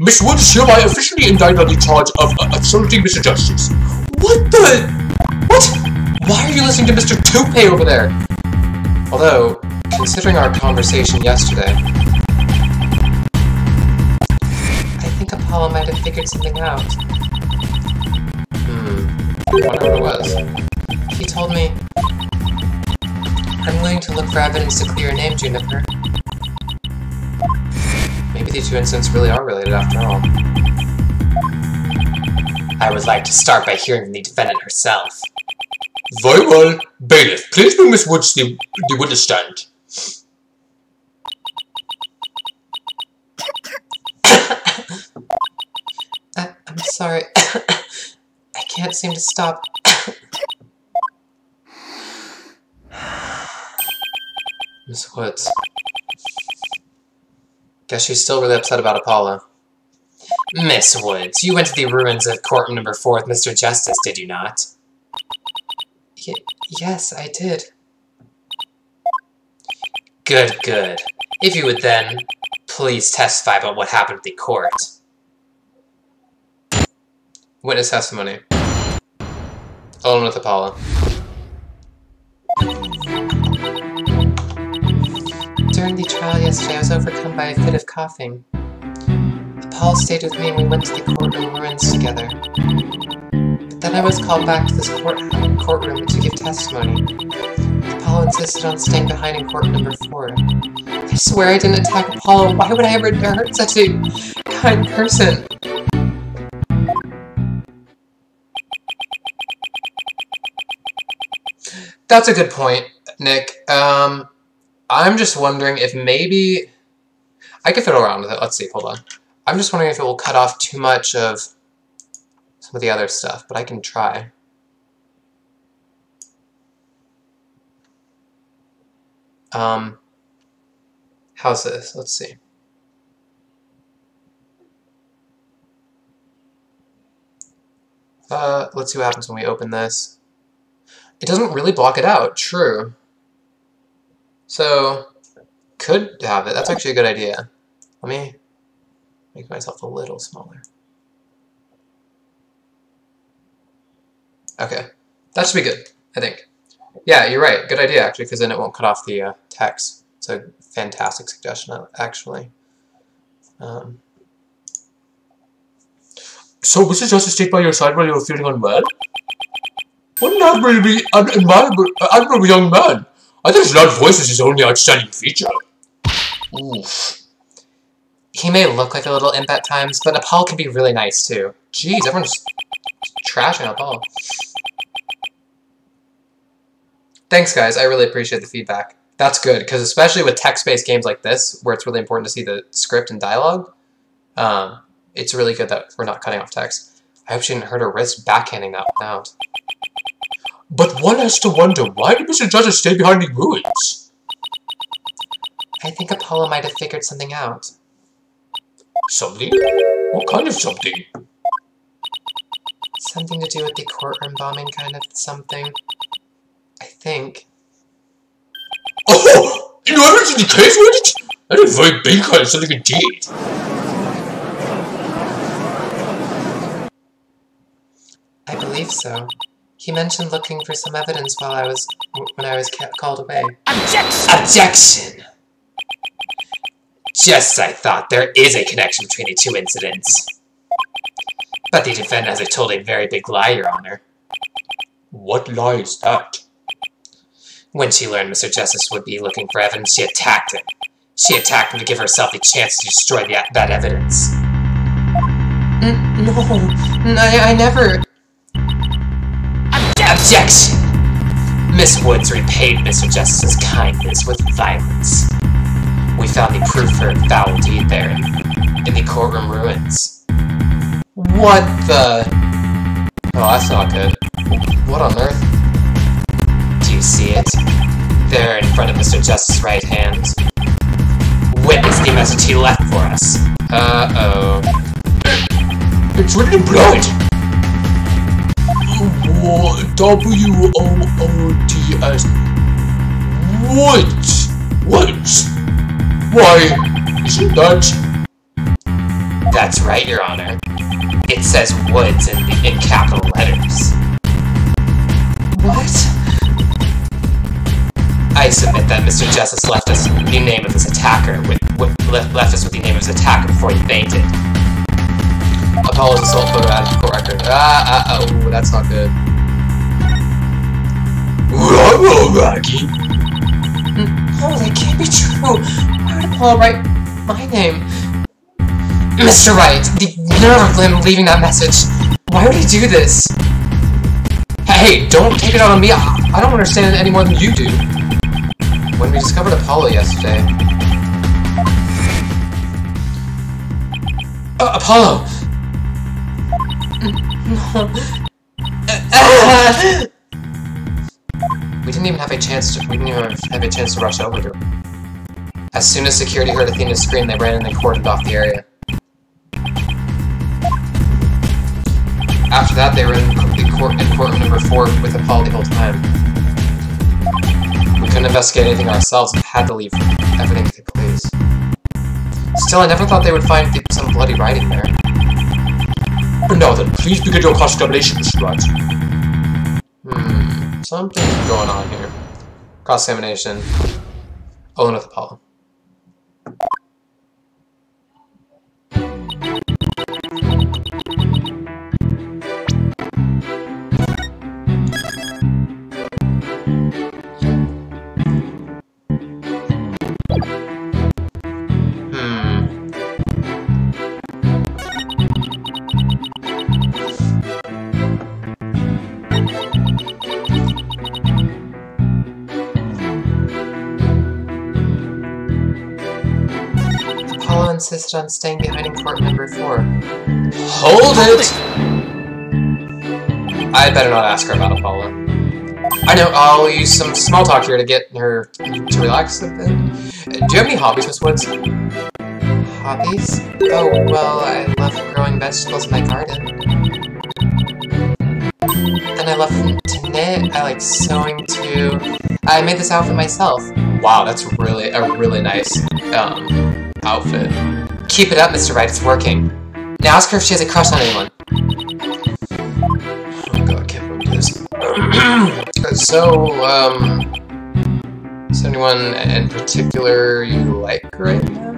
Miss Woods is hereby officially indicted on the charge of assaulting Mr. Justice. What the? What? Why are you listening to Mr. Toupee over there? Although, considering our conversation yesterday, I think Apollo might have figured something out. I wonder what it was. He told me, I'm willing to look for evidence to clear your name, Juniper. Maybe the two incidents really are related after all. I would like to start by hearing from the defendant herself. Very well. Bailiff, please bring Miss Woods the witness stand. I'm sorry. I can't seem to stop. Miss Woods. Guess she's still really upset about Apollo. Miss Woods, you went to the ruins of court number 4 with Mr. Justice, did you not? Yes, I did. Good, good. If you would then, please testify about what happened at the court. Witness testimony. Alone with Apollo. During the trial yesterday, I was overcome by a fit of coughing. Apollo stayed with me and we went to the courtroom ruins together. But then I was called back to this courtroom to give testimony. Apollo insisted on staying behind in court number 4. I swear I didn't attack Apollo. Why would I ever hurt such a kind person? That's a good point, Nick. I'm just wondering if maybe... I could fiddle around with it. Let's see, hold on. I'm just wondering if it will cut off too much of some of the other stuff, but I can try. How's this? Let's see. Let's see what happens when we open this. It doesn't really block it out, true. So, could have it. That's actually a good idea. Let me make myself a little smaller. Okay. That should be good, I think. Yeah, you're right. Good idea, actually, because then it won't cut off the text. It's a fantastic suggestion, actually. So, Mr. Justice stayed by your side while you were feeling unwell? What an admirable young man. I think his loud voice is his only outstanding feature. Oof. He may look like a little imp at times, but Apollo can be really nice, too. Jeez, everyone's trashing Apollo. Thanks, guys. I really appreciate the feedback. That's good, because especially with text-based games like this, where it's really important to see the script and dialogue, it's really good that we're not cutting off text. I hope she didn't hurt her wrist backhanding that one out. But one has to wonder, why did Mr. Justice stay behind the ruins? I think Apollo might have figured something out. Something? What kind of something? Something to do with the courtroom bombing kind of something. I think. Oh! You know everything in the case with it? That is a very big kind of something indeed. I believe so. He mentioned looking for some evidence when I was called away. Objection! Objection! Just as I thought, there is a connection between the two incidents. But the defendant has told a very big lie, Your Honor. What lie is that? When she learned Mr. Justice would be looking for evidence, she attacked him. She attacked him to give herself the chance to destroy that evidence. No, I never... Objection! Miss Woods repaid Mr. Justice's kindness with violence. We found the proof for her foul deed there, in the courtroom ruins. What the... Oh, that's not good. What on earth? Do you see it? There in front of Mr. Justice's right hand. Witness the message he left for us. Uh-oh. It's written in blood! W-O-O-D-S... Woods! Woods! Why, isn't that... That's right, Your Honor. It says Woods in capital letters. What? I submit that Mr. Justice left us the name of his attacker left us with the name of his attacker before he fainted. Apollo's assault photo added to court record. Oh, that's not good. Oh, that can't be true. Why would Apollo write my name? Mr. Wright, the nerve of him leaving that message. Why would he do this? Hey, don't take it out on me. I don't understand it any more than you do. When we discovered Apollo yesterday... Apollo! No. We didn't even have a chance to rush over to her. As soon as security heard Athena's scream, they ran in and cordoned off the area. After that, they were in courtroom number 4 with Apollo the whole time. We couldn't investigate anything ourselves and had to leave everything to the police. Still, I never thought they would find some bloody writing there. But now then, please begin your cross-examination, Mr. Wright. Something's going on here. Cross-examination. Alone with Apollo. Insisted on staying behind in court number 4. Hold it! I'd better not ask her about Apollo. I know, I'll use some small talk here to get her to relax a bit. Do you have any hobbies, Miss Woods? Hobbies? Oh, well, I love growing vegetables in my garden. And I love to knit. I like sewing too. I made this outfit myself. Wow, that's really a really nice outfit. Keep it up, Mr. Wright, it's working. Now ask her if she has a crush on anyone. Oh god, I can't believe this. So, is there anyone in particular you like right now?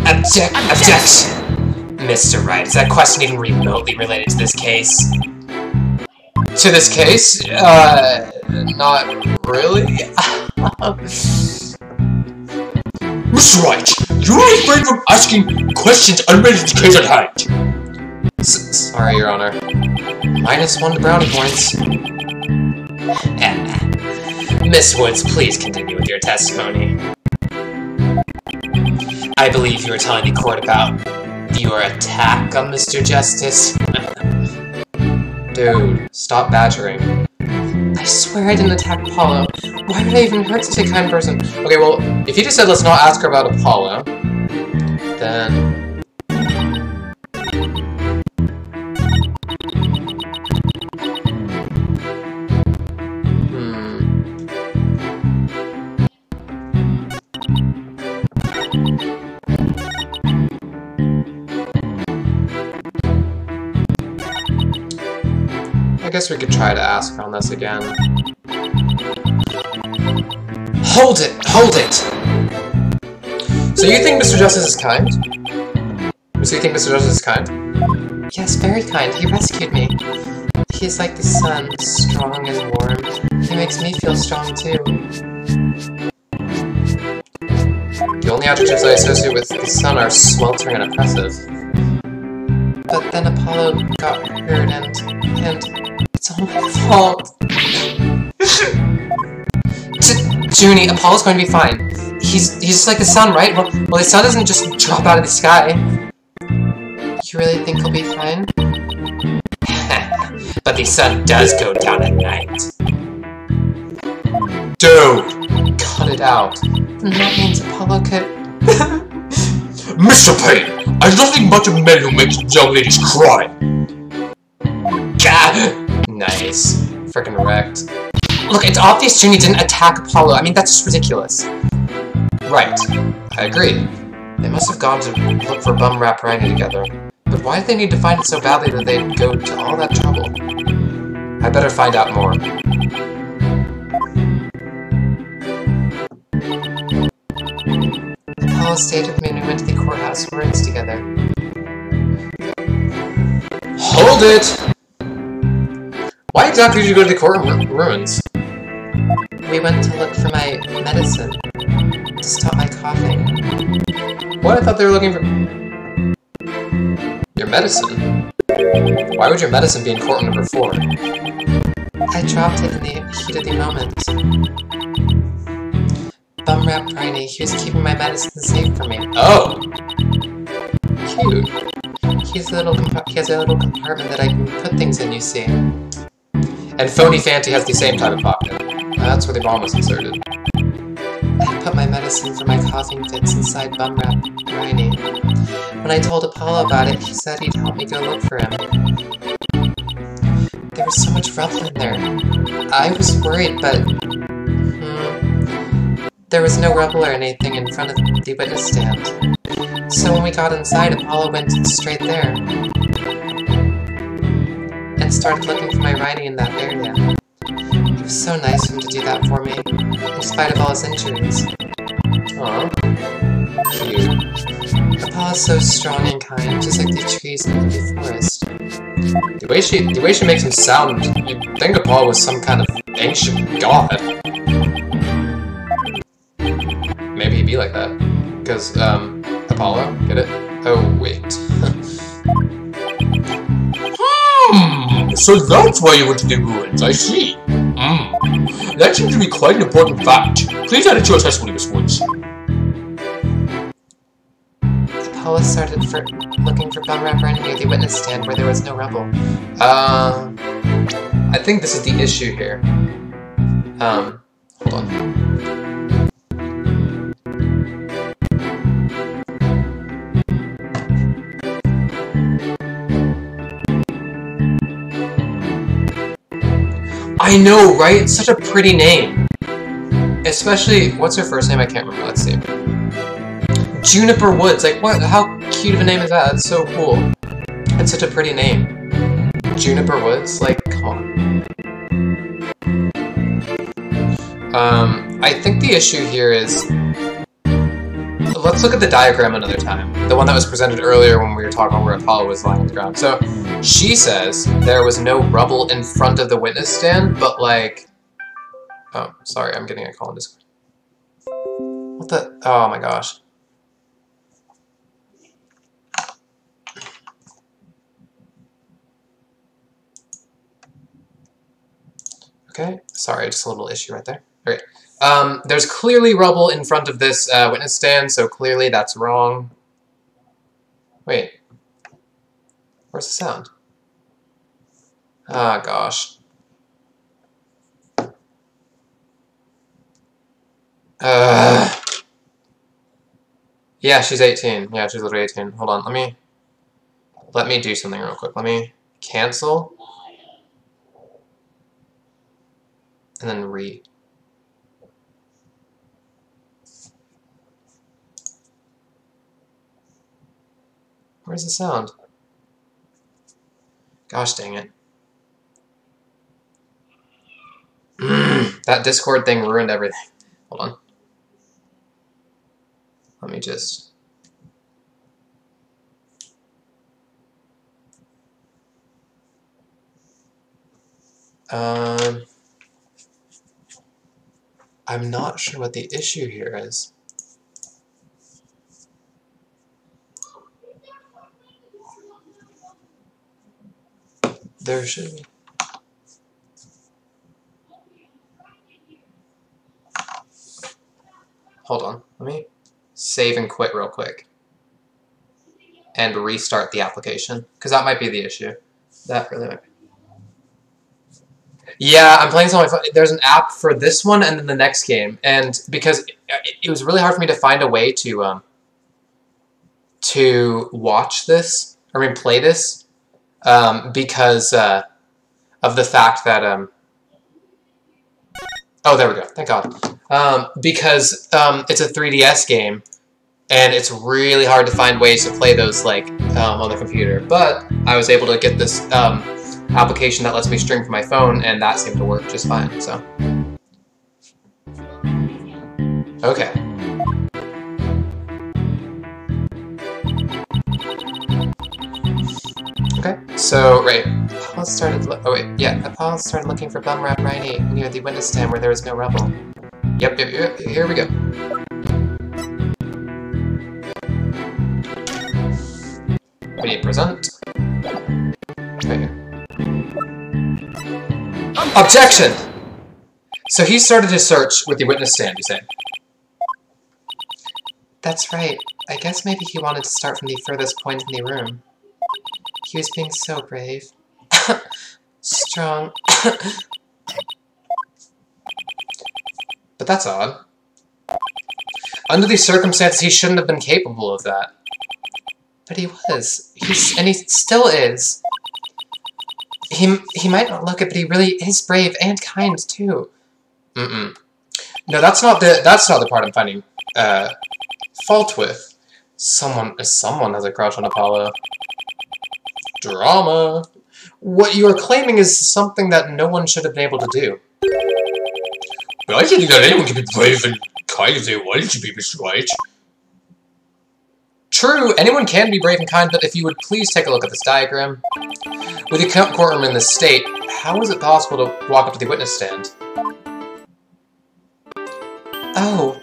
Objection! Mr. Wright, is that question even remotely related to this case? To this case? Not really. Mr. Wright, you refrain from asking questions unrelated to the case at hand. Sorry, Your Honor. -1 to brownie points. Miss Woods, please continue with your testimony. I believe you were telling the court about your attack on Mr. Justice. Dude, stop badgering. I swear I didn't attack Apollo. Why would I even hurt such a kind person? Okay, well, if you just said let's not ask her about Apollo, then... I guess we could try to ask her on this again. Hold it! Hold it! So you think Mr. Justice is kind? So you think Mr. Justice is kind? Yes, very kind. He rescued me. He's like the sun, strong and warm. He makes me feel strong too. The only adjectives I associate with the sun are sweltering and oppressive. But then Apollo got hurt and it's all my fault. Junie, Apollo's going to be fine. He's just like the sun, right? Well, the sun doesn't just drop out of the sky. You really think he'll be fine? But the sun does go down at night. Dude! Cut it out. Then that means Apollo could... Mr. Payne! I'm nothing but a man who makes young ladies cry! Gah! Nice. Frickin' wrecked. Look, it's obvious Junie didn't attack Apollo. I mean, that's just ridiculous. Right. I agree. They must have gone to look for Bum Rap Riney together. But why did they need to find it so badly that they'd go to all that trouble? I better find out more. Apollo stayed with me and we went to the courthouse ruins together. Hold it! Why exactly did you go to the court ruins? We went to look for my medicine. To stop my coughing. What? I thought they were looking for... Your medicine? Why would your medicine be in court number 4? I dropped it in the heat of the moment. Bum Rap Riney, he was keeping my medicine safe for me. Oh! Cute. He has a little compartment that I can put things in, you see. And Phony Fanty has the same type of pocket. That's where the bomb was inserted. I put my medicine for my coughing fits inside Bum Rap Riney. When I told Apollo about it, he said he'd help me go look for him. There was so much rubble in there. I was worried, but... there was no rubble or anything in front of the witness stand. So when we got inside, Apollo went straight there. And started looking for my Riney in that area. It was so nice of him to do that for me, in spite of all his injuries. Aww. Cute. Apollo's so strong and kind, just like the trees in the forest. The way she makes him sound, you'd think Apollo was some kind of ancient god. Maybe he'd be like that. Because, Apollo? Get it? Oh, wait. So that's why you went to the ruins, I see. That seems to be quite an important fact. Please add it to your testimony, Miss Woods. Apollo started looking for Bum Rap Riney near the witness stand where there was no rubble. I think this is the issue here. Hold on. I know, right? It's such a pretty name. Especially, what's her first name? I can't remember. Let's see. Juniper Woods. Like, what? How cute of a name is that? That's so cool. It's such a pretty name. Juniper Woods? Like, come on. I think the issue here is... Let's look at the diagram another time. The one that was presented earlier when we were talking about where Apollo was lying on the ground. So, she says there was no rubble in front of the witness stand, but like... Oh, sorry, I'm getting a call in Discord. What the... Oh my gosh. Okay, sorry, just a little issue right there. Okay. There's clearly rubble in front of this witness stand, so clearly that's wrong. Wait. Where's the sound? Ah, gosh. Yeah, she's 18. Yeah, she's literally 18. Hold on, let me do something real quick. Let me cancel. And then re. Where's the sound? Gosh dang it. That Discord thing ruined everything. Hold on. Let me just... I'm not sure what the issue here is. There should be. Hold on, let me save and quit real quick. And restart the application, because that might be the issue. That really might be. Yeah, I'm playing this on my phone. There's an app for this one and then the next game, and because it was really hard for me to find a way to watch this, play this, because of the fact that oh, there we go. Thank God. Because it's a 3DS game, and it's really hard to find ways to play those like on the computer. But I was able to get this application that lets me stream from my phone, and that seemed to work just fine. So, okay. Okay. So right. Apollo started. Oh wait, yeah. Apollo started looking for Bumrap Riney near the witness stand where there was no rubble. Yep. Here we go. We need present. Right here. Objection! So he started his search with the witness stand, you say? That's right. I guess maybe he wanted to start from the furthest point in the room. He was being so brave. Strong. But that's odd. Under these circumstances, he shouldn't have been capable of that. But he was. And he still is. He might not look it, but he really is brave and kind too. No, that's not the part I'm finding fault with. Someone has a crush on Apollo. Drama. What you are claiming is something that no one should have been able to do. But I should think that anyone can be brave and kind if they wanted to be, Mr. Wright. True, anyone can be brave and kind, but if you would please take a look at this diagram. With the courtroom in this state, how is it possible to walk up to the witness stand? Oh.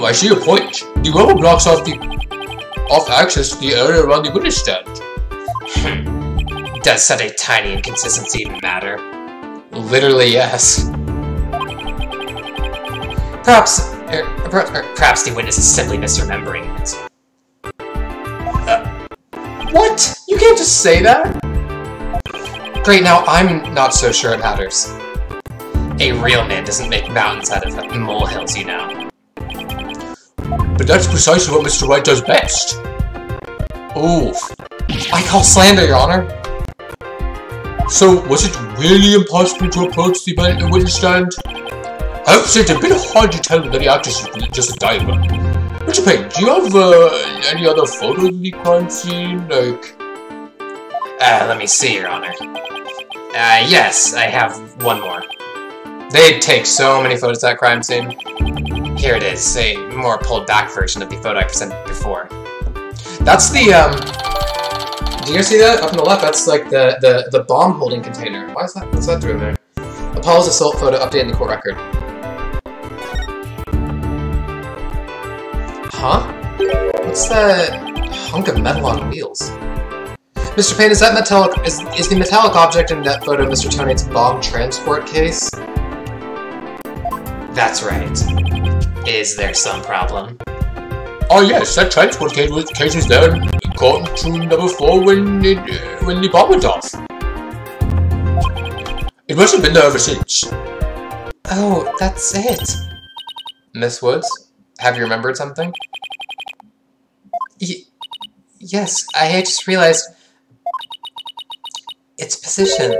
I see your point. The rubble blocks off access to the area around the witness stand. Does such a tiny inconsistency even matter? Literally, yes. Perhaps the witness is simply misremembering it. What? You can't just say that? Great, now I'm not so sure it matters. A real man doesn't make mountains out of molehills, you know. But that's precisely what Mr. Wright does best. Oof. I call slander, Your Honor. So, was it really impossible to approach the witness stand? I have to say, it's a bit hard to tell that the actress is just a diver. Mr. Payne, do you have any other photos of the crime scene? Like... let me see, Your Honor. Yes, I have one more. They take so many photos of that crime scene. Here it is, a more pulled back version of the photo I presented before. That's the, do you see that? Up on the left, that's like the bomb holding container. What's that doing there? Apollo's assault photo updated in the court record. Huh? What's that hunk of metal on wheels? Mr. Payne, is that is the metallic object in that photo Mr. Tonate's bomb transport case? That's right. Is there some problem? Oh yes, that transport case was there caught to number 4 when the bomb went off. It must have been there ever since. Oh, that's it. Miss Woods, have you remembered something? Yes, I just realized its position.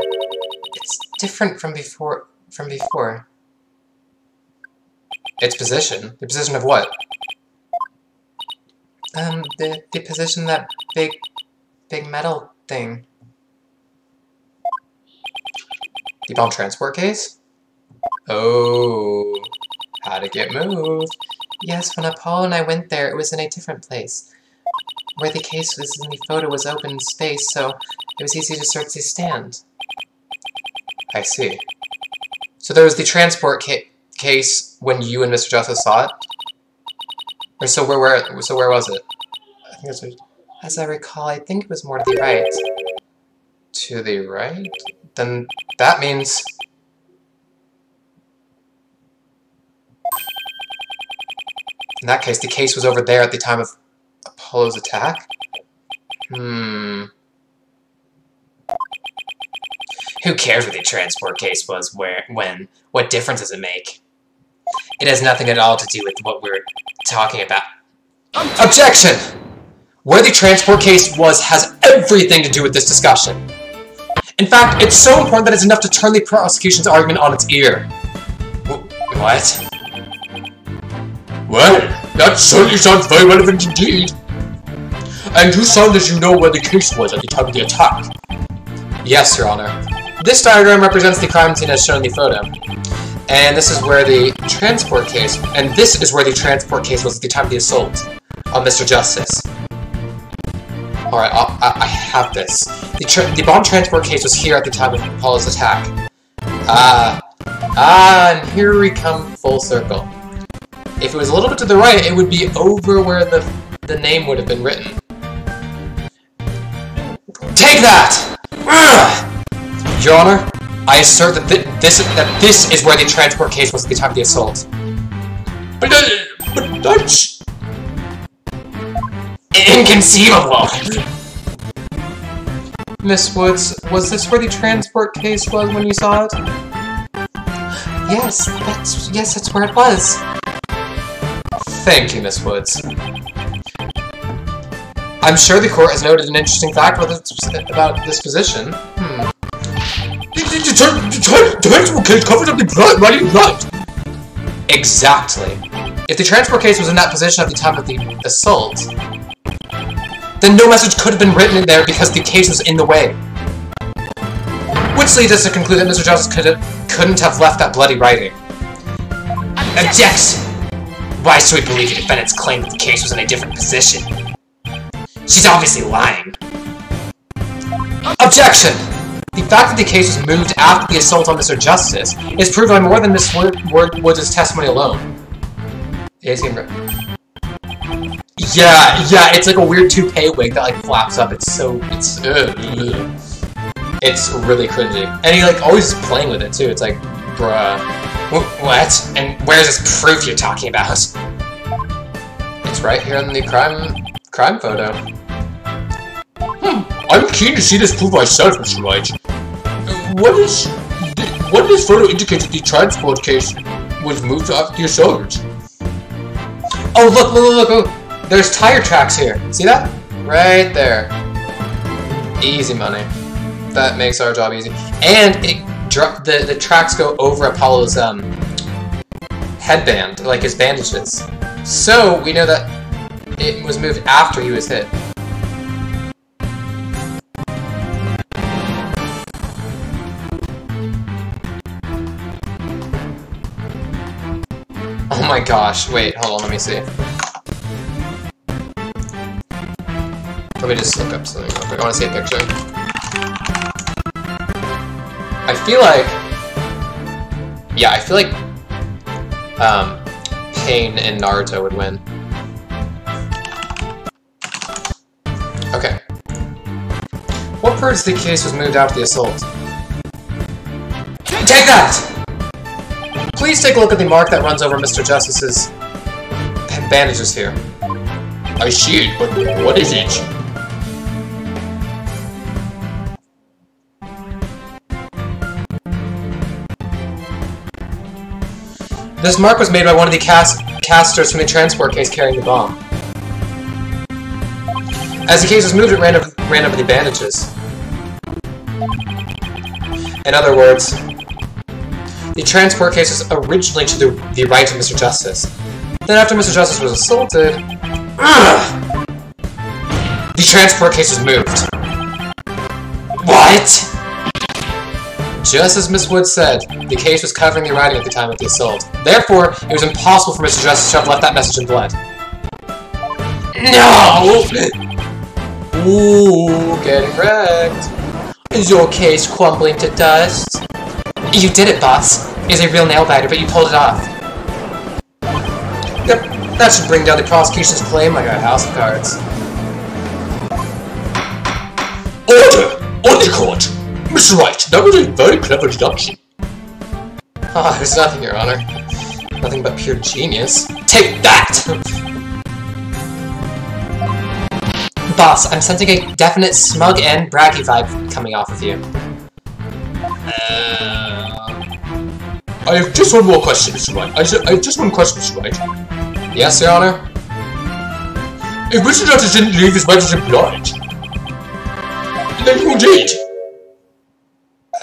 It's different from before. Its position? The position of what? The position that big metal thing. The bomb transport case? Oh, how'd it get moved? Yes, when Apollo and I went there, it was in a different place. Where the case was in the photo was open space, so it was easy to search the stand. I see. So there was the transport case when you and Mr. Justice saw it? Or so where was it? I think it's, as I recall, I think it was more to the right. To the right? Then that means... In that case, the case was over there at the time of Apollo's attack? Who cares what the transport case was, when? What difference does it make? It has nothing at all to do with what we're talking about. Objection! Where the transport case was has everything to do with this discussion. In fact, it's so important that it's enough to turn the prosecution's argument on its ear. What? Well, that certainly sounds very relevant indeed. And you sound as you know where the case was at the time of the attack. Yes, Your Honor. This diagram represents the crime scene as shown in the photo. And this is where the transport case... And this is where the transport case was at the time of the assault on Mr. Justice. Alright, I have this. The bomb transport case was here at the time of Apollo's attack. And here we come full circle. If it was a little bit to the right, it would be over where the name would have been written. Take that! Ugh! Your Honor, I assert that this is where the transport case was at the time of the assault. But that's... Inconceivable! Miss Woods, was this where the transport case was when you saw it? Yes, that's where it was. Thank you, Miss Woods. I'm sure the court has noted an interesting fact about this position. The transport case covered up the blood, running blood. Exactly. If the transport case was in that position at the time of the assault, then no message could have been written in there because the case was in the way. Which leads us to conclude that Mr. Justice couldn't have left that bloody writing. Objection! Why should we believe the defendant's claim that the case was in a different position? She's obviously lying. Objection! The fact that the case was moved after the assault on Mr. Justice is proved by more than Miss Woods' testimony alone. Yeah, it's like a weird toupee wig that like flaps up. It's really cringy. And he like always is playing with it too. It's like, bruh. What? And where's this proof you're talking about? It's right here in the crime photo. I'm keen to see this proof myself, Mr. Wright. What does this photo indicate that the transport case was moved after the assault? Oh, look! There's tire tracks here. See that? Right there. Easy money. That makes our job easy. And the tracks go over Apollo's headband, like his bandages. So we know that it was moved after he was hit. Oh my gosh, wait, hold on, let me see. Let me just look up something real quick. I want to see a picture. I feel like Pain and Naruto would win. Okay. What proves the case was moved after the assault? Take that! Please take a look at the mark that runs over Mr. Justice's bandages here. I see it, but what is it? This mark was made by one of the casters from the transport case carrying the bomb. As the case was moved, it ran over the bandages. In other words, the transport case was originally to the right of Mr. Justice. Then after Mr. Justice was assaulted... the transport case was moved. What? Just as Miss Wood said, the case was covering the writing at the time of the assault. Therefore, it was impossible for Mr. Justice to have left that message in blood. No! Ooh, getting wrecked. Is your case crumbling to dust? You did it, boss. It was a real nail-biter, but you pulled it off. Yep, that should bring down the prosecution's claim like a house of cards. Order! On the court! Mr. Wright, that was a very clever deduction. Ah, there's nothing, Your Honor. Nothing but pure genius. Take that! Boss, I'm sensing a definite smug and braggy vibe coming off of you. I have just one more question, Mr. Wright. I have just one question, Mr. Wright. Yes, Your Honor? If Mr. Justice didn't leave his message in blood, then who did?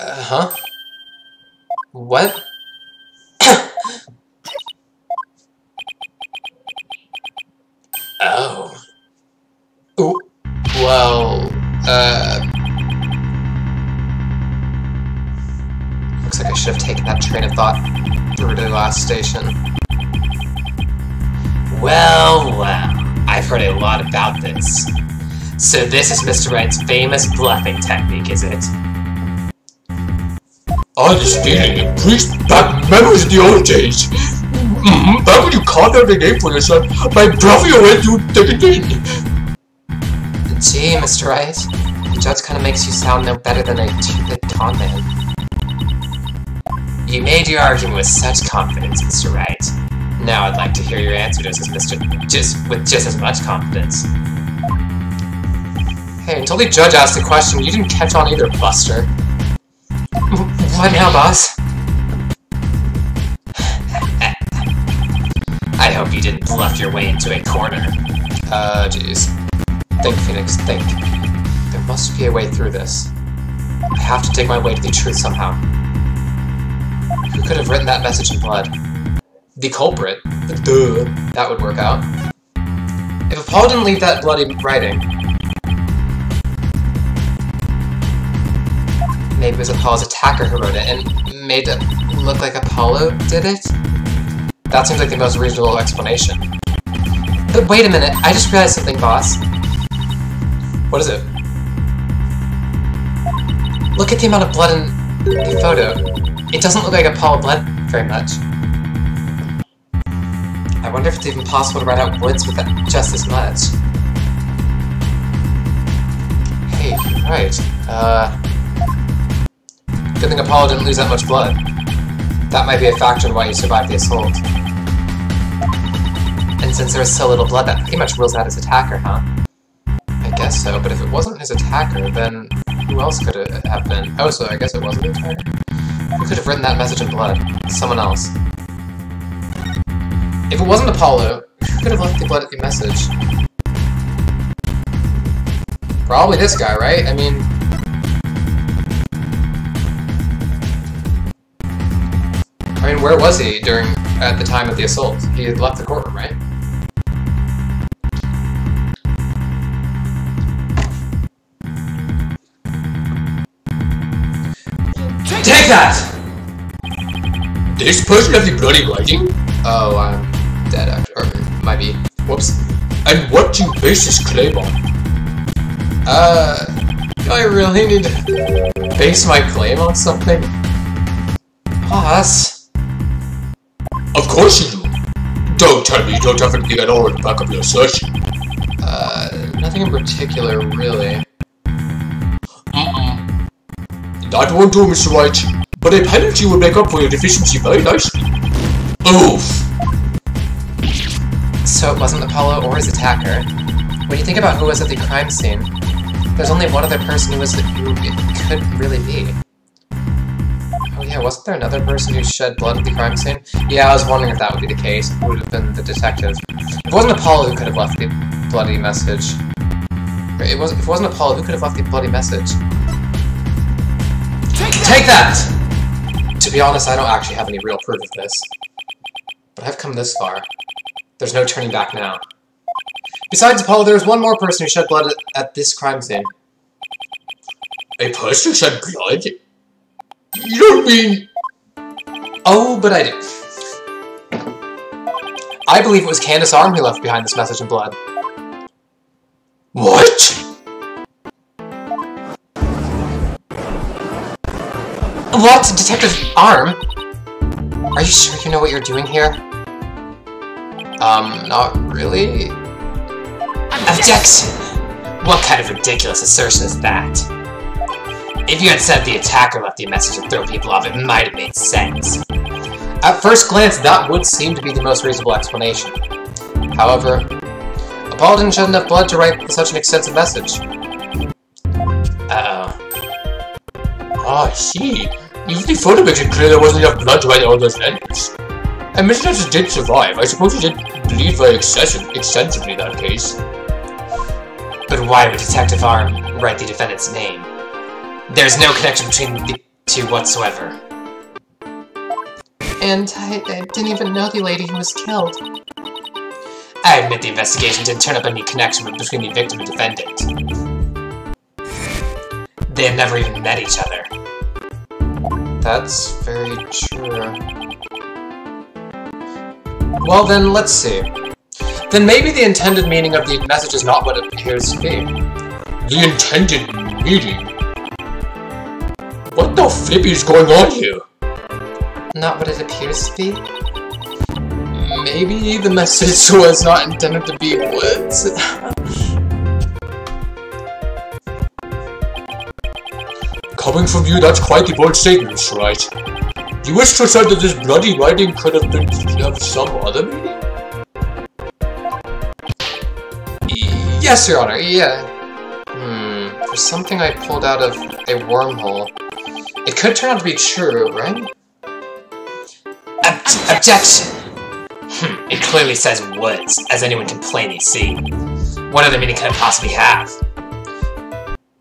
Huh? What? Oh. Ooh. Well, looks like I should have taken that train of thought through to the last station. Well, I've heard a lot about this. So this is Mr. Wright's famous bluffing technique, is it? I'm stealing a priest back memories of the old days. Back when you carved out a name for yourself by bluffing away through thick and thin. Gee, Mr. Wright, the judge kind of makes you sound no better than a two-bit con man. You made your argument with such confidence, Mr. Wright. Now I'd like to hear your answer with just as much confidence. Hey, until the judge asked the question, you didn't catch on either, Buster. What now, boss? I hope you didn't bluff your way into a corner. Jeez. Think, Phoenix, think. There must be a way through this. I have to dig my way to the truth somehow. Who could have written that message in blood? The culprit? Duh. That would work out. If Apollo didn't leave that bloody writing, maybe it was Apollo's attacker who wrote it and made it look like Apollo did it? That seems like the most reasonable explanation. But wait a minute, I just realized something, boss. What is it? Look at the amount of blood in the photo. It doesn't look like Apollo bled very much. I wonder if it's even possible to write out words with just as much. Hey, right. Good thing Apollo didn't lose that much blood. That might be a factor in why he survived the assault. And since there was so little blood, that pretty much rules out his attacker, huh? I guess so, but if it wasn't his attacker, then who else could it have been? Oh, so I guess it wasn't his attacker? Who could have written that message in blood? Someone else. If it wasn't Apollo, who could have left the blood at the message? Probably this guy, right? I mean... where was he at the time of the assault? He had left the courtroom, right? Take that! This person has the bloody writing? Oh, I'm dead after, or might be. Whoops. And what do you base this claim on? Do I really need to base my claim on something? Boss? Of course you do. Don't tell me you don't have anything at all to back up your assertion. Nothing in particular, really. That won't do, Mr. Wright, but a penalty will make up for your deficiency very nicely. Oof! So it wasn't Apollo or his attacker. When you think about who was at the crime scene, there's only one other person who it could really be. Oh Yeah, wasn't there another person who shed blood at the crime scene? Yeah, I was wondering if that would be the case. It would have been the detective. If it wasn't Apollo who could have left the bloody message. If it wasn't Apollo, who could have left the bloody message? Take that! To be honest, I don't actually have any real proof of this. But I've come this far. There's no turning back now. Besides Apollo, there was one more person who shed blood at this crime scene. A person shed blood? You don't mean... Oh, but I do. I believe it was Candace Arm who left behind this message in blood. What? What? Detective Arm? Are you sure you know what you're doing here? Not really. Objection! What kind of ridiculous assertion is that? If you had said the attacker left the message to throw people off, it might have made sense. At first glance, that would seem to be the most reasonable explanation. However, Apollo didn't shed enough blood to write such an extensive message. Uh-oh. Ah, I see. Even the photo makes it clear there wasn't enough blood to write all those letters. And Mr. Dempsey did survive. I suppose he did bleed very extensively in that case. But why would Detective Arm write the defendant's name? There's no connection between the two whatsoever. And I didn't even know the lady who was killed. I admit the investigation didn't turn up any connection between the victim and defendant. They had never even met each other. That's very true. Well then, let's see. Then maybe the intended meaning of the message is not what it appears to be. The intended meaning? What the flip is going on here? Not what it appears to be? Maybe the message was not intended to be woods? Coming from you, that's quite the bold statement, Mr. Wright. You wish to assert that this bloody writing could have been of some other meaning? Yes, Your Honor, yeah. For something I pulled out of a wormhole. It could turn out to be true, right? Objection! It clearly says woods, as anyone can plainly see. What other meaning could it possibly have?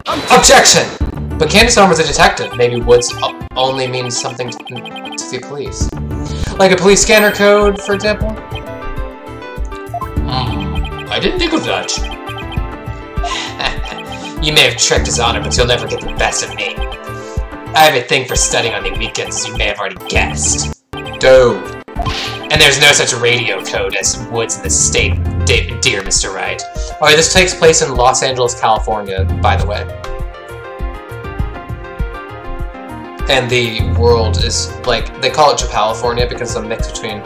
Objection! But Candace Arm was a detective. Maybe woods only means something to the police. Like a police scanner code, for example? I didn't think of that. You may have tricked His Honor, but you'll never get the best of me. I have a thing for studying on the weekends, as you may have already guessed. Dope. And there's no such radio code as woods in this state, dear Mr. Wright. Alright, this takes place in Los Angeles, California, by the way. And the world is, like, they call it Japalifornia because it's a mix between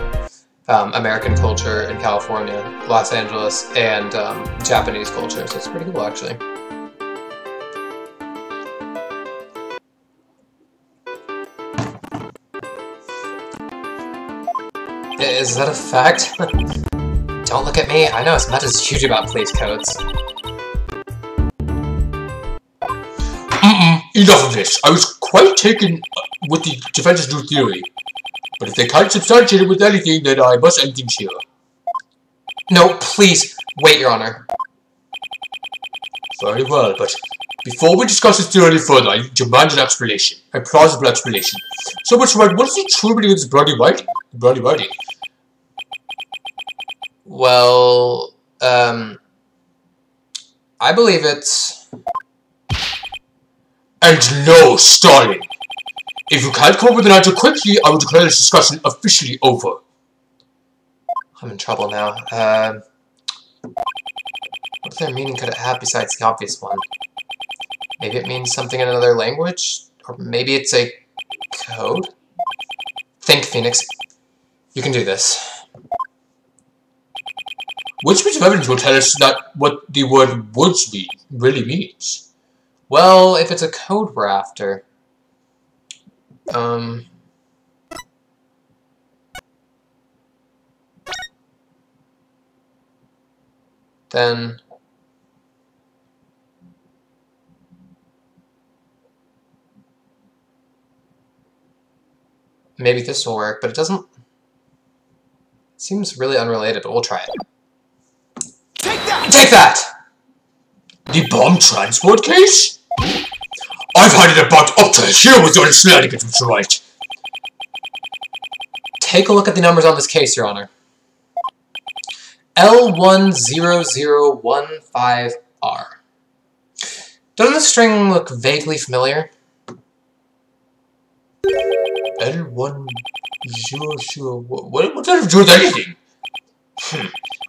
American culture in California, Los Angeles, and Japanese culture, so it's pretty cool, actually. Is that a fact? Don't look at me, I know as much as you do about police codes. Enough of this. I was quite taken with the defense's new theory. But if they can't substantiate it with anything, then I must end things here. No, please, wait, Your Honor. Very well, but before we discuss this theory further, I demand an explanation. A plausible explanation. So, Mr. Wright, what is the true meaning of this bloody writing? Well, I believe it's... And no stalling! If you can't come up with an answer quickly, I will declare this discussion officially over. I'm in trouble now. What other meaning could it have besides the obvious one? Maybe it means something in another language? Or maybe it's a code? Think, Phoenix. You can do this. Which bit of evidence will tell us that what the word woods really means? Well, if it's a code we're after... then... maybe this will work, but it doesn't... Seems really unrelated, but we'll try it. Take that! Take that! The bomb transport case? I've had it about up to here with your shenanigans, Mr. Wright. Take a look at the numbers on this case, Your Honor. L10015R. Doesn't the string look vaguely familiar? L100... What does that have to do with anything?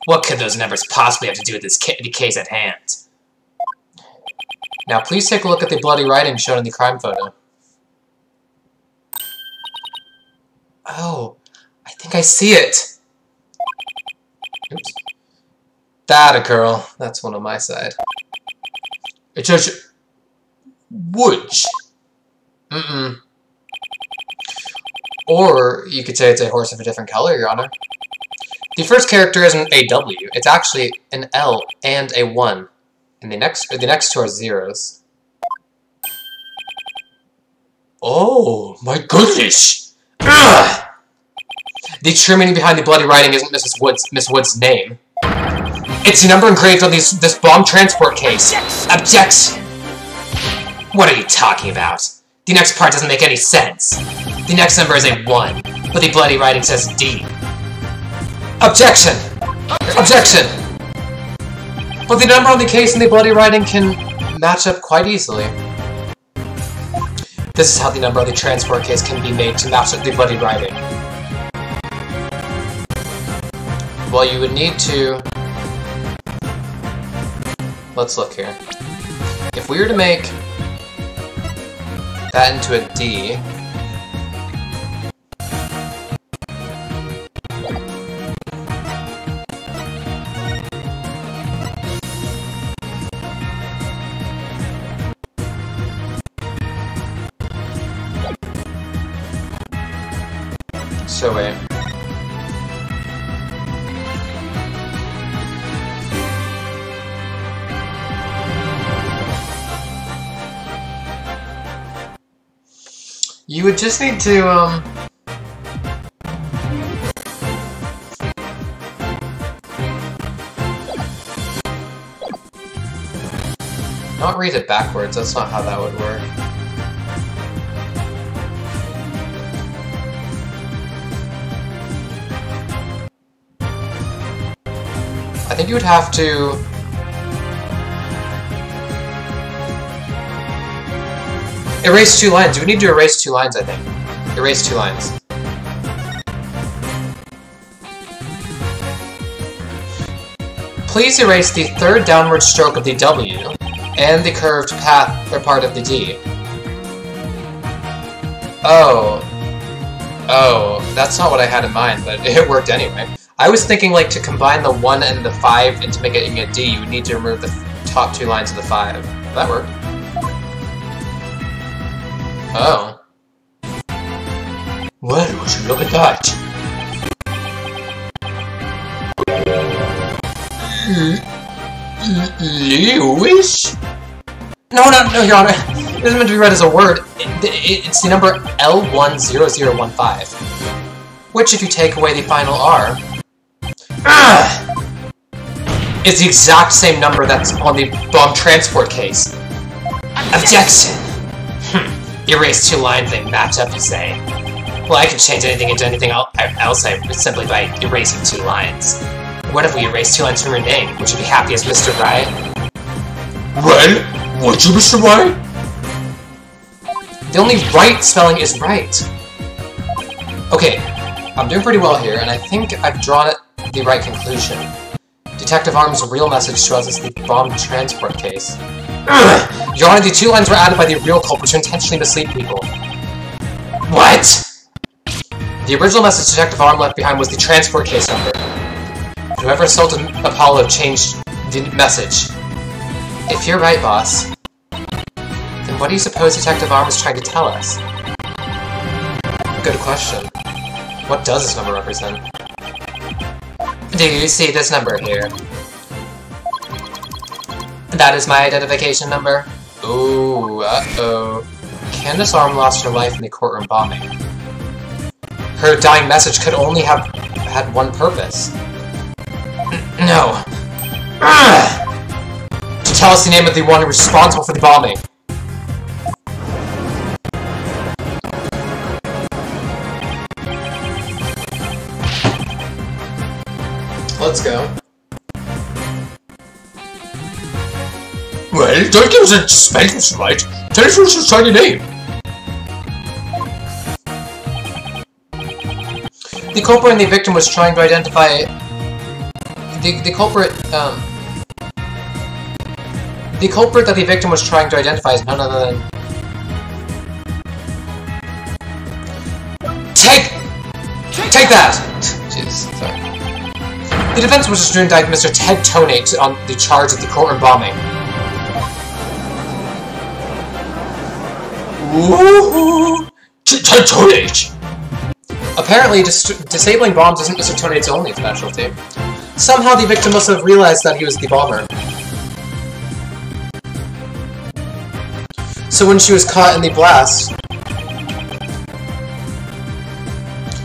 What could those numbers possibly have to do with this the case at hand? Now please take a look at the bloody writing shown in the crime photo. Oh, I think I see it. Oops. That a girl. That's one on my side. It says... Woods. Mm-mm. Or you could say it's a horse of a different color, Your Honor. The first character isn't a W. It's actually an L and a 1. And the next two are zeros. Oh, my goodness! Ugh! The true meaning behind the bloody writing isn't Miss Wood's name. It's the number engraved on this bomb transport case. Objection! What are you talking about? The next part doesn't make any sense. The next number is a 1, but the bloody writing says D. Objection! Objection! But the number on the case and the bloody writing can match up quite easily. This is how the number on the transport case can be made to match up the bloody writing. Well, you would need to... Let's look here. If we were to make that into a D... So wait. You would just need to, not read it backwards, that's not how that would work. I think you would have to... Erase 2 lines. You would need to erase 2 lines, I think. Erase 2 lines. Please erase the third downward stroke of the W and the curved path or part of the D. Oh. Oh, that's not what I had in mind, but it worked anyway. I was thinking, like, to combine the 1 and the 5 and to make it in a D, you would need to remove the top 2 lines of the 5. That worked. Oh. Well, would you look at that? Lewis? No, Your Honor. It isn't meant to be read as a word. It's the number L10015. Which, if you take away the final R... is the exact same number that's on the bomb transport case. Objection! Erase 2 lines, they match up, you say? Well, I can change anything into anything else simply by erasing 2 lines. What if we erase 2 lines from your name? Would you be happy as Mr. Wright? Well, would you, Mr. Wright? The only right spelling is right. Okay, I'm doing pretty well here, and I think I've drawn it the right conclusion. Detective Arm's real message to us is the bomb transport case. Your Honor, the 2 lines were added by the real culprit to intentionally mislead people. What? The original message Detective Arm left behind was the transport case number. Whoever assaulted Apollo changed the message. If you're right, boss, then what do you suppose Detective Arm is trying to tell us? Good question. What does this number represent? Do you see this number here? That is my identification number. Ooh, uh-oh. Candace Arm lost her life in the courtroom bombing. Her dying message could only have had one purpose. No. To tell us the name of the one responsible for the bombing. Let's go. Well, don't give us a suspense, right? Tell us what's your shiny name. The culprit and the victim was trying to identify... The culprit that the victim was trying to identify is none other than... Take that! Jeez, sorry. The defense was to indict Mr. Ted Tonate on the charge of the courtroom bombing. Woohoo! Ted Tonate! Apparently, disabling bombs isn't Mr. Tonate's only specialty. Somehow the victim must have realized that he was the bomber. So when she was caught in the blast,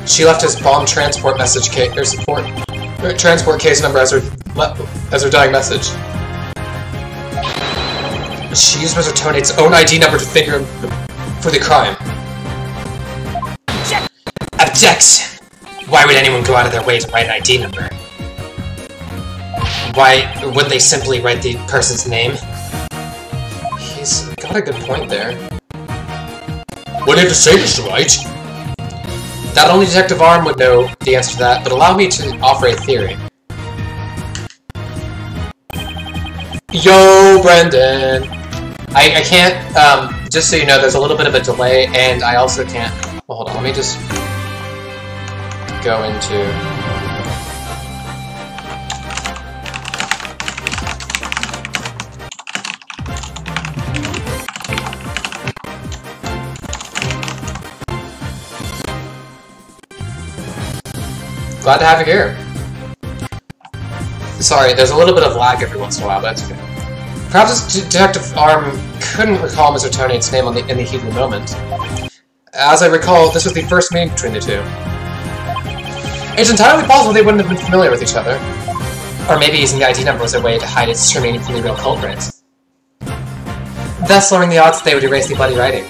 she left his bomb transport message case or transport case number as her dying message. She used Mr. Tonate's own ID number to finger him for the crime. Objection! Why would anyone go out of their way to write an ID number? Why wouldn't they simply write the person's name? He's got a good point there. What did you say, Mr. Wright? That only Detective Arm would know the answer to that, but allow me to offer a theory. Yo, Brendan! I can't, just so you know, there's a little bit of a delay, and I also can't... Well, hold on, let me just go into... Glad to have you here. Sorry, there's a little bit of lag every once in a while, but that's okay. Perhaps Detective Arm couldn't recall Mr. Tonate's name in the heat of the moment. As I recall, this was the first meeting between the two. It's entirely possible they wouldn't have been familiar with each other. Or maybe using the ID number was a way to hide its true meaning from the real culprit. Thus lowering the odds that they would erase the bloody writing.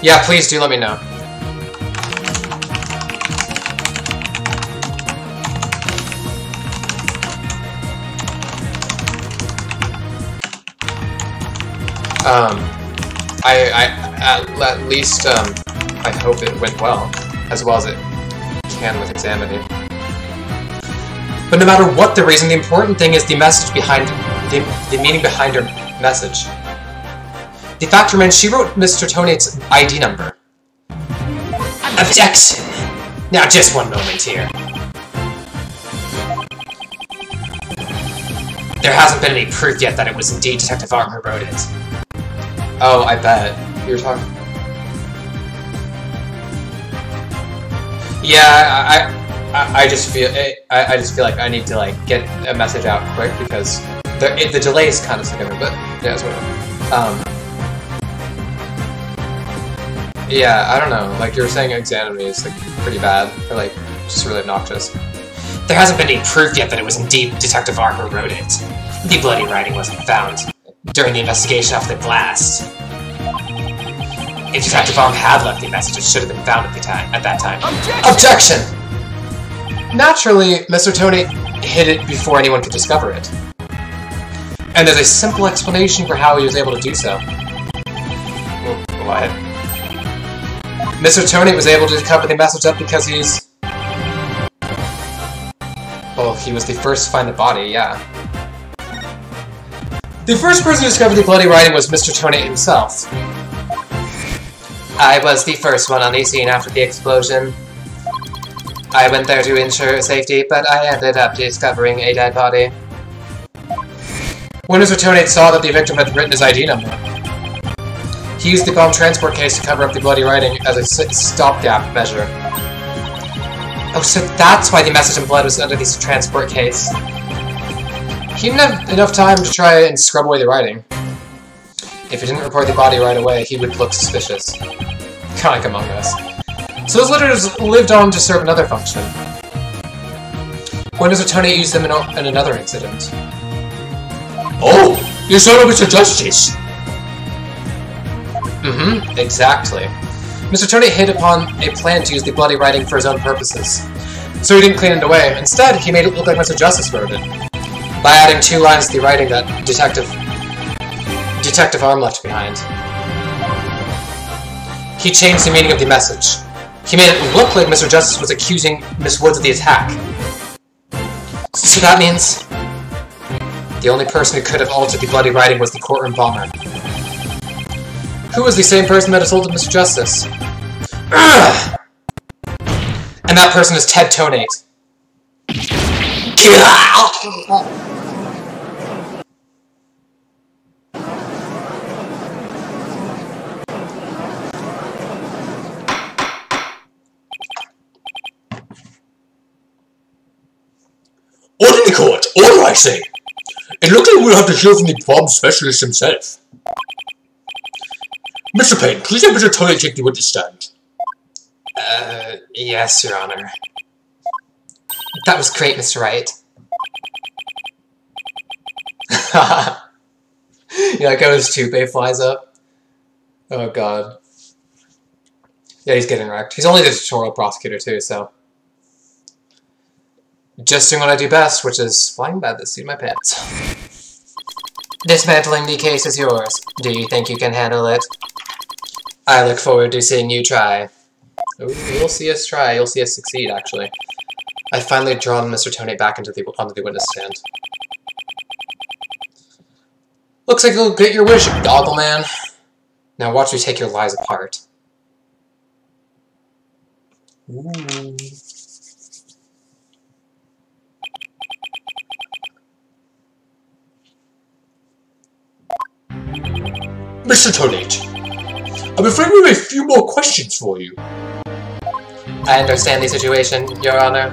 Yeah, please do let me know. At least, I hope it went well as it can with Examity. But no matter what the reason, the important thing is the message behind, the meaning behind her message. The fact remains, she wrote Mr. Tonate's ID number. Objection! Now just one moment here. There hasn't been any proof yet that it was indeed Detective Arm who wrote it. Oh, I bet. You're talking... Yeah, I just feel like I need to get a message out quick because the delay is kind of significant, but yeah, that's whatever. Yeah, I don't know. Like you were saying, Examity is pretty bad or just really obnoxious. There hasn't been any proof yet that it was indeed Detective Arm who wrote it. The bloody writing wasn't found during the investigation after the blast. If Detective Arm had left the message, it should have been found at that time. Objection! Naturally, Mr. Tonate hid it before anyone could discover it. And there's a simple explanation for how he was able to do so. What? Mr. Tonate was able to cover the message up because he's... Well, he was the first to find the body, yeah. The first person to discover the bloody writing was Mr. Tonate himself. I was the first one on the scene after the explosion. I went there to ensure safety, but I ended up discovering a dead body. When Mr. Tonate saw that the victim had written his ID number, he used the bomb transport case to cover up the bloody writing as a stopgap measure. Oh, so that's why the message in blood was under this transport case. He didn't have enough time to try and scrub away the writing. If he didn't report the body right away, he would look suspicious. Kinda like Among Us. So those letters lived on to serve another function. When does Tony use them in another incident? Oh! You son of Mr. Justice! Mm-hmm, exactly. Mr. Tony hit upon a plan to use the bloody writing for his own purposes. So he didn't clean it away. Instead, he made it look like Mr. Justice wrote it. By adding 2 lines to the writing that Detective Arm left behind. He changed the meaning of the message. He made it look like Mr. Justice was accusing Miss Woods of the attack. So that means the only person who could have altered the bloody writing was the courtroom bomber. Who was the same person that assaulted Mr. Justice? Ugh! And that person is Ted Tonate. Order in the court! Order, I say! It looks like we'll have to hear from the bomb specialist himself. Mr. Payne, please have Mr. Tony take the witness stand. Yes, Your Honor. That was great, Mr. Wright. Yeah, like how his toupee flies up. Oh god. Yeah, he's getting wrecked. He's only the tutorial prosecutor too, so... Just doing what I do best, which is flying by the seat of my pants. Dismantling the case is yours. Do you think you can handle it? I look forward to seeing you try. Ooh, you'll see us try. You'll see us succeed, actually. I finally drawn Mr. Tonate back onto the witness stand. Looks like you'll get your wish, Goggle Man. Now watch me take your lies apart. Ooh. Mr. Tonate, I'm afraid we have a few more questions for you. I understand the situation, Your Honor.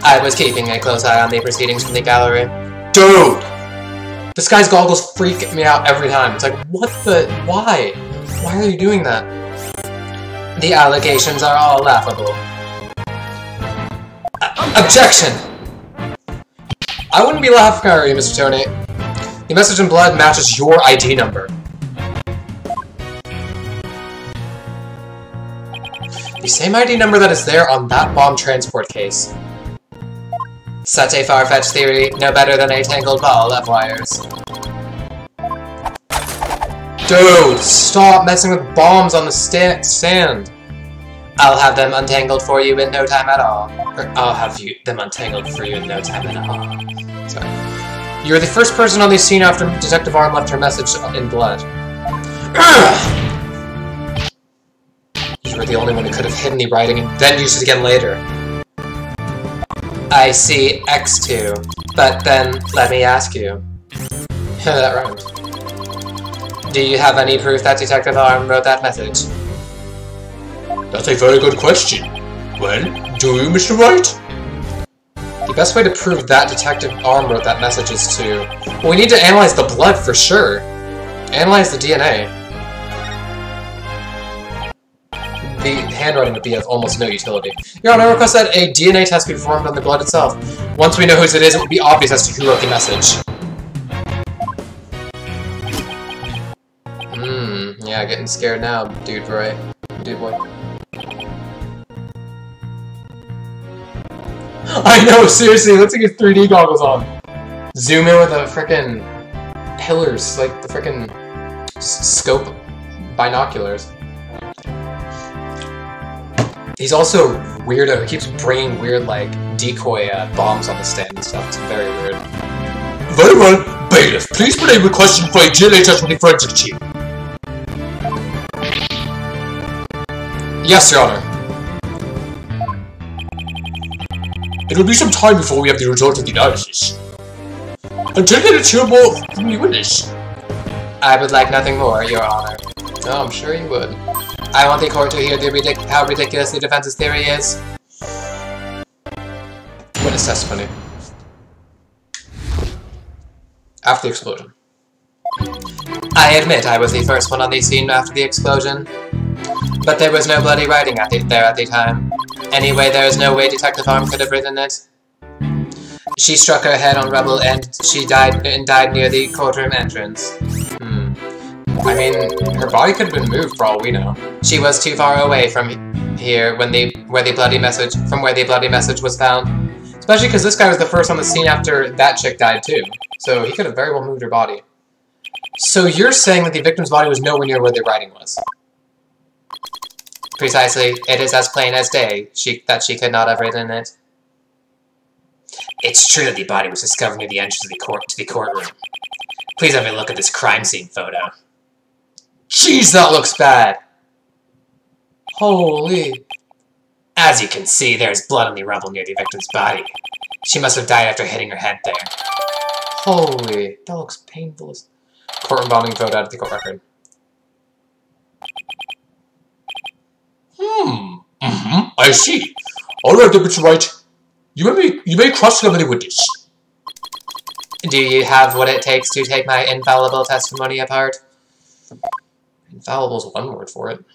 I was keeping a close eye on the proceedings from the gallery. Dude! This guy's goggles freak me out every time. It's like, what the... Why? Why are you doing that? The allegations are all laughable. Objection! I wouldn't be laughing at you, Mr. Tonate. The message in blood matches your ID number. The same ID number that is there on that bomb transport case. Such a far-fetched theory, no better than a tangled ball of wires. Dude, stop messing with bombs on the sand. I'll have them untangled for you in no time at all. Or I'll have them untangled for you in no time at all. Sorry. You are the first person on the scene after Detective Arm left her message in blood. You were the only one who could have hidden the writing and then used it again later. I see X2, but then let me ask you. That rhymed. Do you have any proof that Detective Arm wrote that message? That's a very good question. Well, do you, Mr. Wright? The best way to prove that Detective Arm wrote that message is to... Well, we need to analyze the blood for sure. Analyze the DNA. The handwriting would be of almost no utility. Your Honor, I request that a DNA test be performed on the blood itself. Once we know whose it is, it would be obvious as to who wrote the message. Yeah, getting scared now, dude, right? Dude boy. I know, seriously, let's get 3D goggles on. Zoom in with the frickin' pillars, like the frickin' scope binoculars. He's also weirdo. He keeps bringing weird, like, decoy bombs on the stand and stuff. It's very weird. Very well. Bailiff, please put a request for a DNA test with the forensic team. Yes, Your Honor. It will be some time before we have the results of the analysis. Until then, let's hear more from the witness. I would like nothing more, Your Honor. Oh, I'm sure you would. I want the court to hear how ridiculous the defense's theory is. Witness testimony. After the explosion. I admit I was the first one on the scene after the explosion, but there was no bloody writing there at the time. Anyway, there is no way Detective Arm could have written it. She struck her head on rubble and she died near the courtroom entrance. I mean, her body could have been moved for all we know. She was too far away from here where the bloody message was found. Especially because this guy was the first on the scene after that chick died too. So he could have very well moved her body. So you're saying that the victim's body was nowhere near where the writing was? Precisely. It is as plain as day that she could not have written it. It's true that the body was discovered near the entrance of the courtroom. Please have a look at this crime scene photo. Jeez, that looks bad! Holy... As you can see, there is blood on the rubble near the victim's body. She must have died after hitting her head there. Holy... That looks painful. Courtroom bombing photo out of the court record. I see. Alright, Mr. Wright. You may cross-examine the witness. Do you have what it takes to take my infallible testimony apart? Infallible is one word for it.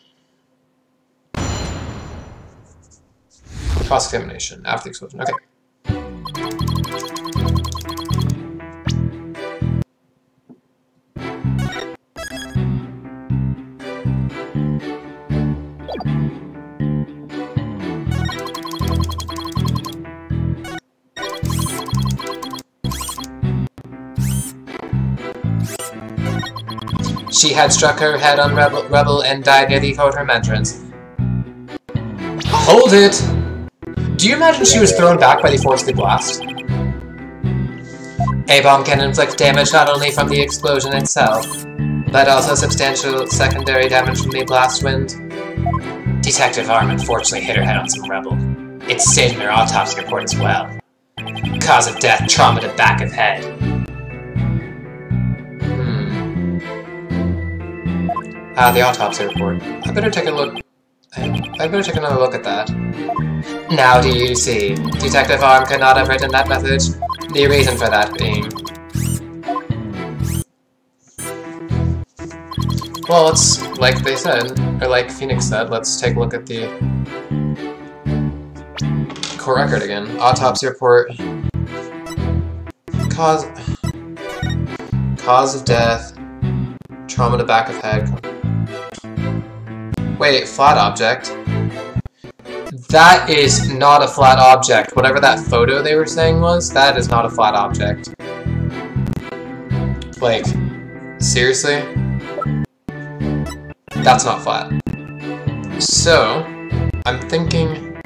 Cross-examination after the explosion. Okay. She had struck her head on rubble and died near the courtroom entrance. Hold it! Do you imagine she was thrown back by the force of the blast? A bomb can inflict damage not only from the explosion itself, but also substantial secondary damage from the blast wind. Detective Arm unfortunately hit her head on some rubble. It's stated in her autopsy report as well. Cause of death, trauma to back of head. The autopsy report. I better take a look. I better take another look at that. Now do you see? Detective Arm could not have written that message. The reason for that being... Well, let's, like they said, or like Phoenix said, let's take a look at the court record again. Autopsy report. Cause of death. Trauma to back of head. Wait, flat object? That is not a flat object. Whatever that photo they were saying was, that is not a flat object. Like, seriously? That's not flat. So, I'm thinking...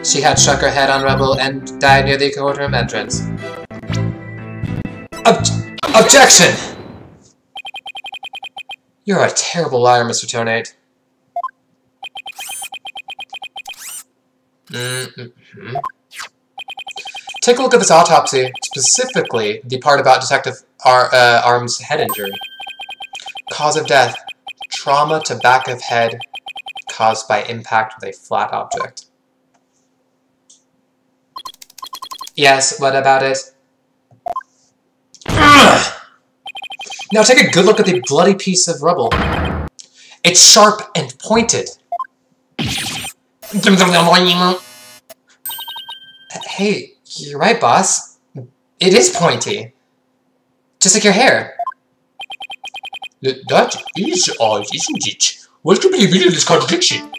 She had struck her head on rubble and died near the courtroom entrance. Objection! You're a terrible liar, Mr. Tonate. Take a look at this autopsy, specifically the part about Detective Arm's head injury. Cause of death, trauma to back of head caused by impact with a flat object. Yes, what about it? Now take a good look at the bloody piece of rubble. It's sharp and pointed. Hey, you're right, boss. It is pointy. Just like your hair. That is odd, isn't it? What could be the meaning of this contradiction?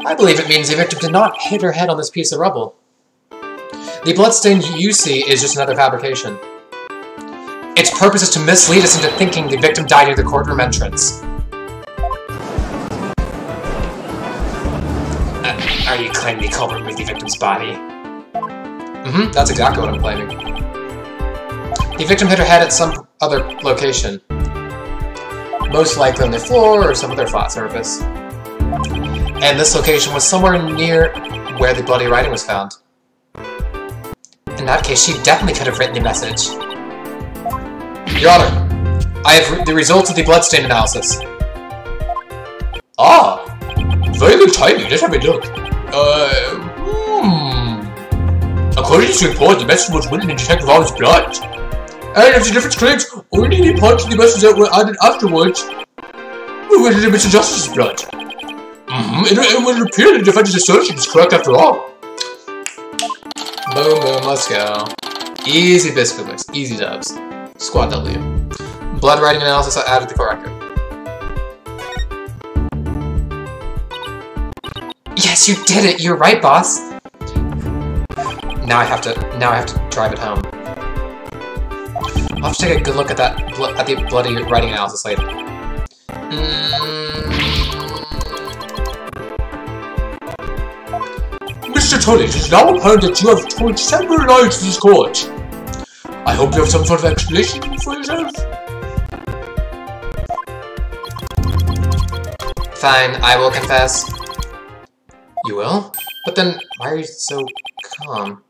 I believe it means the victim did not hit her head on this piece of rubble. The bloodstain you see is just another fabrication. Its purpose is to mislead us into thinking the victim died near the courtroom entrance. Are you claiming the culprit moved the victim's body? That's exactly what I'm claiming. The victim hit her head at some other location. Most likely on the floor or some other flat surface. And this location was somewhere near where the bloody writing was found. In that case, she definitely could have written the message. Your Honor, I have the results of the bloodstain analysis. Ah, very good timing. Let's have a look. According to the report, the message was written in Detective Arm's blood. And if the difference claims Only the parts of the message that were added afterwards were written in Mr. Justice's blood. It would appear that the defense's assertion is correct after all. Boom, boom, let's go. Easy biscuit mix, easy dubs. Squad W. Blood writing analysis, I added the corrector. Yes, you did it! You're right, boss! Now I have to drive it home. I'll have to take a good look at that at the bloody writing analysis later. Mr. Tully, it is now apparent that you have told several lies to this court. I hope you have some sort of explanation for yourself. Fine, I will confess. You will? But then, why are you so calm?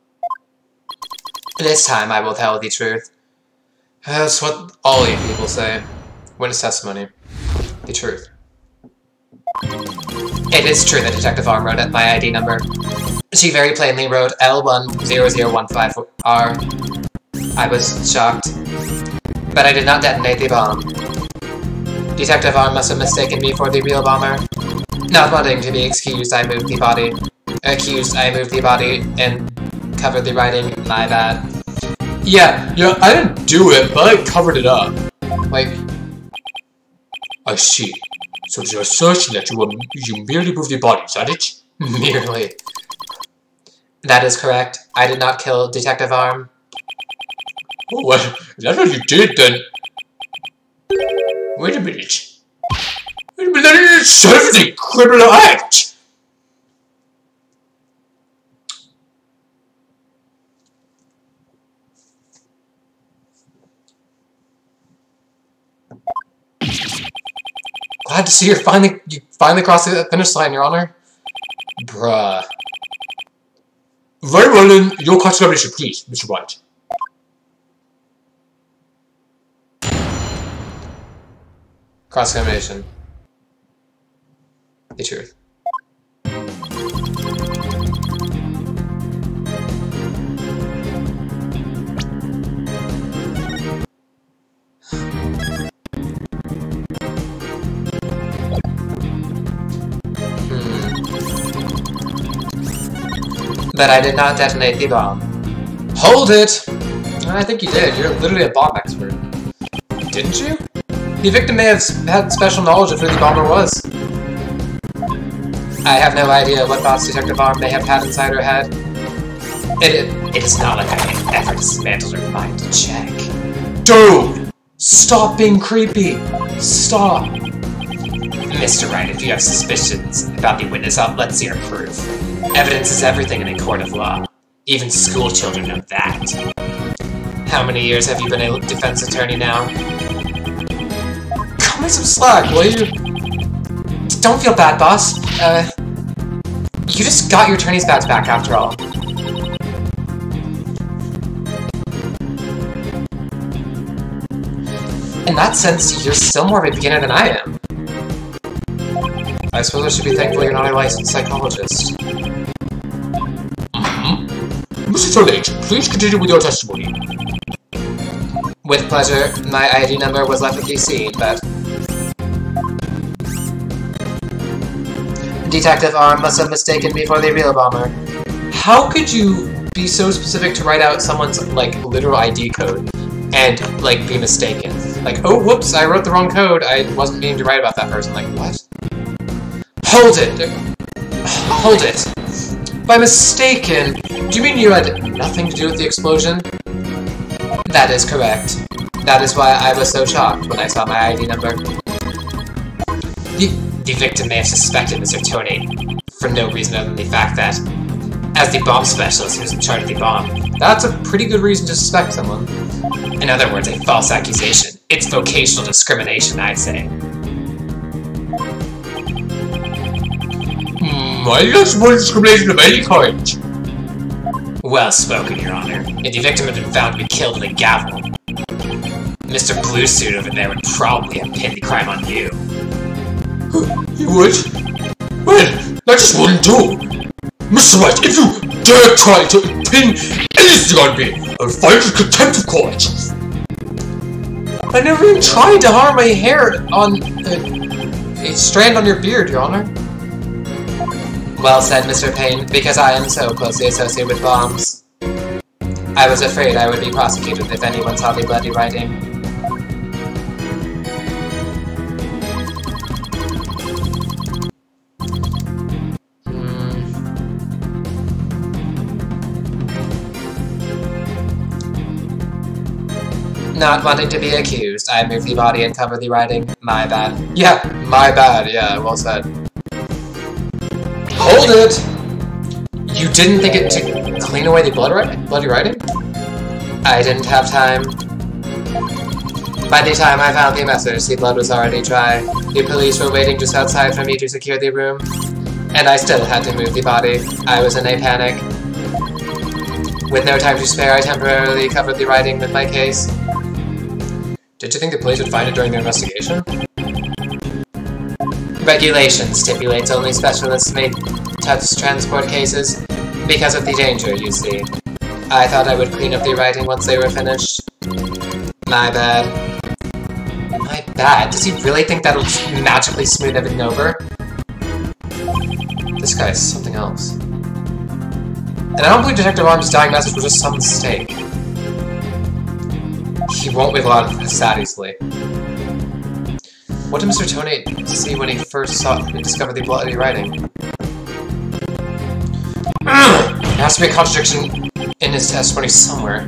This time I will tell the truth. That's what all you people say. Witness testimony. The truth. It is true that Detective Arm wrote at my ID number. She very plainly wrote L10015R. I was shocked. But I did not detonate the bomb. Detective Arm must have mistaken me for the real bomber. Not wanting to be excused, I moved the body. I moved the body and covered the writing. My bad. Yeah, I didn't do it, but I covered it up. Like, I see. So it's your assertion that you merely moved the body, is that it? merely. That is correct. I did not kill Detective Arm. Oh, well, if that's what you did, then... Wait a minute. That in itself is a criminal act! Glad to see you finally crossed the finish line, Your Honor. Bruh. Very well then, your cross-examination, please, Mr. Wright. Cross-examination. The truth. But I did not detonate the bomb. Hold it! I think you did. You're literally a bomb expert. Didn't you? The victim may have had special knowledge of who the bomber was. I have no idea what thoughts Detective Arm may have had inside her head. It is not like I ever dismantled her mind to check. Dude! Stop being creepy! Stop! Mr. Wright, if you have suspicions about the witness, let's see your proof. Evidence is everything in a court of law. Even school children know that. How many years have you been a defense attorney now? Cut me some slack, will you? Don't feel bad, boss. You just got your attorney's badge back after all. In that sense, you're still more of a beginner than I am. I suppose I should be thankful you're not a licensed psychologist. Mr. Tully, please continue with your testimony. With pleasure. My ID number was left at the scene, but... Detective Arm must have mistaken me for the real bomber. How could you be so specific to write out someone's, like, literal ID code and, like, be mistaken? Like, oh, whoops, I wrote the wrong code. I wasn't meaning to write about that person. Like, what? Hold it! Hold it! By mistaken, do you mean you had nothing to do with the explosion? That is correct. That is why I was so shocked when I saw my ID number. The victim may have suspected Mr. Tony for no reason other than the fact that, as the bomb specialist who was in charge of the bomb, that's a pretty good reason to suspect someone. In other words, a false accusation. It's vocational discrimination, I'd say. I guess more discrimination of any kind. Well spoken, Your Honor. If the victim had been found to be killed with a gavel, Mr. Blue Suit over there would probably have pinned the crime on you. He would? Well, that just wouldn't do. Mr. Wright, if you dare try to pin anything on me, I'll file for contempt of court. I never even tried to harm my hair on a strand on your beard, Your Honor. Well said, Mr. Payne, because I am so closely associated with bombs. I was afraid I would be prosecuted if anyone saw the bloody writing. Not wanting to be accused, I moved the body and covered the writing. My bad. Yeah, my bad. Yeah, well said. Hold it! You didn't think it to clean away the bloody writing? I didn't have time. By the time I found the message, the blood was already dry. The police were waiting just outside for me to secure the room, and I still had to move the body. I was in a panic. With no time to spare, I temporarily covered the writing with my case. Did you think the police would find it during their investigation? Regulation stipulates only specialists may touch transport cases because of the danger, you see. I thought I would clean up the writing once they were finished. My bad. My bad? Does he really think that'll magically smooth everything over? This guy is something else. And I don't believe Detective Arm's dying message was just some mistake. He won't wait a lot of that easily. What did Mr. Tony see when he first discovered the bloody writing? There has to be a contradiction in his testimony somewhere.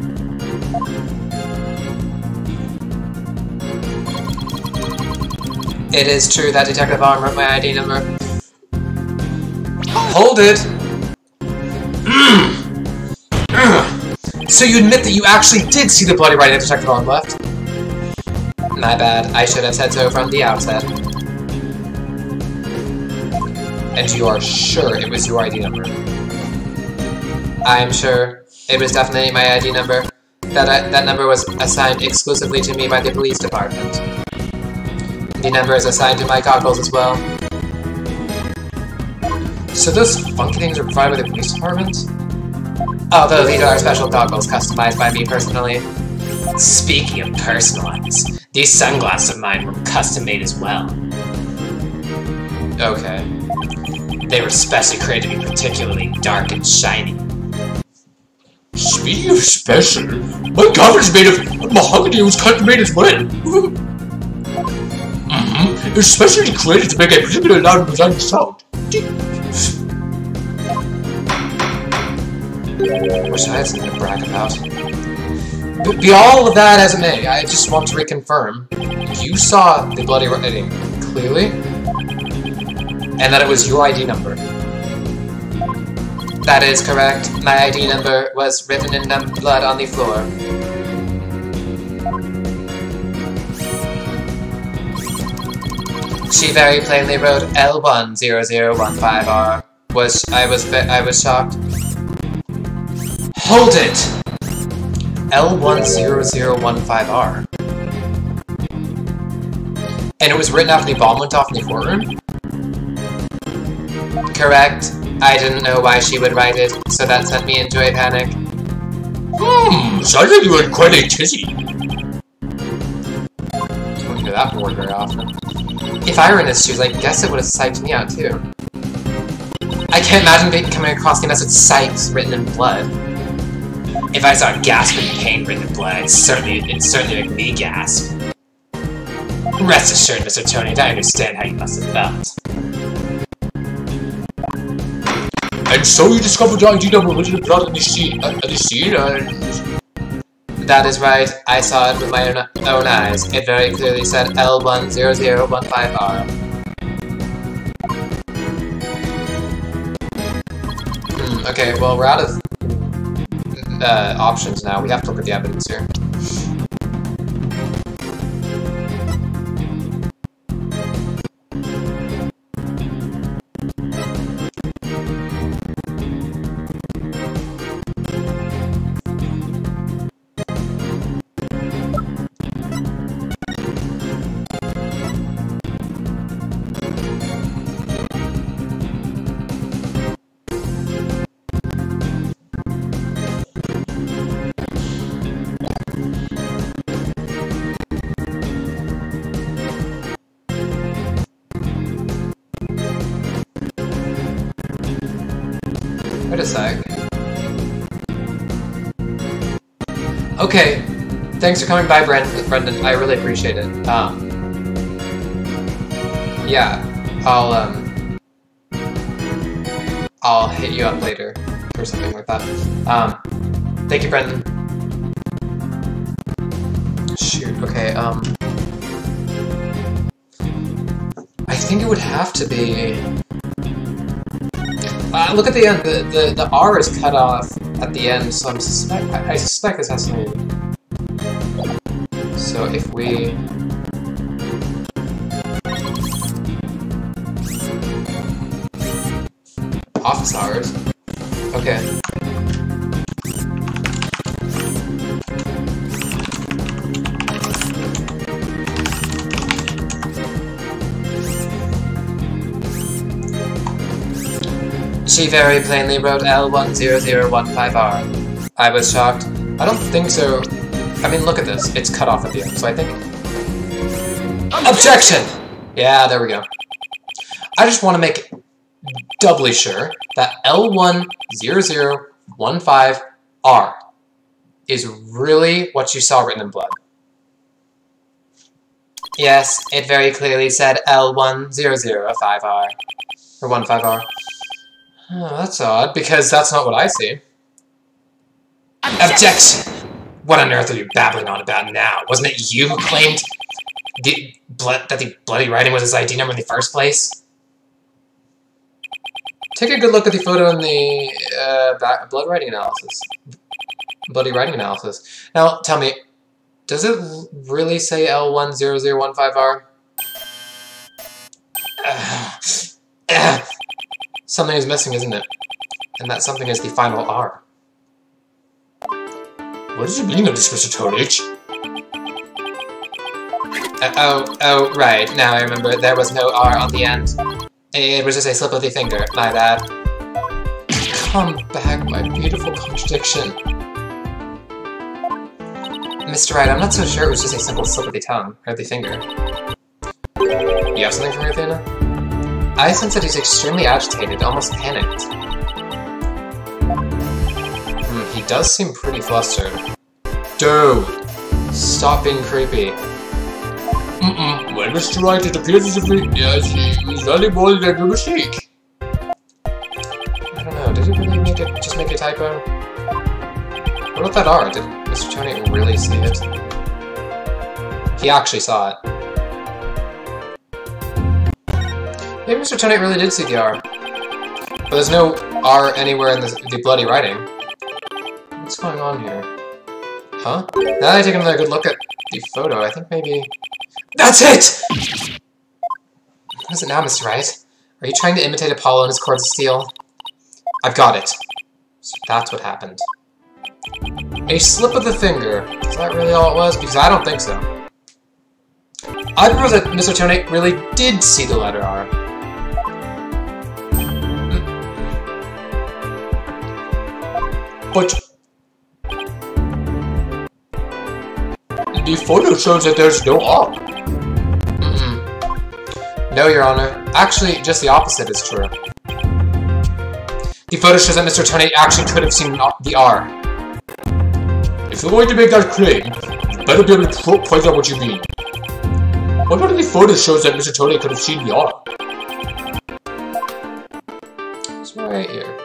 It is true that Detective Arm wrote my ID number. Hold it! So you admit that you actually did see the bloody writing that Detective Arm left? My bad. I should have said so from the outset. And you are sure it was your ID number? I am sure. It was definitely my ID number. That number was assigned exclusively to me by the police department. The number is assigned to my goggles as well. So those funky things are provided by the police department? Although these are special goggles customized by me personally. Speaking of personalized, these sunglasses of mine were custom made as well. Okay. They were specially created to be particularly dark and shiny. Speaking of special, my goblet's made of mahogany and was custom made as well. It was specially created to make a particularly loud design sound. Wish I had something to brag about. But be all of that as it may, I just want to reconfirm. You saw the bloody writing clearly, and that it was your ID number. That is correct. My ID number was written in blood on the floor. She very plainly wrote L10015R. I was shocked. Hold it! L10015R. And it was written after the bomb went off in the courtroom? Correct. I didn't know why she would write it, so that sent me into a panic. Sounds like you had quite a tizzy. You wouldn't do that word very often. If I were in his shoes, I guess it would have psyched me out too. I can't imagine coming across the message "Psychs" written in blood. If I saw gasp in pain written in blood, it'd certainly make me gasp. Rest assured, Mr. Tony, I understand how you must have felt. And so you discovered the ID number written in blood on the scene, That is right. I saw it with my own eyes. It very clearly said L10015R. Okay, well, we're out of options now. We have to look at the evidence here. Wait a sec. Okay. Thanks for coming by, Brendan. I really appreciate it. Yeah. I'll hit you up later or something like that. Thank you, Brendan. Shoot. Okay. I think it would have to be. Look at the end. The R is cut off at the end, so I suspect this has to be. So if we. Office hours. Okay. She very plainly wrote L10015R. I was shocked. I don't think so. I mean, look at this. It's cut off at the end, so I think... Objection! Yeah, there we go. I just want to make doubly sure that L10015R is really what you saw written in blood. Yes, it very clearly said L1005R. Or 15R. Oh, that's odd, because that's not what I see. Objection! What on earth are you babbling on about now? Wasn't it you who claimed that the bloody writing was his ID number in the first place? Take a good look at the photo in the bloody writing analysis. Now, tell me, does it really say L10015R? Something is missing, isn't it? And that something is the final R. What is the meaning of this, Mr. Tonich? Oh, right. Now I remember. There was no R on the end. It was just a slip of the finger. My bad. Come back, my beautiful contradiction. Mr. Wright, I'm not so sure it was just a simple slip of the tongue, or the finger. You have something for me, Athena? I sense that he's extremely agitated, almost panicked. He does seem pretty flustered. Dude! Stop being creepy. Well, Mr. Wright, it appears as if he was really more than a mistake. I don't know, did he really just make a typo? What about that R? Did Mr. Tony really see it? He actually saw it. Maybe Mr. Tony really did see the R. But there's no R anywhere in the bloody writing. What's going on here? Huh? Now that I take another good look at the photo, I think maybe... That's it! What is it now, Mr. Wright? Are you trying to imitate Apollo and his cords of steel? I've got it. So that's what happened. A slip of the finger. Is that really all it was? Because I don't think so. I propose that Mr. Tony really did see the letter R. But... the photo shows that there's no R. No, Your Honor. Actually, just the opposite is true. The photo shows that Mr. Tony actually could have seen the R. If you're going to make that claim, you better be able to point out what you mean. What about the photo shows that Mr. Tony could have seen the R? It's right here.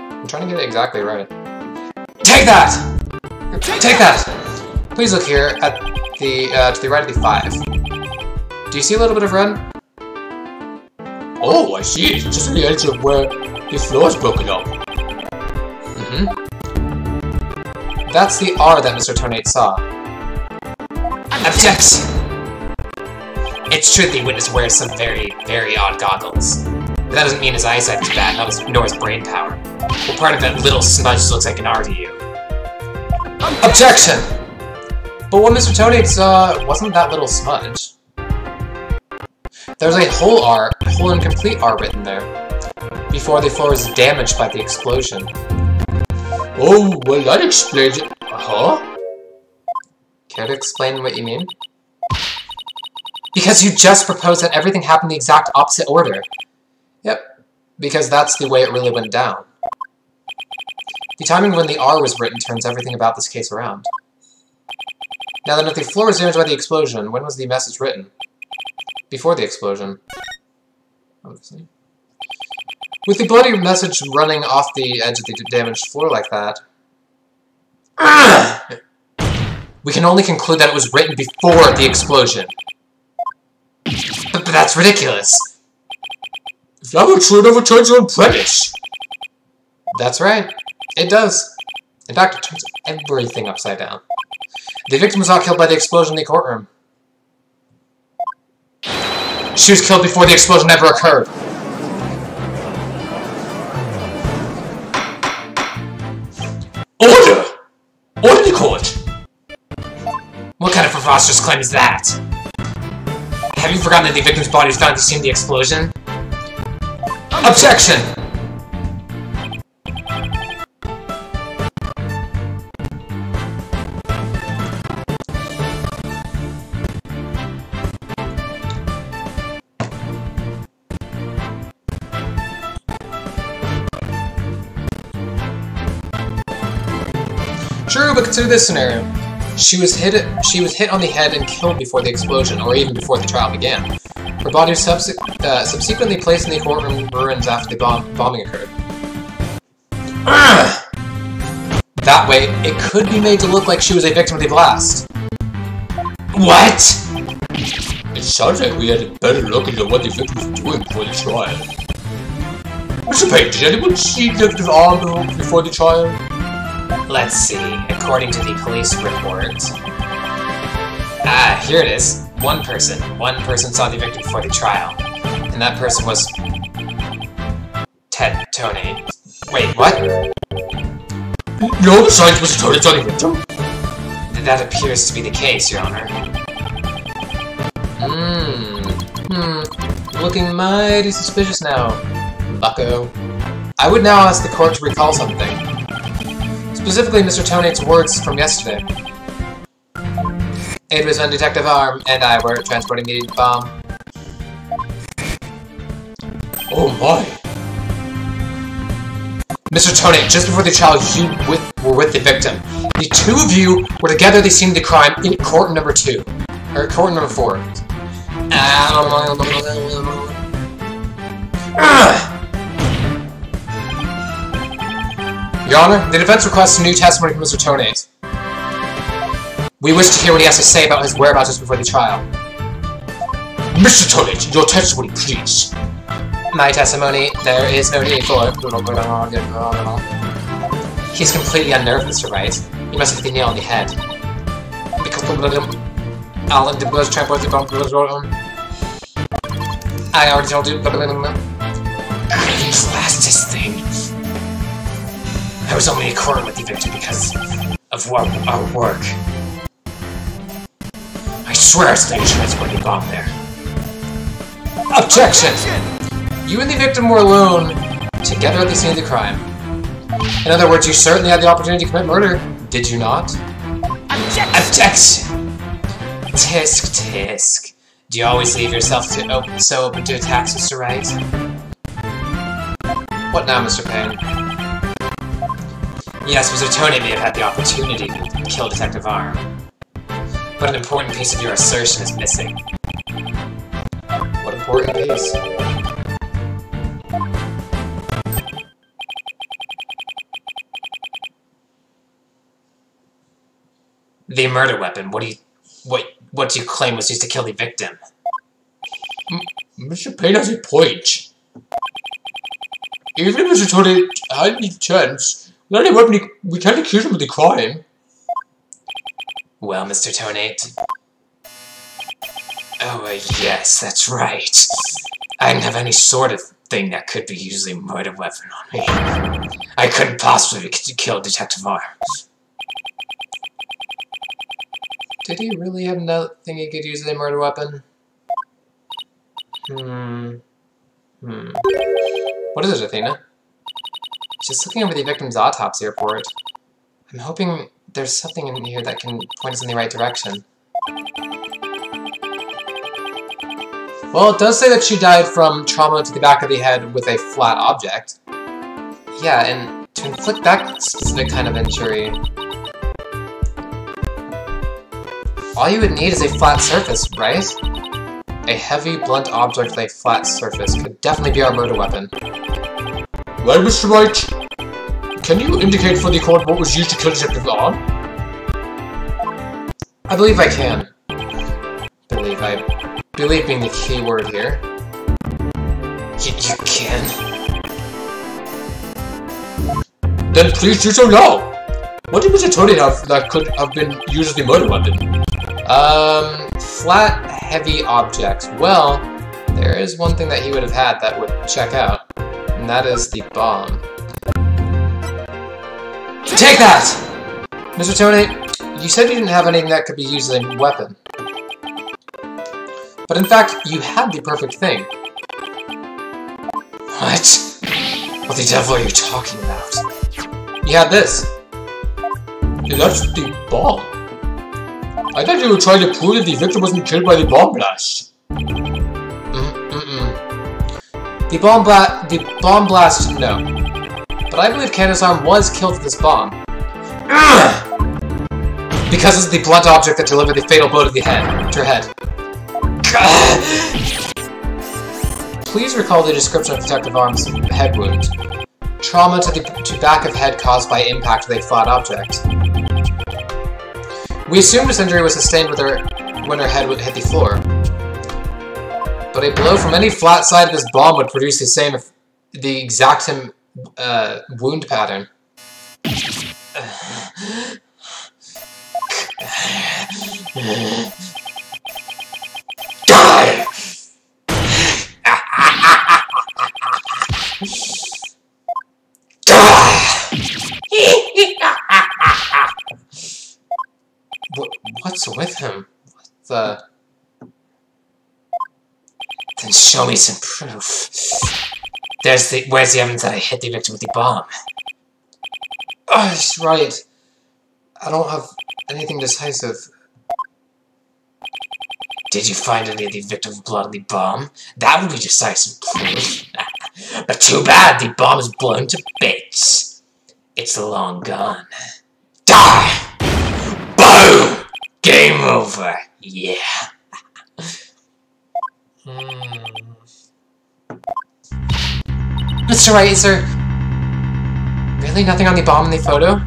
I'm trying to get it exactly right. Take that! Take that! Please look here at the to the right of the 5. Do you see a little bit of red? Oh, I see it. It's just on the edge of where the floor is broken up. That's the R that Mr. Tonate saw. Objection! It's true the witness wears some very, very odd goggles. But that doesn't mean his eyesight is bad, nor his brain power. Well, part of that little smudge looks like an R to you. Objection! But what Mr. Tonate saw wasn't that little smudge. There's a whole R, a whole incomplete R written there, before the floor was damaged by the explosion. Oh, well that explains it. Huh? Care to explain what you mean? Because you just proposed that everything happened in the exact opposite order. Yep, because that's the way it really went down. The timing when the R was written turns everything about this case around. Now then, if the floor was damaged by the explosion, when was the message written? Before the explosion. Obviously. With the bloody message running off the edge of the damaged floor like that, we can only conclude that it was written before the explosion. But that's ridiculous. If that were true, it overturns your own premise. That's right. It does. In fact, it turns everything upside down. The victim was not killed by the explosion in the courtroom. She was killed before the explosion ever occurred. Order! Order the court! What kind of preposterous claim is that? Have you forgotten that the victim's body was found at the scene of the explosion? Objection! True, but consider this scenario. She was hit on the head and killed before the explosion, or even before the trial began. Her body was subsequently placed in the courtroom ruins after the bombing occurred. That way, it could be made to look like she was a victim of the blast. What? It sounds like we had a better look into what the victim was doing before the trial. Mr. Payne, did anyone see the victim's arm before the trial? Let's see. According to the police report... here it is. One person saw the victim before the trial. And that person was... Tony. Wait, what? No, besides Mr. Tony saw the victim? That appears to be the case, Your Honor. Looking mighty suspicious now, bucko. I would now ask the court to recall something. Specifically, Mr. Tonate's words from yesterday. It was when Detective Arm and I were transporting the bomb. Oh my! Mr. Tonate, just before the trial, you were with the victim. The two of you were together at the scene of the crime in court number 2. Or court number 4. Your Honor, the defense requests a new testimony from Mr. Tonate. We wish to hear what he has to say about his whereabouts just before the trial. Mr. Tonate, your testimony, please. My testimony, there is no need for it. He's completely unnerved, Mr. Wright. He must have hit the nail on the head. Because Alan was transported the bomb. I already told you. These last thing. I was only in court with the victim because of our work. I swear I stayed transporting the bomb there. Objection! You and the victim were alone, together at the scene of the crime. In other words, you certainly had the opportunity to commit murder, did you not? Objection! Tisk. Do you always leave yourself so open to attacks, Mr. Wright? What now, Mr. Payne? Yes, Mr. Tony may have had the opportunity to kill Detective Arm. But an important piece of your assertion is missing. What important piece? The murder weapon. What do you claim was used to kill the victim? Mr. Payne has a point. Even if Mr. Tony had any chance, without a weapon, we can't accuse him of the crime. Well, Mr. Tonate. Oh, yes, that's right. I didn't have any sort of thing that could be used as a murder weapon on me. I couldn't possibly kill Detective Arm. Did he really have nothing he could use as a murder weapon? What is it, Athena? Just looking over the victim's autopsy report. I'm hoping there's something in here that can point us in the right direction. Well, it does say that she died from trauma to the back of the head with a flat object. Yeah, and to inflict that specific kind of injury, all you would need is a flat surface, right? A heavy, blunt object with a flat surface could definitely be our murder weapon. Well, Mr. Wright, can you indicate for the court what was used to kill Detective Arm? I believe I can. Believe being the key word here. You can? Then please do so now! What did Mr. Tony have that could have been used as the murder weapon? Flat, heavy objects. Well, there is one thing that he would have had that would check out, and that is the bomb. Take that! Mr. Tony, you said you didn't have anything that could be used as a weapon. But in fact, you had the perfect thing. What? What the devil are you talking about? You had this. That's the bomb. I thought you were trying to prove that the victim wasn't killed by the bomb blast. The bomb blast, no. But I believe Candace Arm was killed with this bomb. Because it's the blunt object that delivered the fatal blow to her head. Please recall the description of Detective Arm's head wound. Trauma to back of head caused by impact with a flat object. We assumed this injury was sustained when her head would hit the floor. But a blow from any flat side of this bomb would produce the exact same wound pattern. Die! What's with him? What the... Then show me some proof. Where's the evidence that I hit the victim with the bomb? Oh, that's right. I don't have anything decisive. Did you find any of the victim's blood on the bomb? That would be decisive proof. But too bad, the bomb is blown to bits. It's long gone. Die! Boom! Game over. Yeah. Mr. Wright, is there really nothing on the bomb in the photo?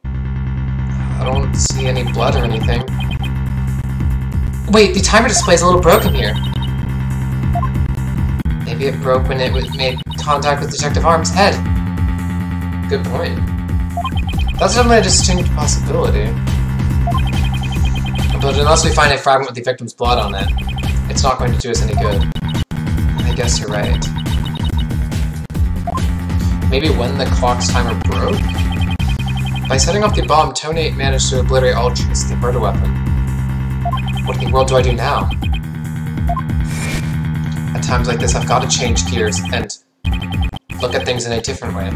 I don't see any blood or anything. Wait, the timer display is a little broken here. Maybe it broke when it made contact with Detective Arm's head. Good point. That's definitely a distinct possibility. But unless we find a fragment with the victim's blood on it, it's not going to do us any good. I guess you're right. Maybe when the clock's timer broke? By setting off the bomb, Tony managed to obliterate all traces of the murder weapon. What in the world do I do now? At times like this, I've got to change gears and look at things in a different way.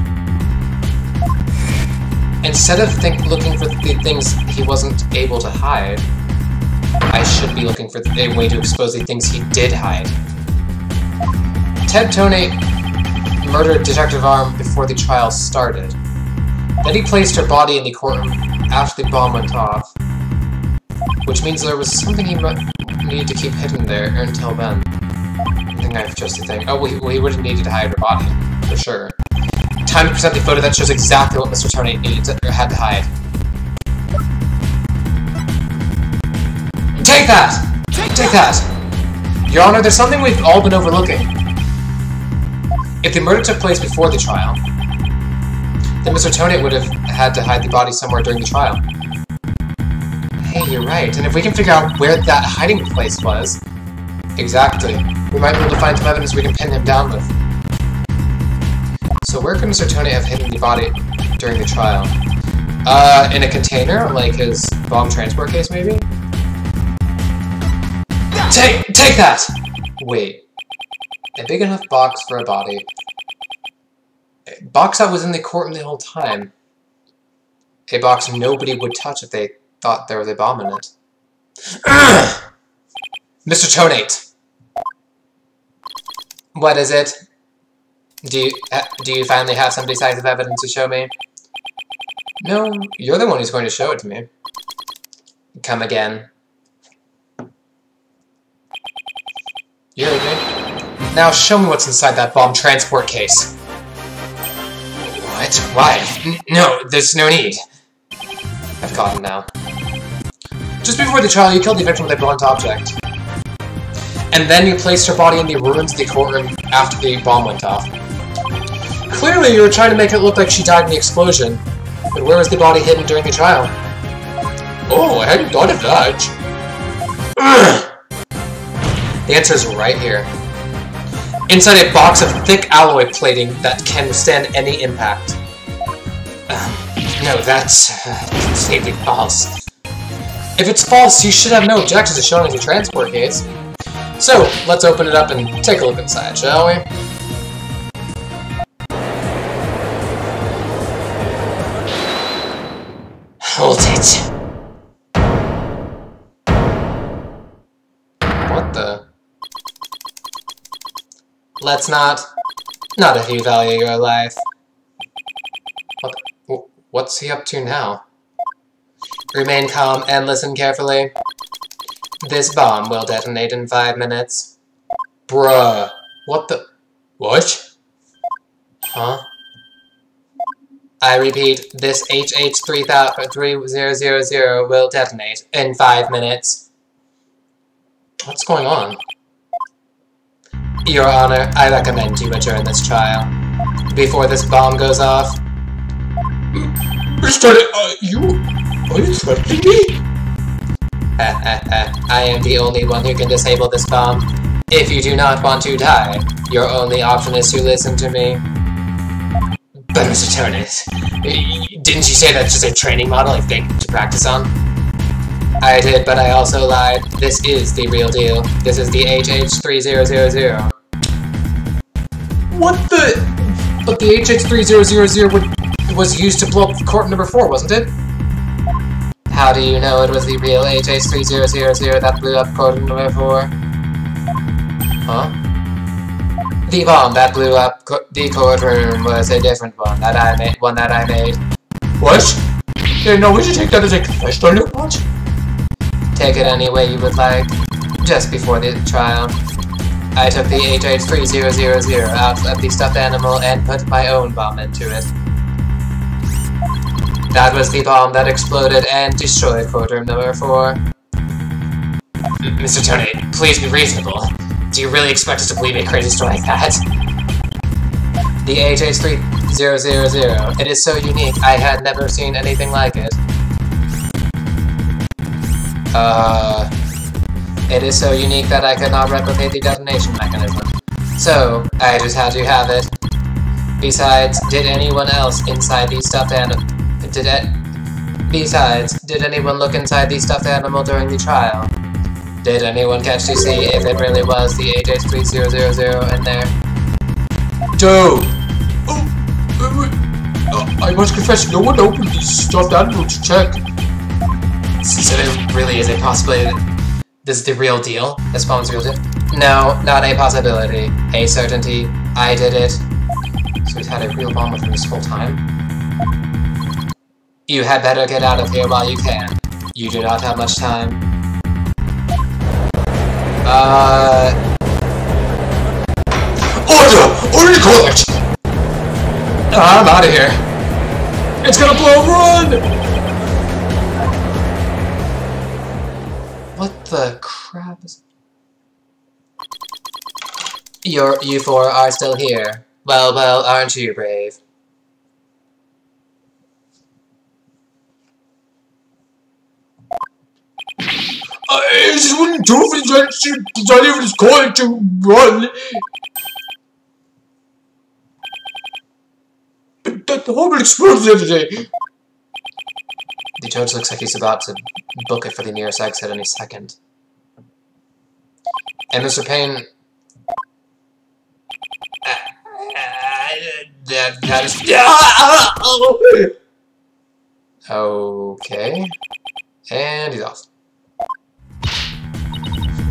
Instead of looking for the things he wasn't able to hide, I should be looking for a way to expose the things he did hide. Ted Tony murdered Detective Arm before the trial started. Then he placed her body in the courtroom after the bomb went off, which means there was something he needed to keep hidden there until then. I think I have just a thing. Oh, he would have needed to hide her body, for sure. Time to present the photo that shows exactly what Mr. Tony had to hide. Take that! Take that! Your Honor, there's something we've all been overlooking. If the murder took place before the trial, then Mr. Tony would have had to hide the body somewhere during the trial. Hey, you're right. And if we can figure out where that hiding place was, exactly, we might be able to find some evidence we can pin him down with. So where could Mr. Tony have hidden the body during the trial? In a container, like his bomb transport case, maybe? Take that! Wait. A big enough box for a body. A box that was in the courtroom the whole time. A box nobody would touch if they thought there was a bomb in it. Mr. Tonate. What is it? Do you finally have some decisive evidence to show me? No, you're the one who's going to show it to me. Come again. You heard me? Now show me what's inside that bomb transport case. What? Why? No, there's no need. I've caught him now. Just before the trial, you killed the victim with a blunt object. And then you placed her body in the ruins of the courtroom after the bomb went off. Clearly, you were trying to make it look like she died in the explosion. But where was the body hidden during the trial? Oh, I hadn't thought of that. The answer is right here. Inside a box of thick alloy plating that can withstand any impact. No, that's completely false. If it's false, you should have no objections to showing the transport case. So, let's open it up and take a look inside, shall we? Hold it. What the? Let's not if you value your life. What's he up to now? Remain calm and listen carefully. This bomb will detonate in 5 minutes. Bruh. What the? What? Huh? I repeat, this HH3000 will detonate in 5 minutes. What's going on? Your Honor, I recommend you adjourn this trial. Before this bomb goes off. Mr. Are you threatening me? I am the only one who can disable this bomb. If you do not want to die, your only option is to listen to me. But Mr. Tonate, didn't you say that's just a training model I think to practice on? I did, but I also lied. This is the real deal. This is the HH3000. What the? But the HH3000 was used to blow up court number 4, wasn't it? How do you know it was the real HH3000 that blew up court number 4? Huh? The bomb that blew up the courtroom was a different one that I made. What? Yeah, no, we should take that as a confession, or what? Take it any way you would like. Just before the trial, I took the HH3000 out of the stuffed animal and put my own bomb into it. That was the bomb that exploded and destroyed courtroom number 4. Mr. Tonate, please be reasonable. Do you really expect us to believe a crazy story like that? The HH3000. It is so unique, I had never seen anything like it. It is so unique that I could not replicate the detonation mechanism. So, I just had to have it. Besides, did anyone else inside the stuffed animal... Besides, did anyone look inside the stuffed animal during the trial? Did anyone catch to see if it really was the HH3000 in there? Joe! I must confess, no one opened these stuffed animals to check. So there really is a possibility that this is the real deal? This bomb's the real deal? No, not a possibility. A certainty. I did it. So he's had a real bomb with him this whole time? You had better get out of here while you can. You do not have much time. Order! Order court! I'm out of here. It's gonna blow, run! What the crap is... You four are still here. Well, aren't you brave? I just wouldn't do it for the not even his coin to run. But that horrible explosion the other day. The judge looks like he's about to book it for the nearest exit any second. And Mr. Payne... that is... Okay. And he's off.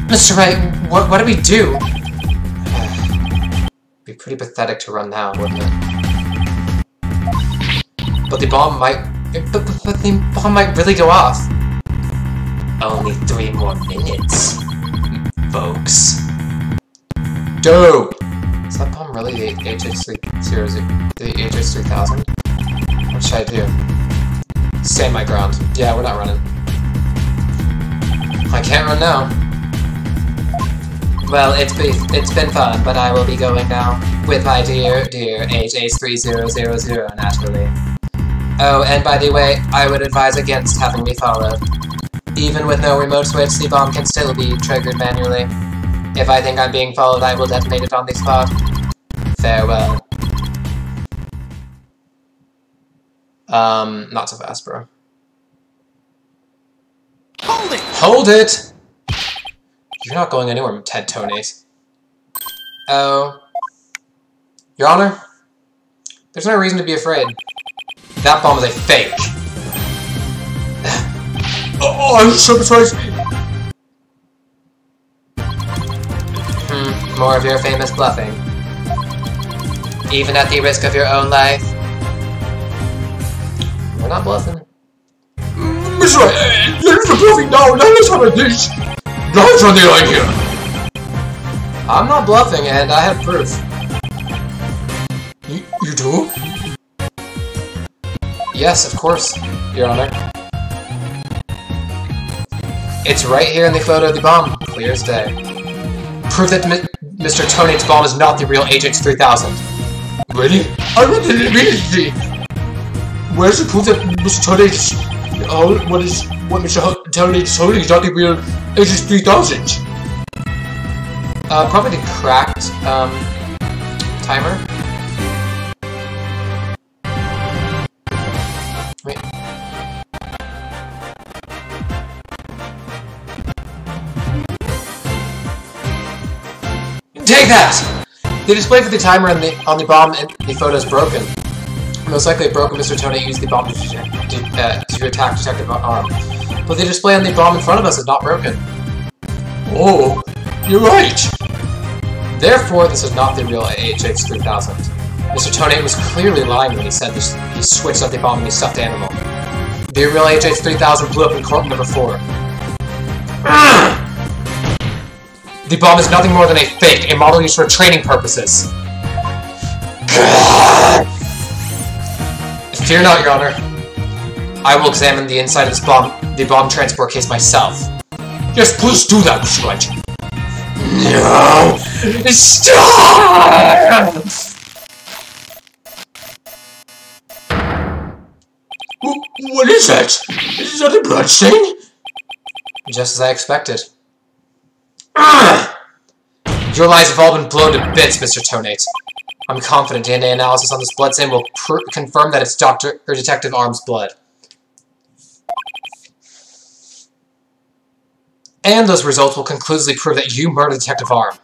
Mr. Wright, what do we do? It'd be pretty pathetic to run now, wouldn't it? But the bomb might... But the bomb might really go off. Only 3 more minutes, folks. Dope! Is that bomb really the HH3000? What should I do? Stand my ground. Yeah, we're not running. I can't run now. Well, it's been fun, but I will be going now. With my dear HH3000, naturally. Oh, and by the way, I would advise against having me followed. Even with no remote switch, the bomb can still be triggered manually. If I think I'm being followed, I will detonate it on the spot. Farewell. Not so fast, bro. Hold it! Hold it! You're not going anywhere, Ted Tones. Oh. Your Honor? There's no reason to be afraid. That bomb is a fake. Oh, I'm so surprised. More of your famous bluffing. Even at the risk of your own life. We're not bluffing. Mr. Wright, you're bluffing now. Now let's have a dish. Let's run the line here. I'm not bluffing, and I have proof. You do? Yes, of course, Your Honor. It's right here in the photo of the bomb. Clear as day. Prove that Mr. Tonate's bomb is not the real HX3000. Really? I read it immediately. Where's the proof that Mr. Tonate's... what Mr. Tonate's holding is not the real HX3000? Probably the cracked, timer. Wait. Take that! The display for the timer on the bomb in the photo is broken. Most likely broken. Mr. Tonate used the bomb to attack Detective Arm. But the display on the bomb in front of us is not broken. Oh, you're right. Therefore, this is not the real HX3000. Mr. Tonate was clearly lying when he said this, he switched out the bomb in the stuffed animal. The real HX3000 blew up in court number 4. The bomb is nothing more than a fake, a model used for training purposes. Fear not, Your Honor. I will examine the inside of this the bomb transport case myself. Yes, please do that, Mr. Wright. No! Stop! What is that? Is that a blood stain? Just as I expected. Your lies have all been blown to bits, Mr. Tonate. I'm confident DNA analysis on this blood stain will confirm that it's Detective Arm's blood. And those results will conclusively prove that you murdered Detective Arm.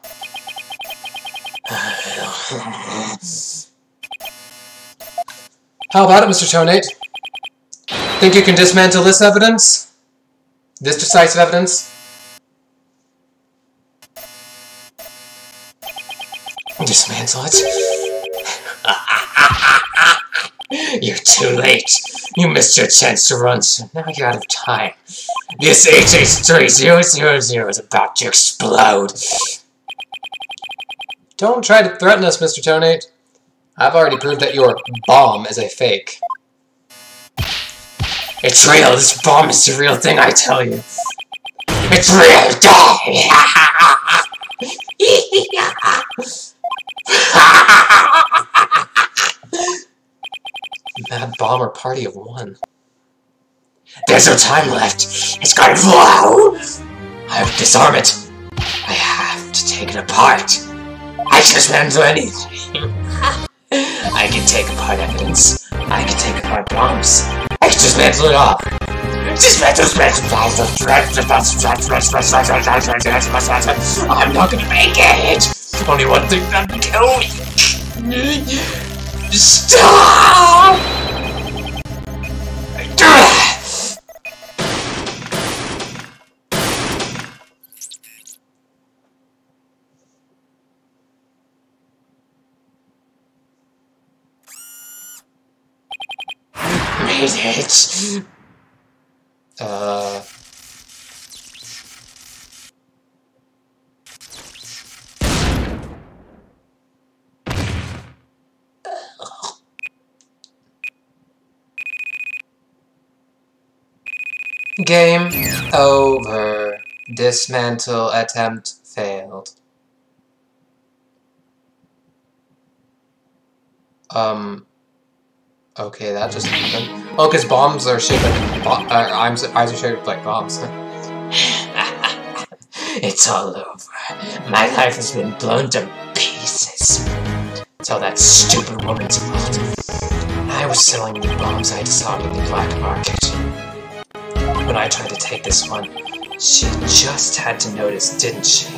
How about it, Mr. Tonate? Think you can dismantle this evidence? This decisive evidence? Dismantle it? You're too late. You missed your chance to run, so now you're out of time. This HH3000 is about to explode. Don't try to threaten us, Mr. Tonate. I've already proved that your bomb is a fake. It's real. This bomb is the real thing, I tell you. It's real. Die! Mad bomber party of 1. There's no time left. It's gonna blow. I have to disarm it. I have to take it apart. I can dismantle anything. I can take apart evidence. I can take apart bombs. I can dismantle it all. I'm not gonna make it. Only one thing that can kill me. Stop! hate it. Game over. Dismantle attempt failed. Okay, that just happened. Oh, because bombs are shaped like eyes are shaped like bombs. It's all over. My life has been blown to pieces. It's all that stupid woman's fault. I was selling the bombs I discovered in the black market. When I tried to take this one, she just had to notice, didn't she?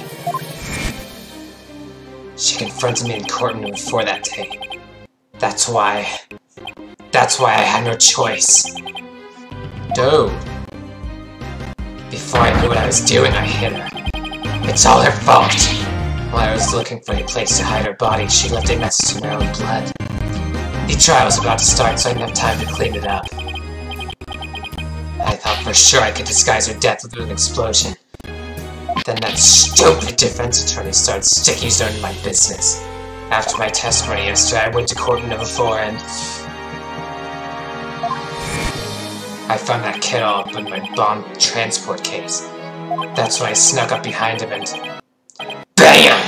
She confronted me in courtroom before that day. That's why I had no choice. Dope. Before I knew what I was doing, I hit her. It's all her fault. While I was looking for a place to hide her body, she left a message in her own blood. The trial was about to start, so I didn't have time to clean it up. I thought for sure I could disguise her death with an explosion. Then that stupid defense attorney started sticking his nose in my business. After my testimony yesterday, I went to court in number 4 and... I found that kid all up in my bomb transport case. That's when I snuck up behind him and... BAM!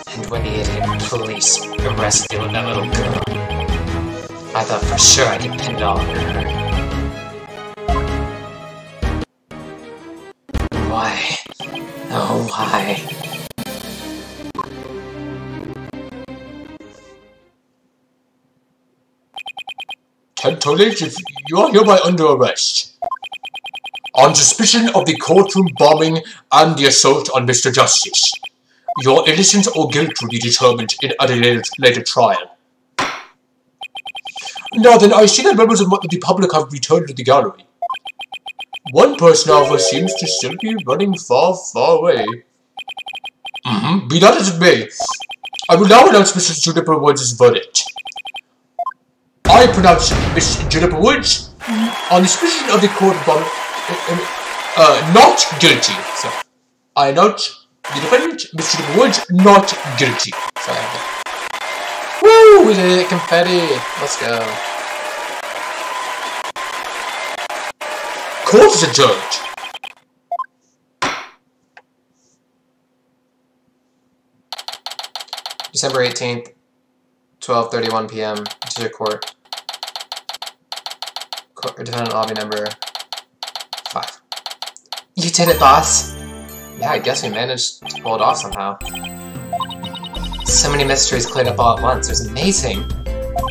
And when the idiot police arrested that little girl, I thought for sure I could pin it all on her. Why? Oh, why? Tentolage, you are hereby under arrest. On suspicion of the courtroom bombing and the assault on Mr. Justice. Your innocence or guilt will be determined in a later trial. Now then, I see that members of the public have returned to the gallery. One person, however, seems to still be running far, far away. Be that as it may, I will now announce Mrs. Juniper Woods' verdict. I pronounce Miss Juniper Woods on the suspicion of the court bombing not guilty. So, I announce the defendant, Miss Juniper Woods, not guilty. Sorry. Woo! We did it! Confetti! Let's go. Court is adjourned. December 18th, 12:31 p.m. District Court. Defendant lobby number 5. You did it, boss! Yeah, I guess we managed to pull it off somehow. So many mysteries cleared up all at once. It was amazing!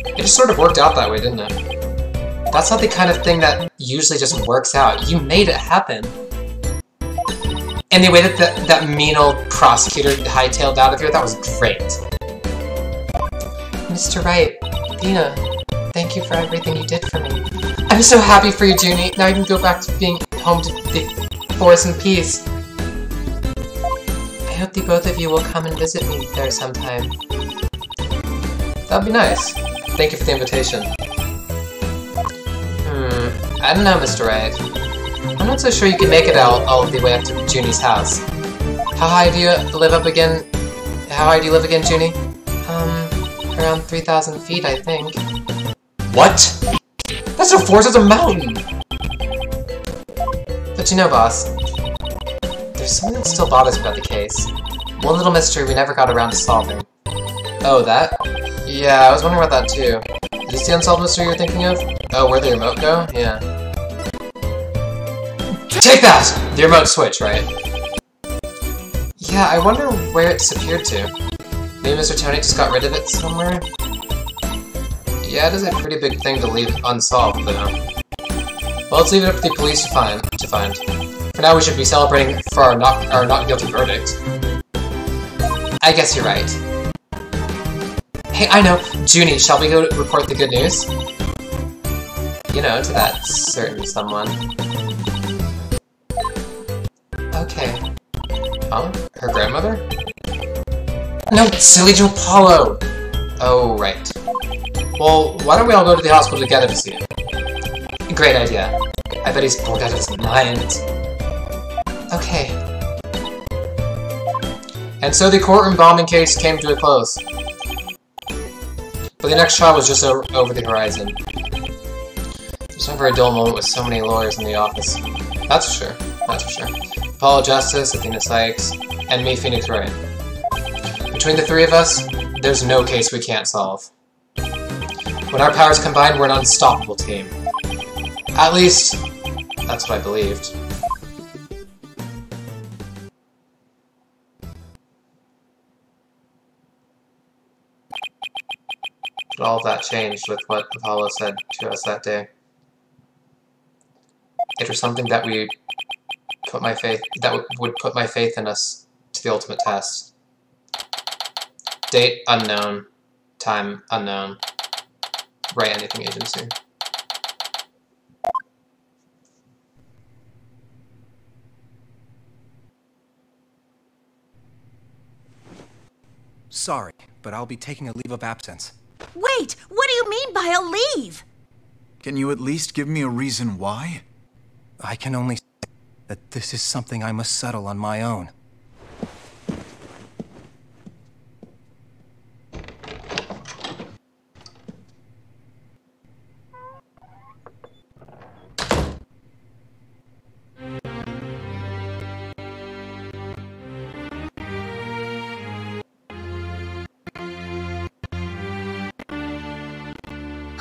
It just sort of worked out that way, didn't it? That's not the kind of thing that usually just works out. You made it happen. And the way that that mean old prosecutor hightailed out of here, that was great. Mr. Wright, Dina, thank you for everything you did for me. I'm so happy for you, Junie. Now you can go back to being home to the forest in peace. I hope the both of you will come and visit me there sometime. That'd be nice. Thank you for the invitation. I don't know, Mr. Wright. I'm not so sure you can make it all the way up to Junie's house. How high do you live again, Junie? Around 3,000 feet, I think. What? That's no forest, that's a mountain! But you know, boss, there's something that still bothers me about the case. One little mystery we never got around to solving. Oh, that? Yeah, I was wondering about that too. Is this the unsolved mystery you're thinking of? Oh, where'd the remote go? Yeah. Take that! The remote switch, right? Yeah, I wonder where it disappeared to. Maybe Mr. Tony just got rid of it somewhere? Yeah, it is a pretty big thing to leave unsolved, though. Well, let's leave it up to the police to find. For now, we should be celebrating for our not guilty verdict. I guess you're right. Hey, I know! Junie, shall we go report the good news? You know, to that certain someone. Okay. Huh? Her grandmother? No, silly Joe Paulo! Oh, right. Well, why don't we all go to the hospital together to see it? Great idea. I bet he's bored out of his mind. Okay. And so the courtroom bombing case came to a close. But the next trial was just over the horizon. There's never a dull moment with so many lawyers in the office. That's for sure. That's for sure. Apollo Justice, Athena Sykes, and me, Phoenix Wright. Between the three of us, there's no case we can't solve. When our powers combine, we're an unstoppable team. At least, that's what I believed. But all of that changed with what Apollo said to us that day. It was something that would put my faith in us to the ultimate test. Date unknown, time unknown. Write anything agency. Sorry, but I'll be taking a leave of absence. Wait, what do you mean by a leave? Can you at least give me a reason why? I can only say that this is something I must settle on my own.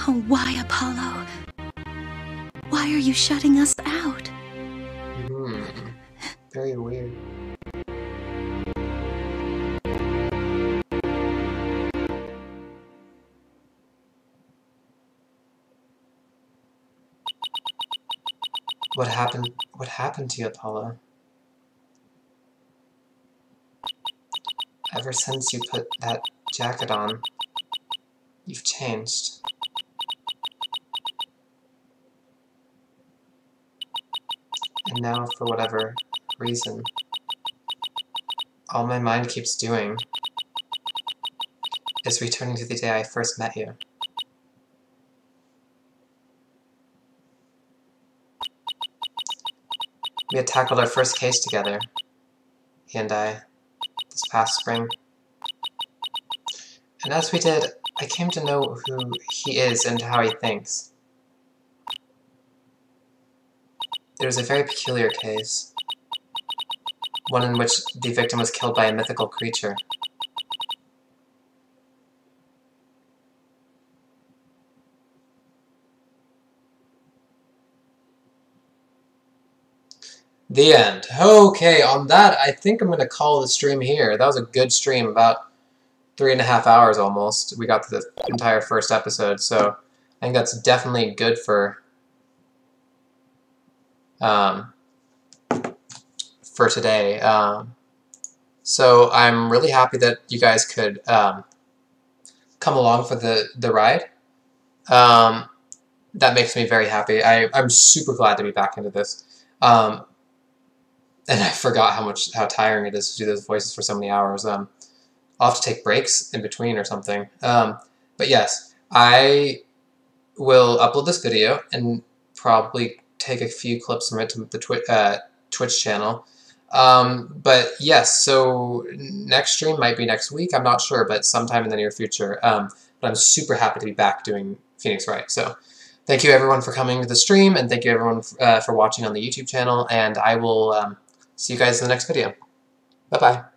Oh, why, Apollo? Why are you shutting us out? Very weird. What happened? What happened to you, Apollo? Ever since you put that jacket on, you've changed. And now, for whatever reason, all my mind keeps doing is returning to the day I first met you. We had tackled our first case together, he and I, this past spring. And as we did, I came to know who he is and how he thinks. It was a very peculiar case, one in which the victim was killed by a mythical creature. The end. Okay, on that, I think I'm going to call the stream here. That was a good stream, about 3.5 hours almost. We got through the entire first episode, so I think that's definitely good for today. So I'm really happy that you guys could come along for the ride. That makes me very happy. I'm super glad to be back into this. And I forgot how tiring it is to do those voices for so many hours. I'll have to take breaks in between or something. But yes, I will upload this video and probably take a few clips from it to the Twitch channel. But yes, so next stream might be next week. I'm not sure, but sometime in the near future. But I'm super happy to be back doing Phoenix Wright. So thank you everyone for coming to the stream, and thank you everyone for watching on the YouTube channel. And I will see you guys in the next video. Bye-bye.